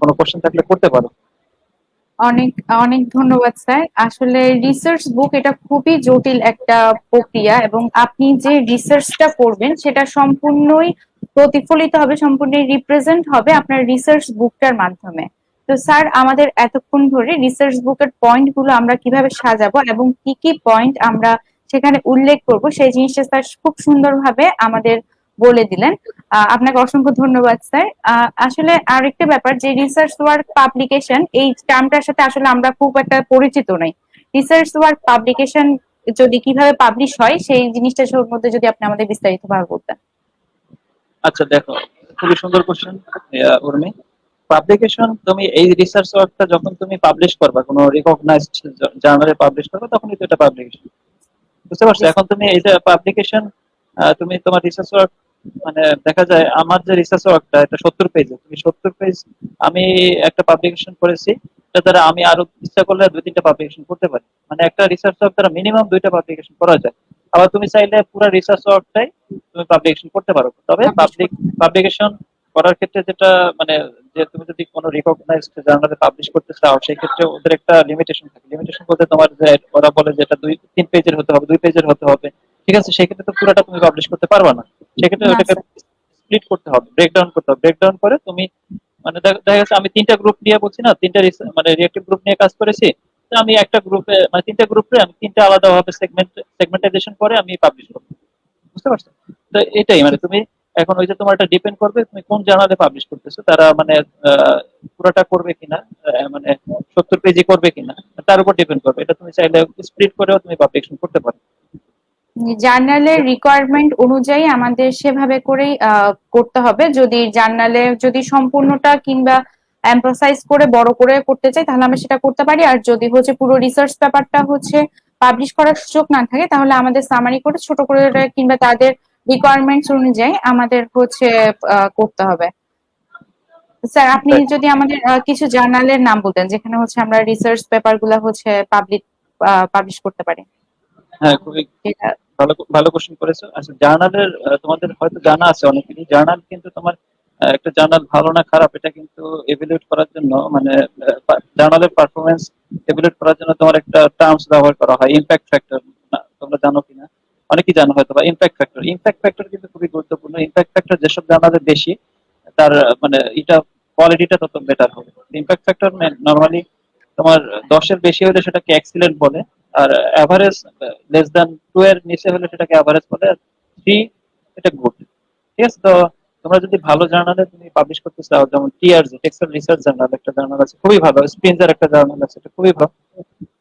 কোনো কোশ্চেন থাকলে করতে পারো। অনেক অনেক ধন্যবাদ স্যার। আসলে রিসার্চ বুক এটা খুবই জটিল একটা প্রক্রিয়া, এবং আপনি যে রিসার্চটা করবেন সেটা সম্পূর্ণই প্রতিফলিত হবে, সম্পূর্ণ রিপ্রেজেন্ট হবে আপনার রিসার্চ বুকটার মাধ্যমে। তো স্যার, আমাদের এতক্ষণ ধরে রিসার্চ বুকের পয়েন্ট গুলো আমরা কিভাবে সাজাবো এবং কি কি পয়েন্ট আমরা সেখানে উল্লেখ করব, সেই জিনিসটা স্যার খুব সুন্দরভাবে আমাদের বলে দিলেন। আপনাকে অসংখ্য ধন্যবাদ স্যার। আসলে আরেকটা ব্যাপার, যে রিসার্চ ওয়ার্ক পাবলিকেশন এই টার্মটার সাথে আসলে আমরা খুব একটা পরিচিত নই। রিসার্চ ওয়ার্ক পাবলিকেশন যদি কিভাবে পাবলিশ হয় সেই জিনিসটা সম্বন্ধে যদি আপনি আমাদের বিস্তারিত ভাবে বলতেন। আচ্ছা দেখো, খুবই সুন্দর কোশ্চেন উর্মি। পাবলিকেশন, তুমি এই রিসার্চ ওয়ার্কটা যখন তুমি পাবলিশ করবা, কোনো রিকগনাইজড জার্নালে পাবলিশ করবে, তখনই তো এটা পাবলিকেশন, বুঝতে পারছো? জি এখন তুমি এই যে পাবলিকেশন, তুমি তোমার রিসার্চ ওয়ার্ক মানে দেখা যায় আমার যে রিসার্চ ওয়ার্কটা এটা 70 পেজে, তুমি 70 পেজ আমি একটা পাবলিকেশন করেছি, এটা দ্বারা আমি আরো ইচ্ছা করলে 2-3টা পাবলিকেশন করতে পারি। মানে একটা রিসার্চ ওয়ার্ক দ্বারা মিনিমাম 2টা পাবলিকেশন করা যায়। আবার তুমি চাইলে পুরো রিসার্চ ওয়ার্কটাই তুমি পাবলিকেশন করতে পারো। তবে পাবলিশ করতে। পাবলিকেশন করার ক্ষেত্রে যেটা মানে, যে তুমি যদি কোনো রিকগনাইজড জার্নালে পাবলিশ করতে চাও সেই ক্ষেত্রে ওদের একটা লিমিটেশন থাকে। লিমিটেশন বলতে তোমার যে ওরা বলে যে এটা 2-3 পেজের হতে হবে, 2 পেজের হতে হবে, ঠিক আছে? সেক্ষেত্রে তো পুরোটা তুমি পাবলিশ করতে পারবে না। সেক্ষেত্রে না ওটাকে স্যার। স্প্লিট করতে হবে, ব্রেকডাউন করতে হবে। ব্রেকডাউন করে তুমি মানে দেখা গেছে আমি 3টা গ্রুপ নিয়ে বলছি না, 3টা মানে রিয়েক্টিভ গ্রুপ নিয়ে কাজ করেছি। তো আমি একটা গ্রুপে মানে 3টা গ্রুপে আমি 3টা আলাদাভাবে সেগমেন্টাইজেশন করে আমি পাবলিশ করবো, বুঝতে পারছো? তো এটাই মানে তুমি এখন ওই যে তোমার এটা ডিপেন্ড করবে তুমি কোন জার্নালে পাবলিশ করতেছো, তারা মানে পুরোটা করবে কিনা, মানে 70 পেজই করবে কিনা। তার উপর ডিপেন্ড করবে। এটা তুমি চাইলে স্প্লিট করেও তুমি পাবলিকেশন করতে পারো। জার্নালের রিকোয়ারমেন্ট অনুযায়ী আমাদের সেভাবে করেই করতে হবে। যদি জার্নালে যদি সম্পূর্ণটা কিংবা এমফাসাইজ করে বড় করে করতে চাই তাহলে আমরা সেটা করতে পারি। আর যদি হচ্ছে পুরো রিসার্চ পেপারটা হচ্ছে পাবলিশ করার সুযোগ না থাকে তাহলে আমাদের সামারি করে ছোট করে কিংবা তাদের রিকোয়ারমেন্টস অনুযায়ী আমাদের হচ্ছে করতে হবে। স্যার আপনি Right. যদি আমাদের কিছু জার্নালের নাম বলতেন যেখানে হচ্ছে আমরা রিসার্চ পেপার গুলা হচ্ছে পাবলিশ করতে পারি। হ্যাঁ, খুবই যেটা ভালো ভালো কোশ্চেন করেছো। আচ্ছা, জার্নালের তোমাদের হয়তো জানা আছে অনেকেরই, জার্নাল কিন্তু তোমার একটা জার্নাল ভালো না খারাপ এটা কিন্তু এভালুয়েট করার জন্য মানে জার্নালের পারফরমেন্স এভালুয়েট করার জন্য তোমার একটা টার্মস ব্যবহার করা হয়, ইমপ্যাক্ট ফ্যাক্টর। তোমরা জানো কিনা, অনেকেই জানো হয়তো বা। ইমপ্যাক্ট ফ্যাক্টর কিন্তু খুবই গুরুত্বপূর্ণ। ইমপ্যাক্ট ফ্যাক্টর যেসব জার্নালের বেশি, তার মানে এটা কোয়ালিটিটা তত বেটার হবে। ইমপ্যাক্ট ফ্যাক্টর নরমালি তোমার 10-এর বেশি হলে সেটাকে এক্সিলেন্ট বলে, আর অ্যাভারেজ লেস দ্যান 2 এর নিচে হলে সেটাকে অ্যাভারেজ বলে, আর 3 এটা গুড। ঠিক আছে? তো তোমরা যদি ভালো জার্নালে তুমি পাবলিশ করতে চাও, যেমন টিআরজি টেক্সটাইল রিসার্চ জার্নাল একটা জার্নাল আছে খুবই ভালো, স্প্রিনজার একটা জার্নাল আছে এটা খুবই ভালো।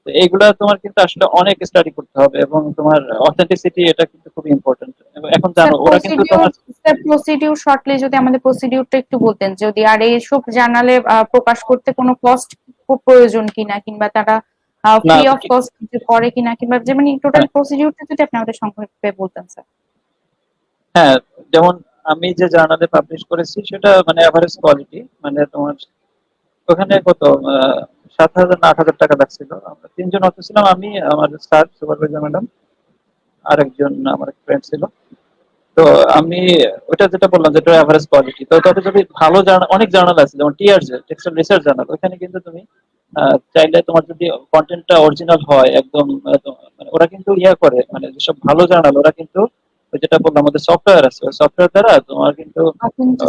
তো এইগুলা তোমার কিন্তু আসলে অনেক স্টাডি করতে হবে, এবং তোমার অথেন্টিসিটি এটা কিন্তু খুবই ইম্পর্টেন্ট। এখন স্যার জানো ওরা কিন্তু প্রসিডিউর তোমার স্যার প্রসিডিউর শর্টলি যদি আমাদের প্রসিডিউরটা একটু বলতেন, যদি আর এইসব জার্নালে প্রকাশ করতে কোনো কস্ট প্রয়োজন কিনা কিংবা তারা না ফ্রি অফ কস্ট করে কিনা কিংবা যে মানে টোটাল হ্যাঁ, প্রসিডিউরটা যদি আপনি আমাদের সংক্ষেপে বলতেন স্যার। হ্যাঁ, যেমন আমি যে জার্নালে পাবলিশ করেছি সেটা মানে এভারেজ কোয়ালিটি, মানে তোমার ওখানে কত 7,000 না 8,000 টাকা লাগছিল। আমরা 3 জন অত ছিলাম, আমি, আমার স্যার সুপারভাইজার ম্যাডাম, আর একজন আমার ফ্রেন্ড ছিল। তো আমি ওটা যেটা বললাম যেটা এভারেজ কোয়ালিটি, তো তাতে যদি ভালো জার্নাল, অনেক জার্নাল আছে যেমন টিআরজে টেক্সটাইল রিসার্চ জার্নাল, ওখানে কিন্তু তুমি চাইলে তোমার যদি কন্টেন্টটা অরিজিনাল হয় একদম মানে ওরা কিন্তু ইয়া করে, মানে যেসব ভালো জার্নাল ওরা কিন্তু ওই যেটা বললাম আমাদের সফটওয়্যার আছে, ওই সফটওয়্যার দ্বারা তোমার কিন্তু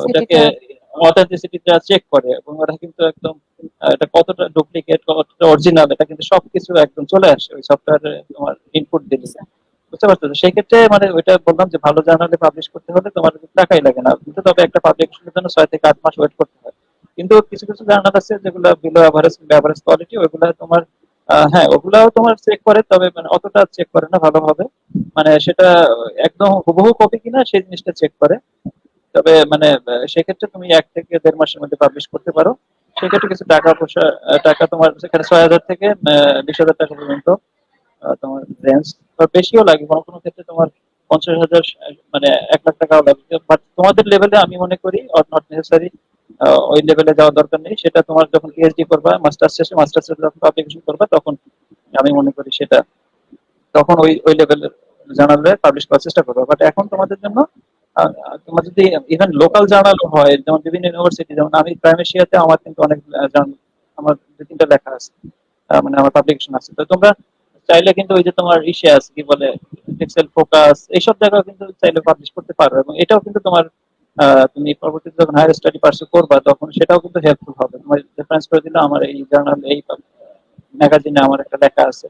ওটাকে অথেন্টিসিটিটা অথেন্টিসিটিটা চেক করে, এবং ওরা কিন্তু একদম এটা কতটা ডুপ্লিকেট কতটা অরিজিনাল এটা কিন্তু সবকিছু একদম চলে আসে ওই সফটওয়্যারে তোমার ইনপুট দিলে। বুঝতে পারছো? তো সেই ক্ষেত্রে মানে ওইটা বললাম যে ভালো জার্নালে পাবলিশ করতে হলে তোমার টাকাই লাগে না, কিন্তু তবে একটা পাবলিকেশনের জন্য 6 থেকে 8 মাস ওয়েট করতে হয়। কিন্তু কিছু কিছু জার্নাল আছে যেগুলো বিলো এভারেজ এভারেজ কোয়ালিটি, ওইগুলা তোমার হ্যাঁ ওগুলাও তোমার চেক করে, তবে মানে অতটা চেক করে না ভালোভাবে, মানে সেটা একদম হুবহু কপি কিনা সেই জিনিসটা চেক করে। তবে মানে সেক্ষেত্রে তুমি 1 থেকে 1.5 মাসের মধ্যে পাবলিশ করতে পারো। সেক্ষেত্রে কিছু টাকা পয়সা টাকা তোমার সেখানে 6,000 থেকে 20,000 টাকা পর্যন্ত তোমার রেঞ্জ, বা বেশিও লাগে কোনো কোনো ক্ষেত্রে তোমার 50,000 মানে 1 লাখ টাকাও লাগে। বাট তোমাদের লেভেলে আমি মনে করি নট নেসেসারি ওই লেভেলে যাওয়ার দরকার নেই। সেটা তোমার যখন পিএইচডি করবা, মাস্টার্স শেষে মাস্টার্সের যখন পাবলিকেশন করবা তখন আমি মনে করি সেটা তখন ওই ওই লেভেলের জার্নালে পাবলিশ করার চেষ্টা করবো। বাট এখন তোমাদের জন্য তোমার যদি ইভেন লোকাল জার্নাল হয়, যেমন বিভিন্ন ইউনিভার্সিটি, যেমন আমি প্রাইমেশিয়াতে আমার কিন্তু অনেক জার্নাল, আমার 2-3টা লেখা আছে, মানে আমার পাবলিকেশন আছে। তো তোমরা চাইলে কিন্তু ওই যে তোমার ইসে আছে কি বলে টেক্সটাইল ফোকাস, এইসব জায়গায় কিন্তু চাইলে পাবলিশ করতে পারো, এবং এটাও কিন্তু তোমার তুমি পরবর্তীতে যখন হায়ার স্টাডি পার্সু করবা তখন সেটাও কিন্তু হেল্পফুল হবে। তোমার রেফারেন্স করে দিলে আমার এই জার্নাল এই ম্যাগাজিনে আমার একটা লেখা আছে,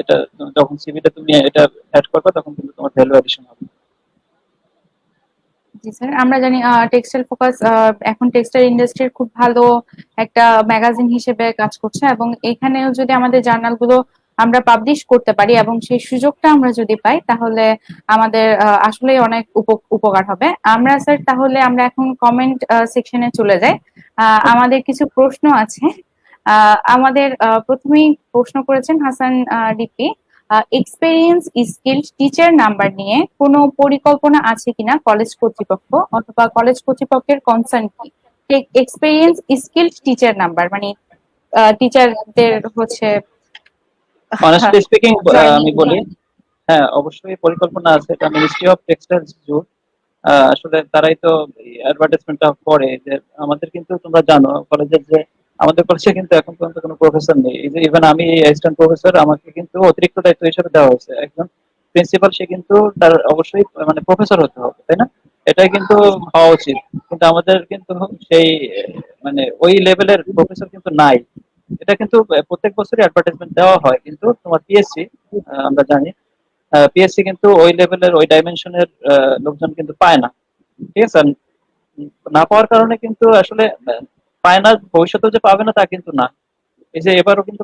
এটা যখন সিভিতে তুমি এটা অ্যাড করবে তখন কিন্তু তোমার ভ্যালু এডিশন হবে। জি স্যার, আমরা জানি টেক্সটাইল ফোকাস এখন টেক্সটাইল ইন্ডাস্ট্রির খুব ভালো একটা ম্যাগাজিন হিসেবে কাজ করছে এবং এখানেও যদি আমাদের জার্নালগুলো আমরা পাবলিশ করতে পারি এবং সেই সুযোগটা আমরা যদি পাই তাহলে আমাদের আসলেই অনেক উপকার হবে। আমরা স্যার তাহলে আমরা এখন কমেন্ট সেকশনে চলে যাই। আমাদের কিছু প্রশ্ন আছে। আমাদের প্রথমেই প্রশ্ন করেছেন Hasan DP, experience skilled teacher number নিয়ে কোনো পরিকল্পনা আছে কিনা কলেজ কর্তৃপক্ষ অথবা কলেজ কর্তৃপক্ষের কনসার্ন কি? এক্সপেরিয়েন্স স্কিল্ড টিচার নাম্বার মানে টিচারদের হচ্ছে অনেস্টলি স্পিকিং জয়নিং। আমি বলি, হ্যাঁ অবশ্যই পরিকল্পনা আছে। এটা মিনিস্ট্রি অফ টেক্সটাইলস জুট, আসলে তারাই তো অ্যাডভার্টাইজমেন্টটা করে। যে আমাদের কিন্তু তোমরা জানো কলেজের যে আমাদের কলেজে কিন্তু এখন পর্যন্ত কোনো প্রফেসর নেই। এই যে ইভেন আমি অ্যাসিস্ট্যান্ট প্রফেসর, আমাকে কিন্তু অতিরিক্ত দায়িত্ব হিসেবে দেওয়া হয়েছে। একজন প্রিন্সিপাল সে কিন্তু তার অবশ্যই মানে প্রফেসর হতে হবে, তাই না? এটাই কিন্তু হওয়া উচিত। কিন্তু আমাদের কিন্তু সেই মানে ওই লেভেলের প্রফেসর কিন্তু নাই। এটা কিন্তু প্রত্যেক বছরই অ্যাডভার্টাইজমেন্ট দেওয়া হয়, কিন্তু তোমার পিএসসি আমরা জানি পিএসসি কিন্তু ওই লেভেলের ওই ডাইমেনশনের লোকজন কিন্তু পায় না। ঠিক আছে? আর না পাওয়ার কারণে কিন্তু আসলে পায় না, ভবিষ্যতেও যে পাবে না তা কিন্তু না। এই যে এবারও কিন্তু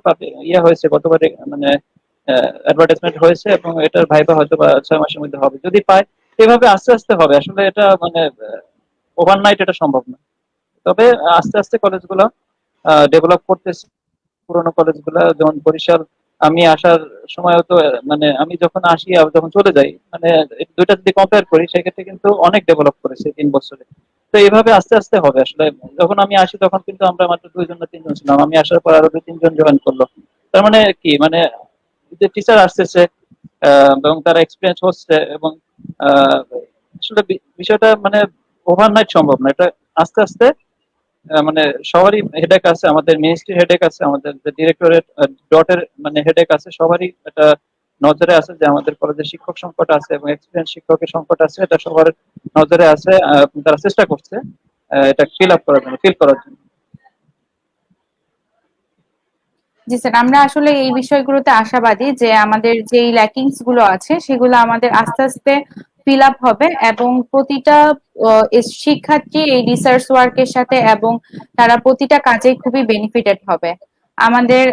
ইয়ে হয়েছে গতবারে, মানে অ্যাডভার্টাইজমেন্ট হয়েছে এবং এটার ভাইবা হয়তো বা 6 মাসের মধ্যে হবে যদি পায়। এভাবে আস্তে আস্তে হবে, আসলে এটা মানে ওভারনাইট এটা সম্ভব না। তবে আস্তে আস্তে কলেজগুলো ডেভেলপ করতেছে। পুরোনো কলেজগুলো যেমন বরিশাল, আমি আসার সময়ও তো মানে আমি যখন আসি আর যখন চলে যাই, মানে এই দুইটা যদি কম্পেয়ার করি সেক্ষেত্রে কিন্তু অনেক ডেভেলপ করেছে 3 বছরে। তো এইভাবে আস্তে আস্তে হবে আসলে। যখন আমি আসি তখন কিন্তু আমরা মাত্র 2 জন না 3 জন ছিলাম, আমি আসার পর আরো 2-3 জন জয়েন করলো। তার মানে কি, মানে যে টিচার আসতেছে এবং তারা এক্সপিরিয়েন্স হচ্ছে এবং আহ, আসলে বিষয়টা মানে ওভারনাইট সম্ভব না, এটা আস্তে আস্তে মানে সবারই হেডেক আছে, আমাদের মিনিস্ট্রি হেডেক আছে, আমাদের যে ডিরেক্টরেট ডটের মানে হেডেক আছে, সবারই এটা নজরে আছে যে আমাদের কলেজে শিক্ষক সংকট আছে এবং এক্সপিরিয়েন্স শিক্ষকের সংকট আছে, এটা সবার নজরে আছে। তারা চেষ্টা করছে এটা ফিল করার জন্য। জি স্যার, আমরা আসলে এই বিষয়গুলোতে আশাবাদী যে আমাদের যে ল্যাকিংস গুলো আছে সেগুলো আমাদের আস্তে আস্তে ফিল আপ হবে এবং প্রতিটা শিক্ষার্থী এই রিসার্চ ওয়ার্কের সাথে এবং তারা প্রতিটা কাজে খুবই বেনিফিটেড হবে। আমাদের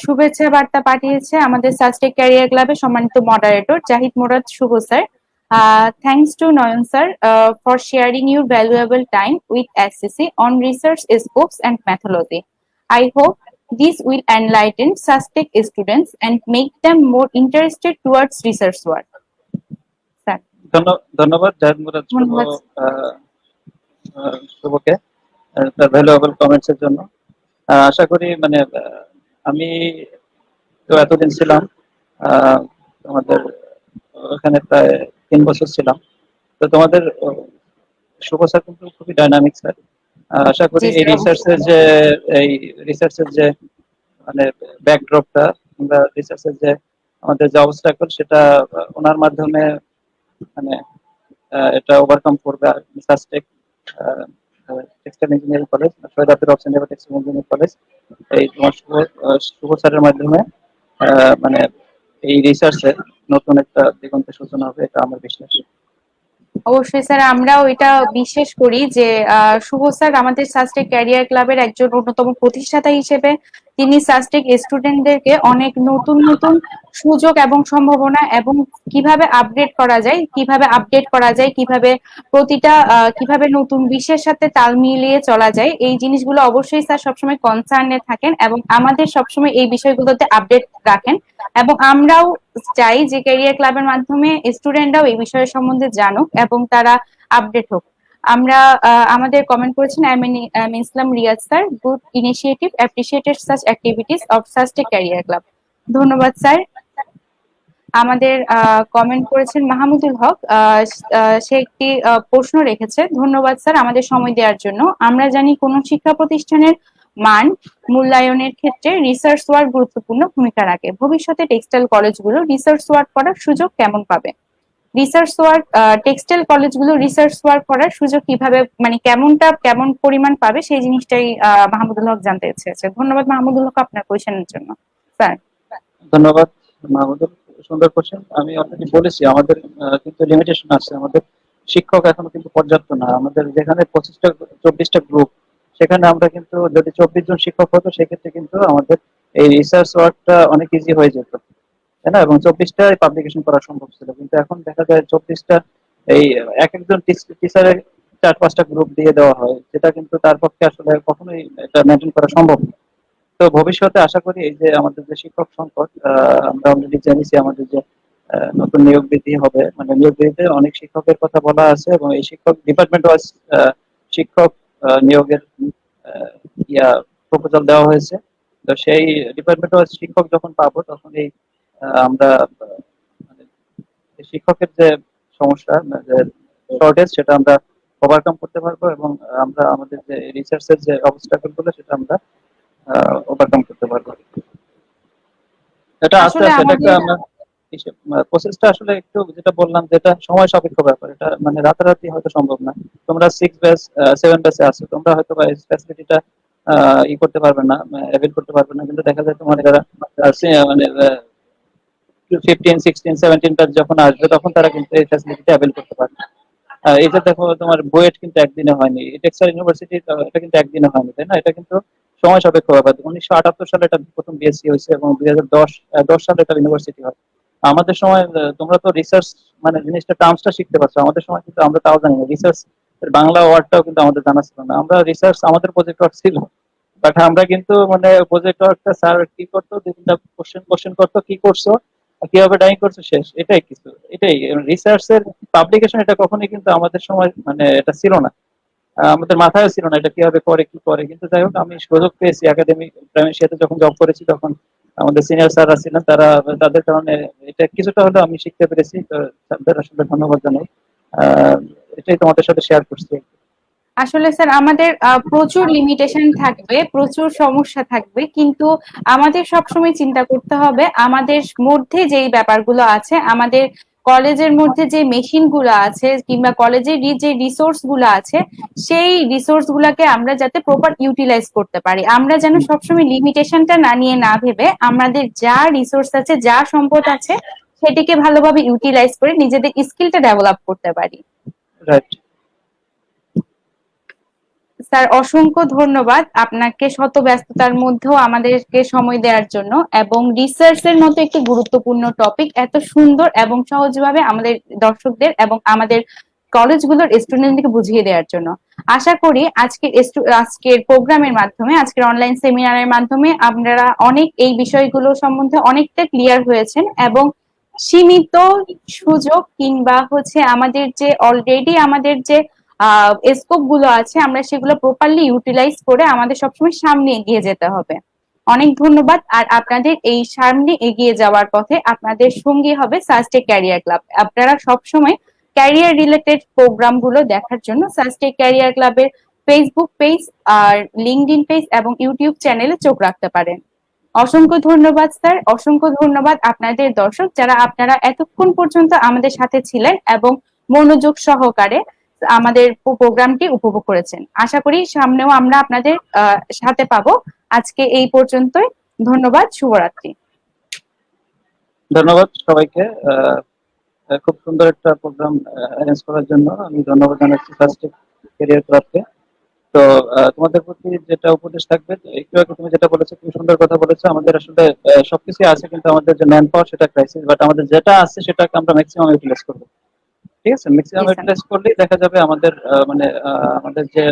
শুভেচ্ছা বার্তা পাঠিয়েছে আমাদের সাস্টেক ক্যারিয়ার ক্লাবের সম্মানিত moderator Zahid Murad Shuvo sir. Thanks to Noyan sir for sharing your valuable time with SCC on research scopes and methodology. I hope this will enlighten SUSTEC students and make them more interested towards research work. Sir, ধন্যবাদ জাহিদ মুরাদ ধন্যবাদ। শুভকে তার valuable comments এর জন্য। আশা করি মানে আমি তো এতদিন ছিলাম তোমাদের ওখানে প্রায় 3 বছর ছিলাম। তো তোমাদের শুভ স্যার কিন্তু খুবই ডাইনামিক স্যার। আশা করি জি এই স্যার, অবশ্যই। এই রিসার্চের যে মানে ব্যাকড্রপটা, আমরা রিসার্চের যে আমাদের যে অবস্টাকল সেটা ওনার মাধ্যমে মানে এটা ওভারকাম করবে। SUSTEC textile engineering college, Shahid Aftab Hossain textile engineering college, এই তোমার শুভ স্যারের মাধ্যমে মানে এই রিসার্চের নতুন একটা দিগন্তের সূচনা হবে, এটা আমার বিশ্বাস। অবশ্যই স্যার, আমরাও এটা বিশ্বাস করি যে শুভ স্যার আমাদের সাস্টেক ক্যারিয়ার ক্লাবের একজন অন্যতম প্রতিষ্ঠাতা হিসেবে তিনি সাস্টেক স্টুডেন্টদেরকে অনেক নতুন নতুন সুযোগ এবং সম্ভাবনা এবং কিভাবে আপডেট করা যায়, কিভাবে নতুন বিশ্বের সাথে তাল মিলিয়ে চলা যায়, এই জিনিসগুলো অবশ্যই স্যার সবসময় কনসার্নে থাকেন এবং আমাদের সবসময় এই বিষয়গুলোতে আপডেট রাখেন। এবং আমরাও চাই যে ক্যারিয়ার ক্লাবের মাধ্যমে স্টুডেন্টরাও এই বিষয়ের সম্বন্ধে জানুক এবং তারা আপডেট হোক। আমরা আমাদের কমেন্ট করেছেন Islam Riaz sir, good initiative, appreciated such activities of সাস্টেক career club. ধন্যবাদ স্যার। আমাদের কমেন্ট করেছেন মাহমুদুল হক, সে একটি প্রশ্ন রেখেছে। ধন্যবাদ স্যার আমাদের সময় দেওয়ার জন্য। আমরা জানি কোন শিক্ষা প্রতিষ্ঠানের মান মূল্যায়নের ক্ষেত্রে রিসার্চ ওয়ার্ক গুরুত্বপূর্ণ ভূমিকা রাখে। ভবিষ্যতে টেক্সটাইল কলেজগুলো রিসার্চ ওয়ার্ক করার সুযোগ কেমন পাবে? টেক্সটাইল কলেজগুলো রিসার্চ ওয়ার্ক করার সুযোগ কিভাবে, মানে কেমন পরিমাণ পাবে সেই জিনিসটাই মাহমুদুল হক জানতে চেয়েছে। ধন্যবাদ মাহমুদুল হক আপনার কোয়েশ্চেনের জন্য। স্যার, ধন্যবাদ মাহমুদুল, সুন্দর কোশ্চেন। আমি অলরেডি বলেছি আমাদের কিন্তু লিমিটেশন আছে, আমাদের শিক্ষক এখনো কিন্তু পর্যাপ্ত না। আমাদের যেখানে 25টা 24টা গ্রুপ, সেখানে আমরা কিন্তু যদি 24 জন শিক্ষক হতো সেক্ষেত্রে কিন্তু আমাদের এই রিসার্চ ওয়ার্কটা অনেক ইজি হয়ে যেত, তাই না? এবং 24টা পাবলিকেশন করা সম্ভব ছিল, কিন্তু এখন দেখা যায় 24টা এই এক একজন টিচারের 4-5টা গ্রুপ দিয়ে দেওয়া হয়, যেটা কিন্তু তার পক্ষে আসলে কখনোই এটা মেনটেন করা সম্ভব না। তো ভবিষ্যতে আশা করি এই যে আমাদের যে শিক্ষক সংকট, আমরা অলরেডি জেনেছি আমাদের যে নতুন নিয়োগ বৃদ্ধি হবে, মানে নিয়োগ বৃদ্ধিতে অনেক শিক্ষকের কথা বলা আছে এবং এই শিক্ষক ডিপার্টমেন্ট ওয়াইজ শিক্ষক নিয়োগের আহ, ইয়া প্রপোজাল দেওয়া হয়েছে। তো সেই ডিপার্টমেন্ট ওয়াইজ শিক্ষক যখন পাবো তখন এই আমরা মানে এই শিক্ষকের যে সমস্যা, যে শর্টেজ, সেটা আমরা ওভারকাম করতে পারবো এবং আমরা আমাদের যে রিসার্চের যে অবস্টাকল গুলো সেটা আমরা ওভারকাম করতে পারবো। এটা আস্তে আসলে আস্তে, এটা একটা আমাদের আমরা প্রসেসটা আসলে একটু যেটা বললাম, যেটা সময় সাপেক্ষ ব্যাপার, এটা মানে রাতারাতি হয়তো সম্ভব না। তোমরা 6 ব্যাচ 7 ব্যাচে আছো, তোমরা হয়তো বা এই ফ্যাসিলিটিটা করতে পারবে না, অ্যাভেল করতে পারবে না, কিন্তু দেখা যায় তোমার যারা মানে 15 16 17 ব্যাচ যখন আসবে তখন তারা কিন্তু এই ফ্যাসিলিটিটা অ্যাভেল করতে পারবে। এই যে দেখো তোমার বুয়েট কিন্তু একদিনে হয়নি, টেক্সটাইল ইউনিভার্সিটি এটা কিন্তু একদিনে হয়নি, তাই না? এটা কিন্তু সময় সাপেক্ষ ব্যাপার। 1978 সালে এটা প্রথম বিএসসি হয়েছে এবং 2010 সালে এটা ইউনিভার্সিটি হয়। আমাদের সময় তোমরা তো রিসার্চ মানে জিনিসটা টার্মসটা শিখতে পারছো, আমাদের সময় কিন্তু আমরা তাও জানি না রিসার্চ বাংলা ওয়ার্ডটাও কিন্তু আমাদের জানা ছিল না। আমরা রিসার্চ আমাদের প্রজেক্ট ওয়ার্ক ছিল, বাট আমরা কিন্তু মানে প্রজেক্ট ওয়ার্কটা স্যার কি করতো, বিভিন্ন কোশ্চেন করতো, কি করছো কিভাবে ড্রয়িং করছো শেষ, এটাই কিছু। এটাই রিসার্চের পাবলিকেশন, এটা কখনোই কিন্তু আমাদের সময় মানে এটা ছিল না, আমাদের মাথায় ছিল না এটা কিভাবে করে কি করে। কিন্তু যাই হোক আমি সুযোগ পেয়েছি একাডেমিক প্রাইমেশিয়াতে যখন জব করেছি, তখন আমাদের সিনিয়র স্যাররা ছিলেন, তারা তাদের কারণে এটা কিছুটা হলেও আমি শিখতে পেরেছি। তো তাদের আসলে ধন্যবাদ জানাই। আহ এটাই তোমাদের সাথে শেয়ার করছি। আসলে স্যার আমাদের প্রচুর লিমিটেশন থাকবে, প্রচুর সমস্যা থাকবে, কিন্তু আমাদের সবসময় চিন্তা করতে হবে আমাদের মধ্যে যেই ব্যাপারগুলো আছে, আমাদের কলেজের মধ্যে যে মেশিন গুলো আছে কিংবা কলেজের যে রিসোর্স গুলো আছে, সেই রিসোর্স গুলাকে আমরা যাতে প্রপার ইউটিলাইজ করতে পারি। আমরা যেন সবসময় লিমিটেশনটা না নিয়ে না ভেবে আমাদের যা রিসোর্স আছে, যা সম্পদ আছে, সেটিকে ভালোভাবে ইউটিলাইজ করে নিজেদের স্কিলটা ডেভেলপ করতে পারি। রাইট। স্যার অসংখ্য ধন্যবাদ আপনাকে, শত ব্যস্ততার মধ্যেও আমাদেরকে সময় দেওয়ার জন্য এবং রিসার্চের মতো একটি গুরুত্বপূর্ণ টপিক এত সুন্দর এবং সহজভাবে আমাদের দর্শকদের এবং আমাদের কলেজগুলোর স্টুডেন্টদেরকে বুঝিয়ে দেওয়ার জন্য। আশা করি আজকের প্রোগ্রামের মাধ্যমে, আজকের অনলাইন সেমিনারের মাধ্যমে আপনারা অনেক এই বিষয়গুলো সম্বন্ধে অনেকটা ক্লিয়ার হয়েছেন এবং সীমিত সুযোগ কিংবা আমাদের যে অলরেডি আমাদের যে স্কোপ গুলো আছে, আমরা সেগুলো প্রপারলি ইউটিলাইজ করে আমাদের সবসময় সামনে এগিয়ে যেতে হবে। অনেক ধন্যবাদ। আর আপনাদের এই সামনে এগিয়ে যাওয়ার পথে আপনাদের সঙ্গী হবে সাস্টে ক্যারিয়ার ক্লাব। আপনারা সবসময় ক্যারিয়ার রিলেটেড প্রোগ্রাম গুলো দেখার জন্য সাস্টে ক্যারিয়ার ক্লাবের ফেসবুক পেজ আর লিঙ্কডইন পেজ এবং ইউটিউব চ্যানেলে চোখ রাখতে পারেন। অসংখ্য ধন্যবাদ স্যার, অসংখ্য ধন্যবাদ আপনাদের দর্শক যারা আপনারা এতক্ষণ পর্যন্ত আমাদের সাথে ছিলেন এবং মনোযোগ সহকারে আমাদের প্রোগ্রামটি উপভোগ করেছেন। আশা করি সামনেও আমরা আপনাদের সাথে পাবো। আজকে এই পর্যন্তই। ধন্যবাদ, শুভরাত্রি। ধন্যবাদ সবাইকে। খুব সুন্দর একটা প্রোগ্রাম অ্যারেঞ্জ করার জন্য আমি ধন্যবাদ জানাচ্ছি ফার্স্ট ক্যারিয়ার ক্লাবকে। তো তোমাদের প্রতি যেটা উপদেশ থাকবে, একটু আগে তুমি যেটা বলেছো, খুব সুন্দর কথা বলেছো। আমাদের আসলে সবকিছু আছে, কিন্তু আমাদের যে ম্যান পাওয়ার সেটা ক্রাইসিস, বাট আমাদের যেটা আছে সেটাকে আমরা ম্যাক্সিমাম ইউটিলাইজ করবো। ঠিক আছে, ম্যাক্সিমাম জি স্যার। ইউটিলাইজ করলেই দেখা যাবে আমাদের মানে আমাদের যে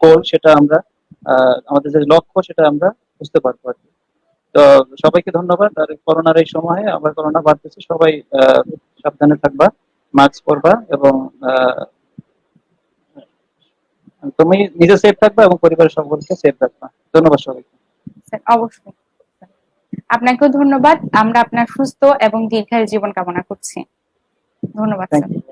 গোল সেটা আমরা আমাদের যে লক্ষ্য সেটা আমরা বুঝতে পারবো আর কি। তো সবাইকে ধন্যবাদ। আর করোনার এই সময়ে আবার করোনা বাড়তেছে, সবাই সাবধানে থাকবা, মাস্ক পরবা এবং তুমি নিজে সেফ থাকবা এবং পরিবারের সকলকে সেফ রাখবা। ধন্যবাদ সবাইকে। স্যার অবশ্যই। আপনাকেও ধন্যবাদ। আমরা আপনার সুস্থ এবং দীর্ঘায়ু জীবন কামনা করছি। ধন্যবাদ থ্যাংক স্যার। ইউ।